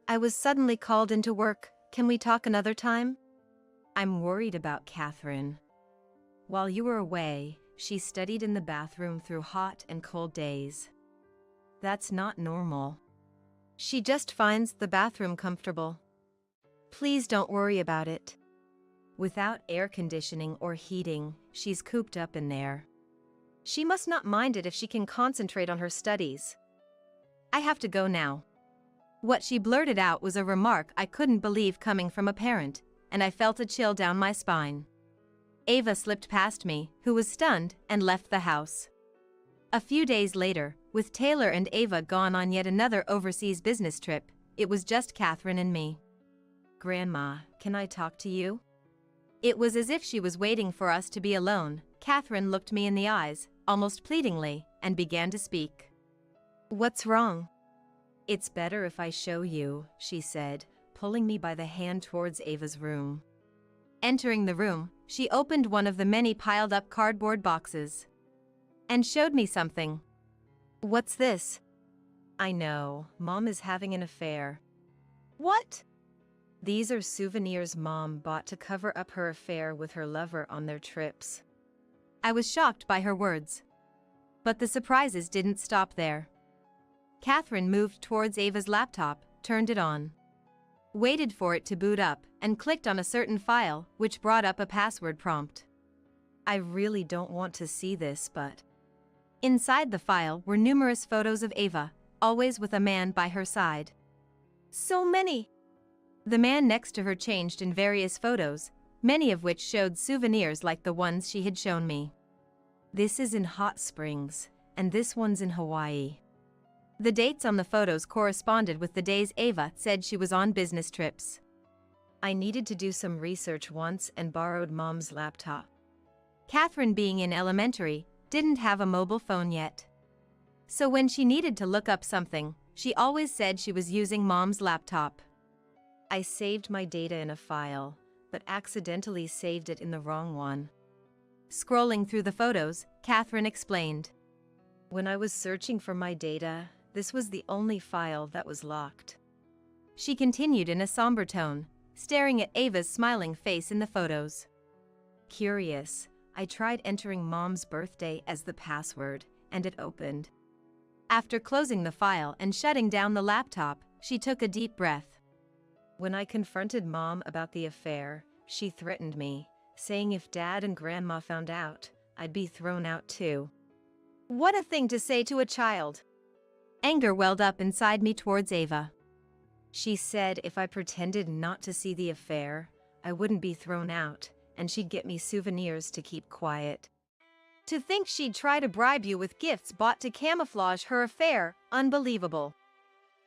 I was suddenly called into work. Can we talk another time? I'm worried about Catherine. While you were away, she studied in the bathroom through hot and cold days. That's not normal. She just finds the bathroom comfortable. Please don't worry about it. Without air conditioning or heating, she's cooped up in there. She must not mind it if she can concentrate on her studies. I have to go now. What she blurted out was a remark I couldn't believe coming from a parent, and I felt a chill down my spine. Ava slipped past me, who was stunned, and left the house. A few days later, with Taylor and Ava gone on yet another overseas business trip, it was just Catherine and me. "Grandma, can I talk to you?" It was as if she was waiting for us to be alone. Catherine looked me in the eyes, almost pleadingly, and began to speak. "What's wrong?" "It's better if I show you," she said, pulling me by the hand towards Ava's room. Entering the room, she opened one of the many piled-up cardboard boxes and showed me something. "What's this?" "I know, Mom is having an affair." "What?" "These are souvenirs Mom bought to cover up her affair with her lover on their trips." I was shocked by her words. But the surprises didn't stop there. Catherine moved towards Ava's laptop, turned it on, waited for it to boot up, and clicked on a certain file, which brought up a password prompt. "I really don't want to see this, but..." Inside the file were numerous photos of Ava, always with a man by her side. "So many!" The man next to her changed in various photos, many of which showed souvenirs like the ones she had shown me. "This is in Hot Springs, and this one's in Hawaii." The dates on the photos corresponded with the days Ava said she was on business trips. "I needed to do some research once and borrowed Mom's laptop." Catherine, being in elementary, didn't have a mobile phone yet. So when she needed to look up something, she always said she was using Mom's laptop. "I saved my data in a file, but accidentally saved it in the wrong one." Scrolling through the photos, Catherine explained. "When I was searching for my data, this was the only file that was locked." She continued in a somber tone, staring at Ava's smiling face in the photos. "Curious, I tried entering Mom's birthday as the password, and it opened." After closing the file and shutting down the laptop, she took a deep breath. "When I confronted Mom about the affair, she threatened me, saying if Dad and Grandma found out, I'd be thrown out too." What a thing to say to a child! Anger welled up inside me towards Ava. "She said if I pretended not to see the affair, I wouldn't be thrown out, and she'd get me souvenirs to keep quiet." To think she'd try to bribe you with gifts bought to camouflage her affair, unbelievable.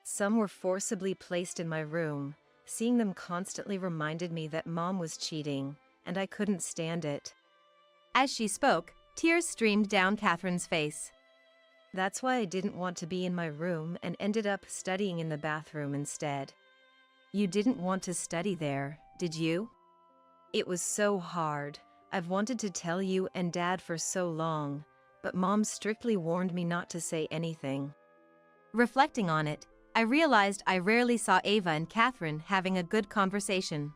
"Some were forcibly placed in my room. Seeing them constantly reminded me that Mom was cheating, and I couldn't stand it." As she spoke, tears streamed down Catherine's face. "That's why I didn't want to be in my room and ended up studying in the bathroom instead." "You didn't want to study there, did you?" "It was so hard. I've wanted to tell you and Dad for so long, but Mom strictly warned me not to say anything." Reflecting on it, I realized I rarely saw Ava and Catherine having a good conversation.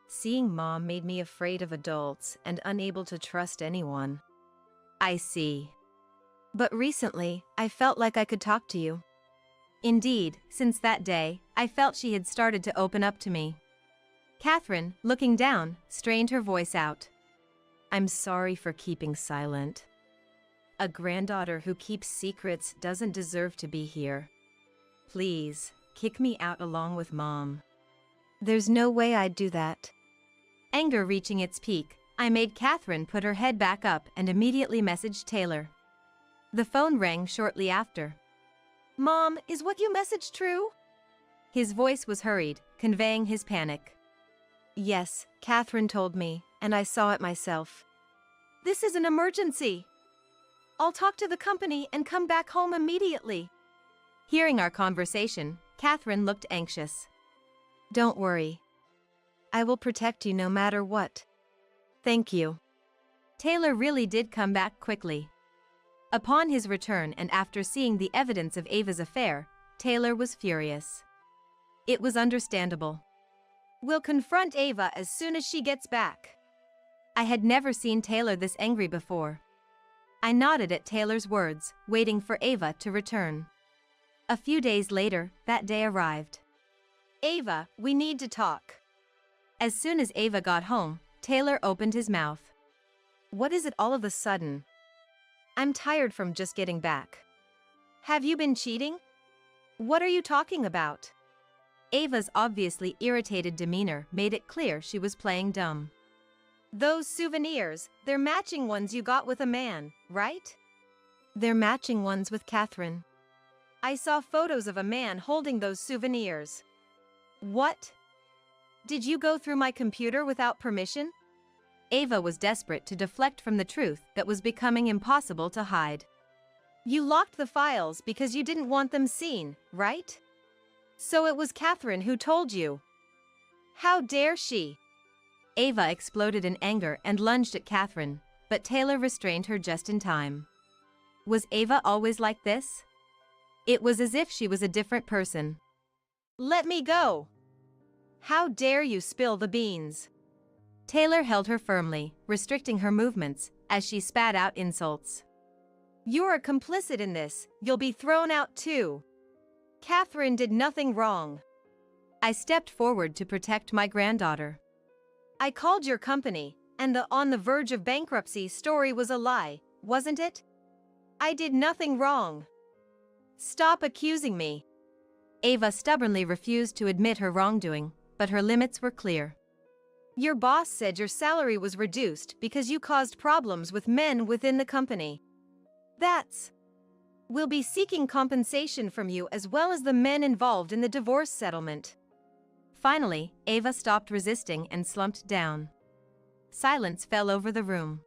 Seeing Mom made me afraid of adults and unable to trust anyone. "I see. But recently, I felt like I could talk to you." Indeed, since that day, I felt she had started to open up to me. Catherine, looking down, strained her voice out. "I'm sorry for keeping silent. A granddaughter who keeps secrets doesn't deserve to be here. Please, kick me out along with Mom." "There's no way I'd do that." Anger reaching its peak, I made Catherine put her head back up and immediately messaged Taylor. The phone rang shortly after. "Mom, is what you messaged true?" His voice was hurried, conveying his panic. "Yes, Catherine told me, and I saw it myself." "This is an emergency. I'll talk to the company and come back home immediately." Hearing our conversation, Catherine looked anxious. "Don't worry. I will protect you no matter what." "Thank you." Taylor really did come back quickly. Upon his return and after seeing the evidence of Ava's affair, Taylor was furious. It was understandable. "We'll confront Ava as soon as she gets back." I had never seen Taylor this angry before. I nodded at Taylor's words, waiting for Ava to return. A few days later, that day arrived. "Ava, we need to talk." As soon as Ava got home, Taylor opened his mouth. "What is it all of a sudden? I'm tired from just getting back." "Have you been cheating? What are you talking about?" Ava's obviously irritated demeanor made it clear she was playing dumb. Those souvenirs, they're matching ones you got with a man, right? They're matching ones with Catherine. I saw photos of a man holding those souvenirs. What? Did you go through my computer without permission? Ava was desperate to deflect from the truth that was becoming impossible to hide. You locked the files because you didn't want them seen, right? So it was Catherine who told you. How dare she? Ava exploded in anger and lunged at Catherine, but Taylor restrained her just in time. Was Ava always like this? It was as if she was a different person. Let me go! How dare you spill the beans? Taylor held her firmly, restricting her movements, as she spat out insults. You're complicit in this, you'll be thrown out too. Catherine did nothing wrong. I stepped forward to protect my granddaughter. I called your company, and the on the verge of bankruptcy story was a lie, wasn't it? I did nothing wrong. Stop accusing me. Ava stubbornly refused to admit her wrongdoing, but her limits were clear. Your boss said your salary was reduced because you caused problems with men within the company. We'll be seeking compensation from you as well as the men involved in the divorce settlement. Finally, Ava stopped resisting and slumped down. Silence fell over the room.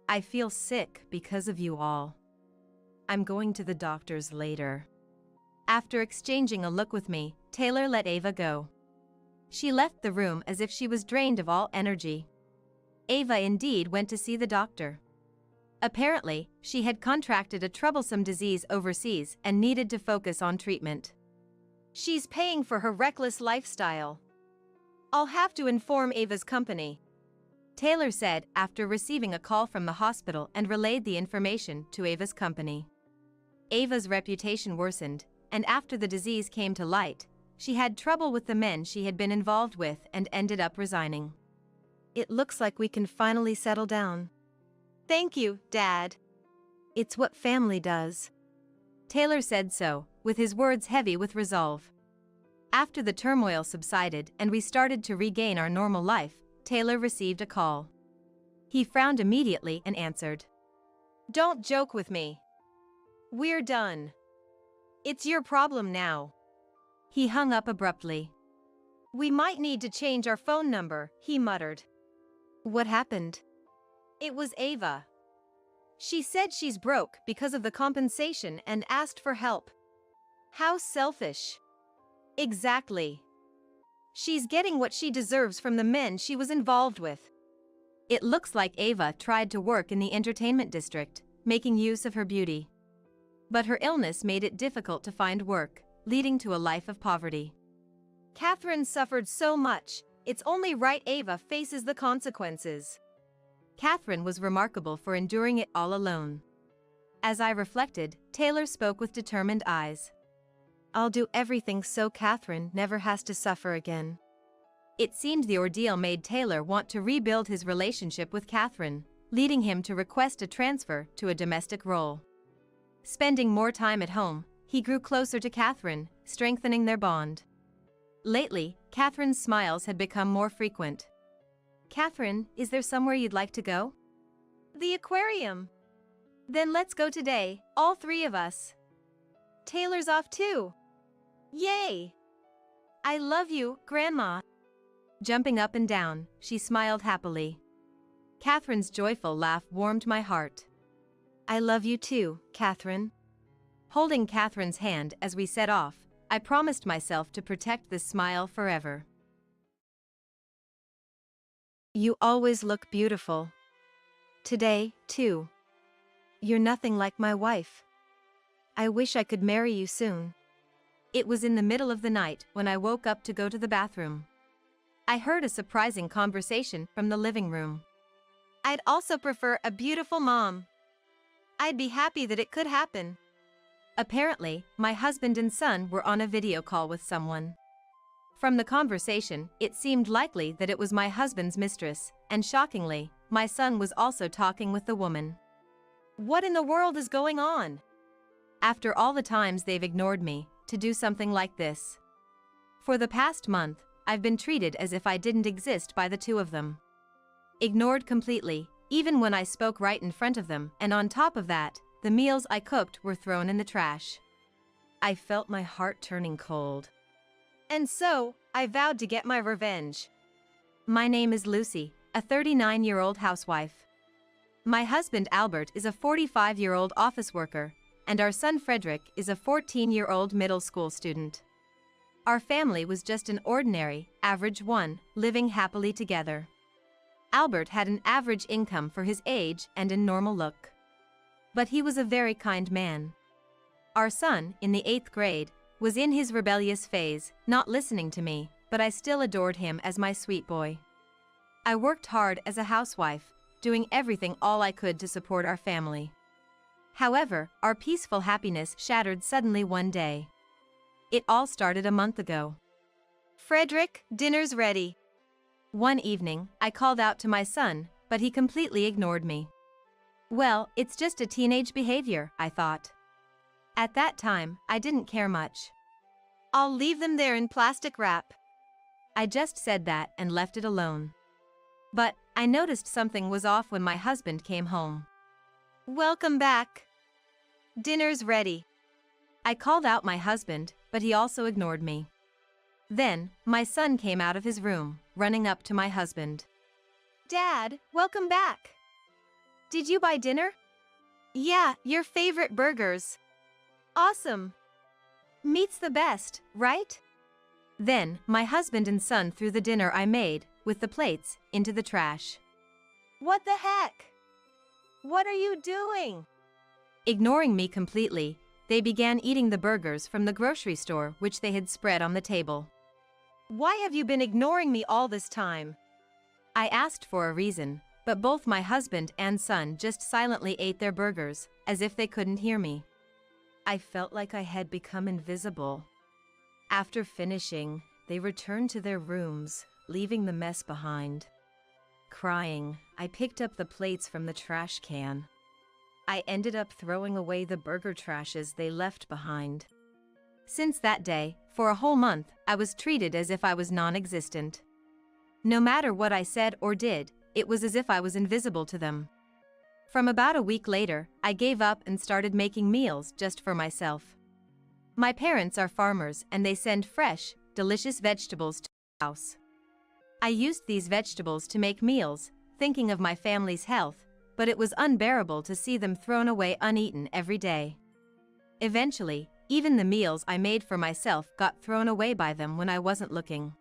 I feel sick because of you all. I'm going to the doctor's later. After exchanging a look with me, Taylor let Ava go. She left the room as if she was drained of all energy. Ava indeed went to see the doctor. Apparently, she had contracted a troublesome disease overseas and needed to focus on treatment. She's paying for her reckless lifestyle. I'll have to inform Ava's company, Taylor said after receiving a call from the hospital and relayed the information to Ava's company. Ava's reputation worsened, and after the disease came to light, she had trouble with the men she had been involved with and ended up resigning. It looks like we can finally settle down. Thank you, Dad. It's what family does. Taylor said so, with his words heavy with resolve. After the turmoil subsided and we started to regain our normal life, Taylor received a call. He frowned immediately and answered. Don't joke with me. We're done. It's your problem now. He hung up abruptly. We might need to change our phone number, he muttered. What happened? It was Ava. She said she's broke because of the compensation and asked for help. How selfish. Exactly. She's getting what she deserves from the men she was involved with. It looks like Ava tried to work in the entertainment district, making use of her beauty. But her illness made it difficult to find work, leading to a life of poverty. Catherine suffered so much, it's only right Ava faces the consequences. Catherine was remarkable for enduring it all alone. As I reflected, Taylor spoke with determined eyes. I'll do everything so Catherine never has to suffer again. It seemed the ordeal made Taylor want to rebuild his relationship with Catherine, leading him to request a transfer to a domestic role. Spending more time at home, he grew closer to Catherine, strengthening their bond. Lately, Catherine's smiles had become more frequent. Catherine, is there somewhere you'd like to go? The aquarium. Then let's go today, all three of us. Taylor's off too. Yay! I love you, Grandma. Jumping up and down, she smiled happily. Catherine's joyful laugh warmed my heart. I love you too, Catherine. Holding Catherine's hand as we set off, I promised myself to protect this smile forever. You always look beautiful. Today, too. You're nothing like my wife. I wish I could marry you soon. It was in the middle of the night when I woke up to go to the bathroom. I heard a surprising conversation from the living room. I'd also prefer a beautiful mom. I'd be happy that it could happen. Apparently, my husband and son were on a video call with someone. From the conversation, it seemed likely that it was my husband's mistress, and shockingly, my son was also talking with the woman. What in the world is going on? After all the times they've ignored me, to do something like this. For the past month, I've been treated as if I didn't exist by the two of them. Ignored completely, even when I spoke right in front of them, and on top of that, the meals I cooked were thrown in the trash. I felt my heart turning cold. And so, I vowed to get my revenge. My name is Lucy, a 39-year-old housewife. My husband Albert is a 45-year-old office worker, and our son Frederick is a 14-year-old middle school student. Our family was just an ordinary, average one, living happily together. Albert had an average income for his age and a normal look. But he was a very kind man. Our son, in the 8th grade, was in his rebellious phase, not listening to me, but I still adored him as my sweet boy. I worked hard as a housewife, doing everything all I could to support our family. However, our peaceful happiness shattered suddenly one day. It all started a month ago. "Frederick, dinner's ready." One evening, I called out to my son, but he completely ignored me. Well, it's just a teenage behavior, I thought. At that time, I didn't care much. "I'll leave them there in plastic wrap." I just said that and left it alone. But I noticed something was off when my husband came home. "Welcome back. Dinner's ready." I called out my husband, but he also ignored me. Then, my son came out of his room, running up to my husband. "Dad, welcome back. Did you buy dinner?" "Yeah, your favorite burgers." "Awesome. Meat's the best, right?" Then, my husband and son threw the dinner I made, with the plates, into the trash. "What the heck? What are you doing?" Ignoring me completely, they began eating the burgers from the grocery store which they had spread on the table. "Why have you been ignoring me all this time?" I asked for a reason, but both my husband and son just silently ate their burgers, as if they couldn't hear me. I felt like I had become invisible. After finishing, they returned to their rooms, leaving the mess behind. Crying, I picked up the plates from the trash can. I ended up throwing away the burger trashes they left behind. Since that day, for a whole month, I was treated as if I was non-existent. No matter what I said or did, it was as if I was invisible to them. From about a week later, I gave up and started making meals just for myself. My parents are farmers and they send fresh, delicious vegetables to the house. I used these vegetables to make meals, thinking of my family's health, but it was unbearable to see them thrown away uneaten every day. Eventually, even the meals I made for myself got thrown away by them when I wasn't looking.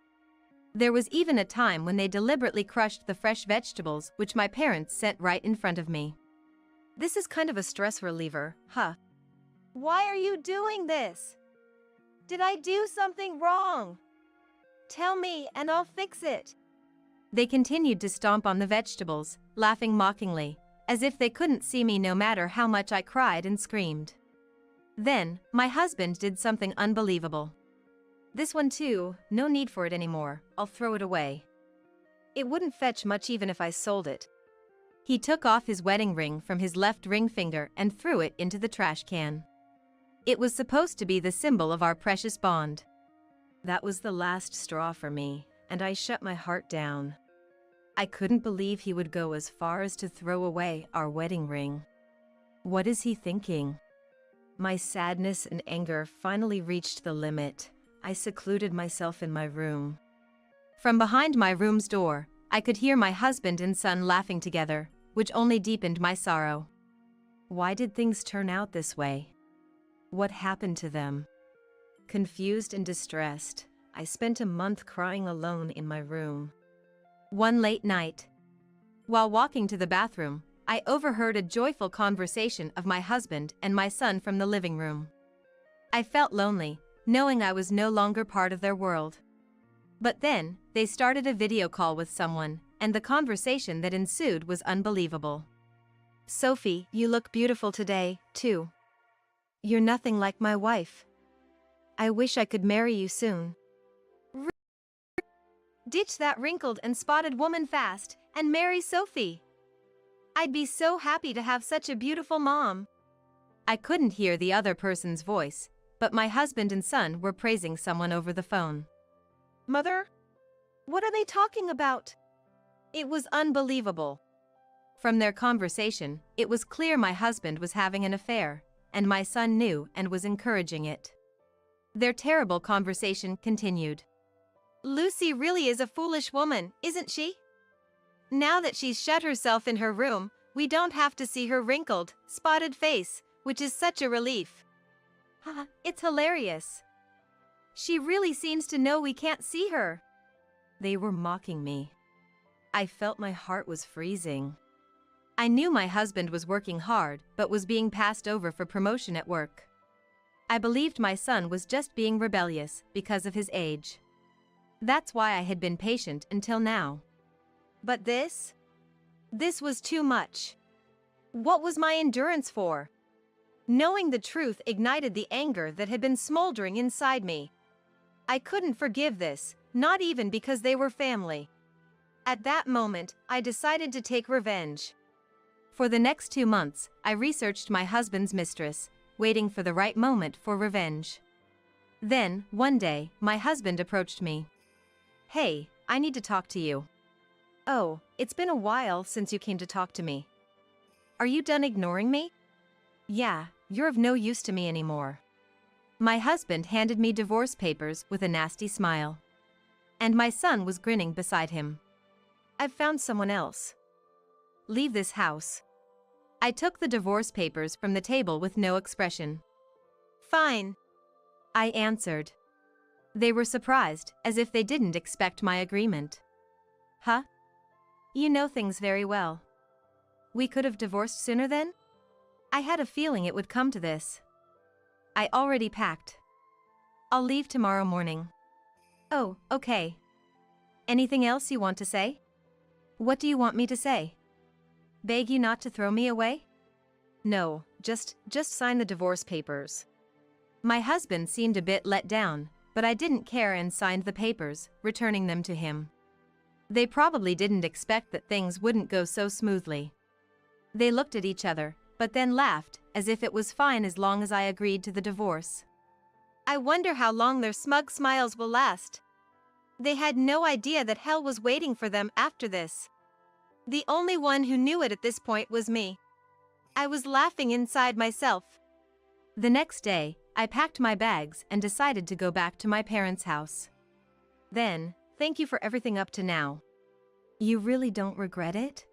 There was even a time when they deliberately crushed the fresh vegetables which my parents sent right in front of me. This is kind of a stress reliever, huh? "Why are you doing this? Did I do something wrong? Tell me and I'll fix it." They continued to stomp on the vegetables, laughing mockingly, as if they couldn't see me no matter how much I cried and screamed. Then, my husband did something unbelievable. "This one too, no need for it anymore, I'll throw it away. It wouldn't fetch much even if I sold it." He took off his wedding ring from his left ring finger and threw it into the trash can. It was supposed to be the symbol of our precious bond. That was the last straw for me, and I shut my heart down. I couldn't believe he would go as far as to throw away our wedding ring. What is he thinking? My sadness and anger finally reached the limit. I secluded myself in my room. From behind my room's door, I could hear my husband and son laughing together, which only deepened my sorrow. Why did things turn out this way? What happened to them? Confused and distressed, I spent a month crying alone in my room. One late night, while walking to the bathroom, I overheard a joyful conversation of my husband and my son from the living room. I felt lonely, knowing I was no longer part of their world. But then, they started a video call with someone, and the conversation that ensued was unbelievable. "Sophie, you look beautiful today, too. You're nothing like my wife. I wish I could marry you soon. Ditch that wrinkled and spotted woman fast, and marry Sophie. I'd be so happy to have such a beautiful mom." I couldn't hear the other person's voice, but my husband and son were praising someone over the phone. Mother? What are they talking about? It was unbelievable. From their conversation, it was clear my husband was having an affair, and my son knew and was encouraging it. Their terrible conversation continued. Lucy really is a foolish woman, isn't she? Now that she's shut herself in her room, we don't have to see her wrinkled, spotted face, which is such a relief. Haha, it's hilarious. She really seems to know we can't see her. They were mocking me. I felt my heart was freezing. I knew my husband was working hard, but was being passed over for promotion at work. I believed my son was just being rebellious because of his age. That's why I had been patient until now. But this was too much. What was my endurance for? Knowing the truth ignited the anger that had been smoldering inside me. I couldn't forgive this, not even because they were family. At that moment, I decided to take revenge. For the next 2 months, I researched my husband's mistress, waiting for the right moment for revenge. Then, one day, my husband approached me. Hey, I need to talk to you. Oh, it's been a while since you came to talk to me. Are you done ignoring me? Yeah, you're of no use to me anymore. My husband handed me divorce papers with a nasty smile. And my son was grinning beside him. I've found someone else. Leave this house. I took the divorce papers from the table with no expression. Fine, I answered. They were surprised, as if they didn't expect my agreement. Huh? You know things very well. We could have divorced sooner then? I had a feeling it would come to this. I already packed. I'll leave tomorrow morning. Oh, okay. Anything else you want to say? What do you want me to say? Beg you not to throw me away? No, just sign the divorce papers. My husband seemed a bit let down, but I didn't care and signed the papers, returning them to him. They probably didn't expect that things wouldn't go so smoothly. They looked at each other, but then laughed, as if it was fine as long as I agreed to the divorce. I wonder how long their smug smiles will last. They had no idea that hell was waiting for them after this. The only one who knew it at this point was me. I was laughing inside myself. The next day, I packed my bags and decided to go back to my parents' house. Then, thank you for everything up to now. You really don't regret it?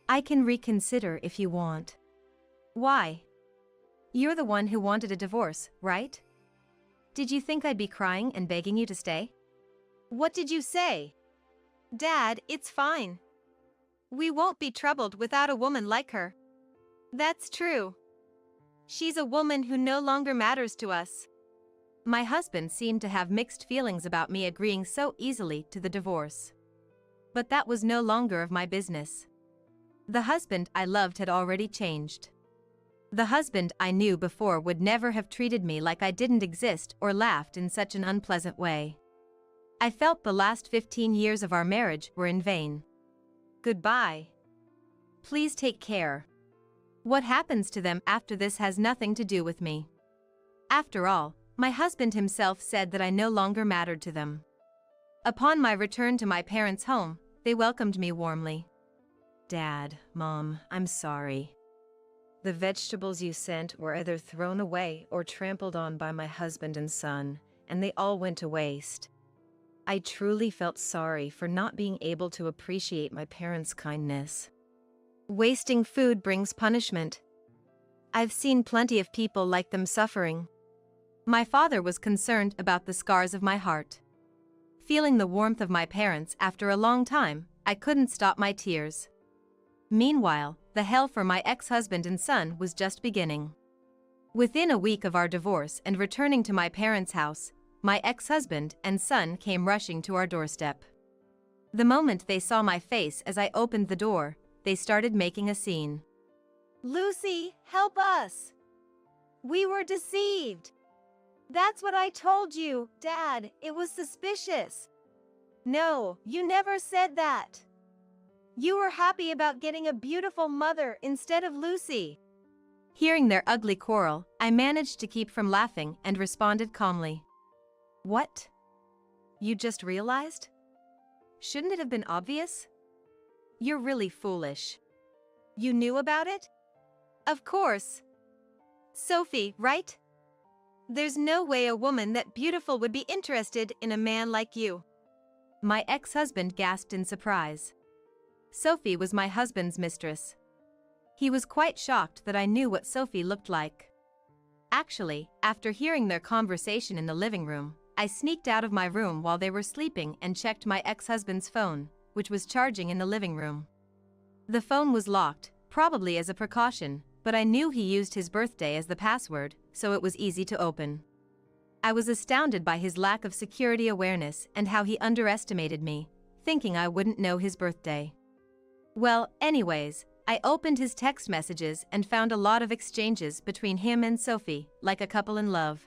I can reconsider if you want. Why? You're the one who wanted a divorce, right? Did you think I'd be crying and begging you to stay? What did you say? Dad, it's fine. We won't be troubled without a woman like her. That's true. She's a woman who no longer matters to us. My husband seemed to have mixed feelings about me agreeing so easily to the divorce. But that was no longer of my business. The husband I loved had already changed. The husband I knew before would never have treated me like I didn't exist or laughed in such an unpleasant way. I felt the last 15 years of our marriage were in vain. Goodbye. Please take care. What happens to them after this has nothing to do with me. After all, my husband himself said that I no longer mattered to them. Upon my return to my parents' home, they welcomed me warmly. Dad, Mom, I'm sorry. The vegetables you sent were either thrown away or trampled on by my husband and son, and they all went to waste. I truly felt sorry for not being able to appreciate my parents' kindness. Wasting food brings punishment. I've seen plenty of people like them suffering. My father was concerned about the scars of my heart. Feeling the warmth of my parents after a long time, I couldn't stop my tears. Meanwhile, the hell for my ex-husband and son was just beginning. Within a week of our divorce and returning to my parents' house, my ex-husband and son came rushing to our doorstep. The moment they saw my face as I opened the door, they started making a scene. Lucy, help us! We were deceived! That's what I told you, Dad. It was suspicious. No, you never said that. You were happy about getting a beautiful mother instead of Lucy. Hearing their ugly quarrel, I managed to keep from laughing and responded calmly. What? You just realized? Shouldn't it have been obvious? You're really foolish. You knew about it? Of course. Sophie, right? There's no way a woman that beautiful would be interested in a man like you. My ex-husband gasped in surprise. Sophie was my husband's mistress. He was quite shocked that I knew what Sophie looked like. Actually, after hearing their conversation in the living room, I sneaked out of my room while they were sleeping and checked my ex-husband's phone, which was charging in the living room. The phone was locked, probably as a precaution, but I knew he used his birthday as the password, so it was easy to open. I was astounded by his lack of security awareness and how he underestimated me, thinking I wouldn't know his birthday. Well, anyways, I opened his text messages and found a lot of exchanges between him and Sophie, like a couple in love.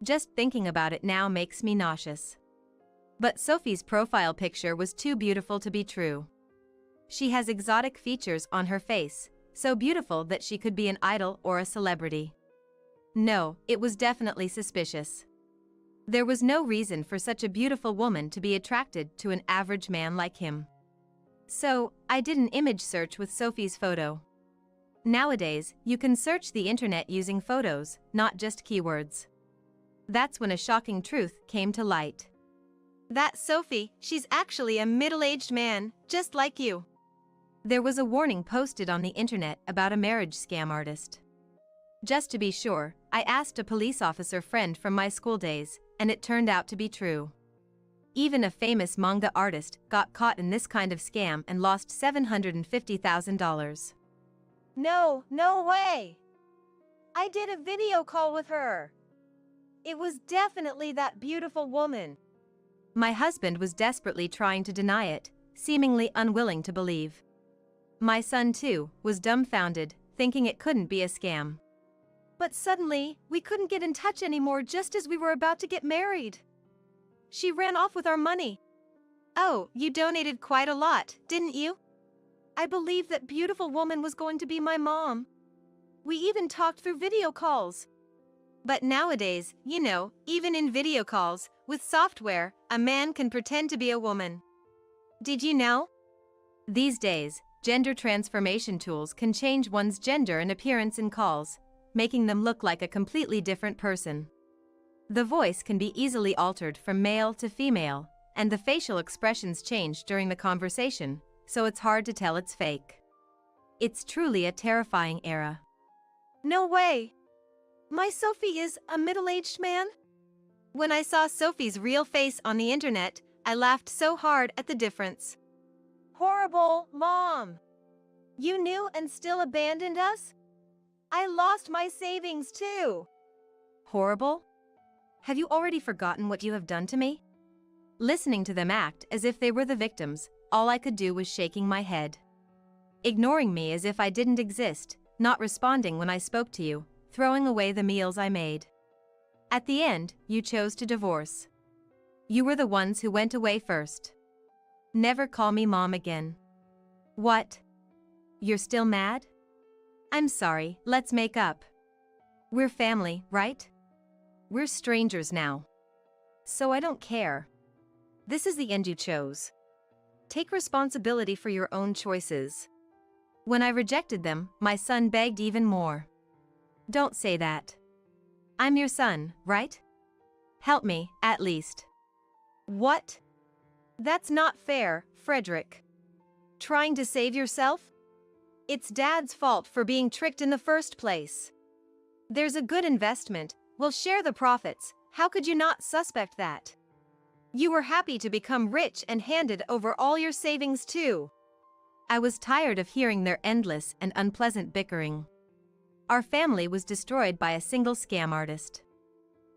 Just thinking about it now makes me nauseous. But Sophie's profile picture was too beautiful to be true. She has exotic features on her face, so beautiful that she could be an idol or a celebrity. No, it was definitely suspicious. There was no reason for such a beautiful woman to be attracted to an average man like him. So, I did an image search with Sophie's photo. Nowadays, you can search the internet using photos, not just keywords. That's when a shocking truth came to light. That's Sophie, she's actually a middle-aged man, just like you. There was a warning posted on the internet about a marriage scam artist. Just to be sure, I asked a police officer friend from my school days, and it turned out to be true. Even a famous manga artist got caught in this kind of scam and lost $750,000. No way! I did a video call with her. It was definitely that beautiful woman. My husband was desperately trying to deny it, seemingly unwilling to believe. My son, too, was dumbfounded, thinking it couldn't be a scam. But suddenly, we couldn't get in touch anymore just as we were about to get married. She ran off with our money. Oh, you donated quite a lot, didn't you? I believed that beautiful woman was going to be my mom. We even talked through video calls. But nowadays, you know, even in video calls, with software, a man can pretend to be a woman. Did you know? These days, gender transformation tools can change one's gender and appearance in calls, making them look like a completely different person. The voice can be easily altered from male to female, and the facial expressions change during the conversation, so it's hard to tell it's fake. It's truly a terrifying era. No way! My Sophie is a middle-aged man? When I saw Sophie's real face on the internet, I laughed so hard at the difference. Horrible, Mom! You knew and still abandoned us? I lost my savings too! Horrible? Have you already forgotten what you have done to me? Listening to them act as if they were the victims, all I could do was shaking my head. Ignoring me as if I didn't exist, not responding when I spoke to you, throwing away the meals I made. At the end, you chose to divorce. You were the ones who went away first. Never call me Mom again. What? You're still mad? I'm sorry, let's make up. We're family, right? We're strangers now. So I don't care. This is the end you chose. Take responsibility for your own choices. When I rejected them, my son begged even more. Don't say that. I'm your son, right? Help me, at least. What? That's not fair, Frederick. Trying to save yourself? It's Dad's fault for being tricked in the first place. There's a good investment, we'll share the profits, how could you not suspect that? You were happy to become rich and handed over all your savings too. I was tired of hearing their endless and unpleasant bickering. Our family was destroyed by a single scam artist.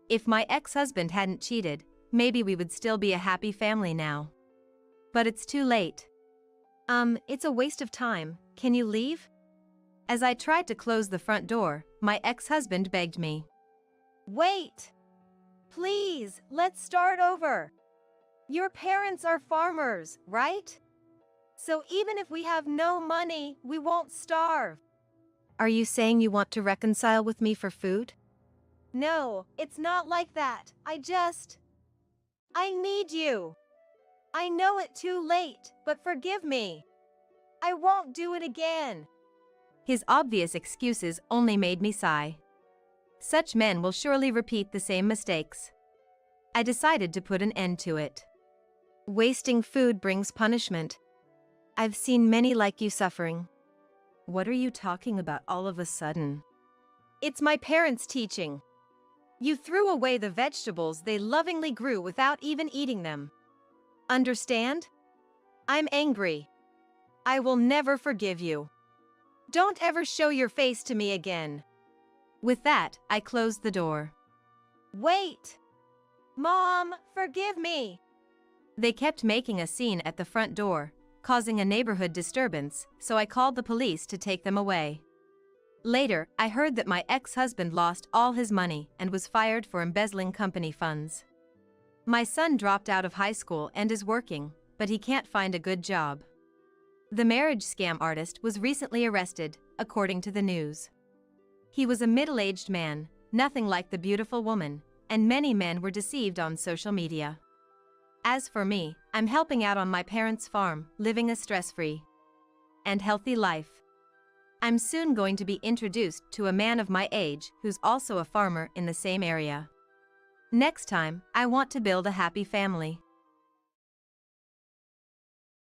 If my ex-husband hadn't cheated, maybe we would still be a happy family now. But it's too late. It's a waste of time, can you leave? As I tried to close the front door, my ex-husband begged me. Wait! Please, let's start over. Your parents are farmers, right? So even if we have no money, we won't starve. Are you saying you want to reconcile with me for food? No, it's not like that. I just... I need you. I know it too late, but forgive me. I won't do it again. His obvious excuses only made me sigh. Such men will surely repeat the same mistakes. I decided to put an end to it. Wasting food brings punishment. I've seen many like you suffering. What are you talking about all of a sudden? It's my parents' teaching. You threw away the vegetables they lovingly grew without even eating them. Understand? I'm angry. I will never forgive you. Don't ever show your face to me again. With that, I closed the door. Wait! Mom, forgive me! They kept making a scene at the front door, causing a neighborhood disturbance, so I called the police to take them away. Later, I heard that my ex-husband lost all his money and was fired for embezzling company funds. My son dropped out of high school and is working, but he can't find a good job. The marriage scam artist was recently arrested, according to the news. He was a middle-aged man, nothing like the beautiful woman, and many men were deceived on social media. As for me, I'm helping out on my parents' farm, living a stress-free and healthy life. I'm soon going to be introduced to a man of my age who's also a farmer in the same area. Next time, I want to build a happy family.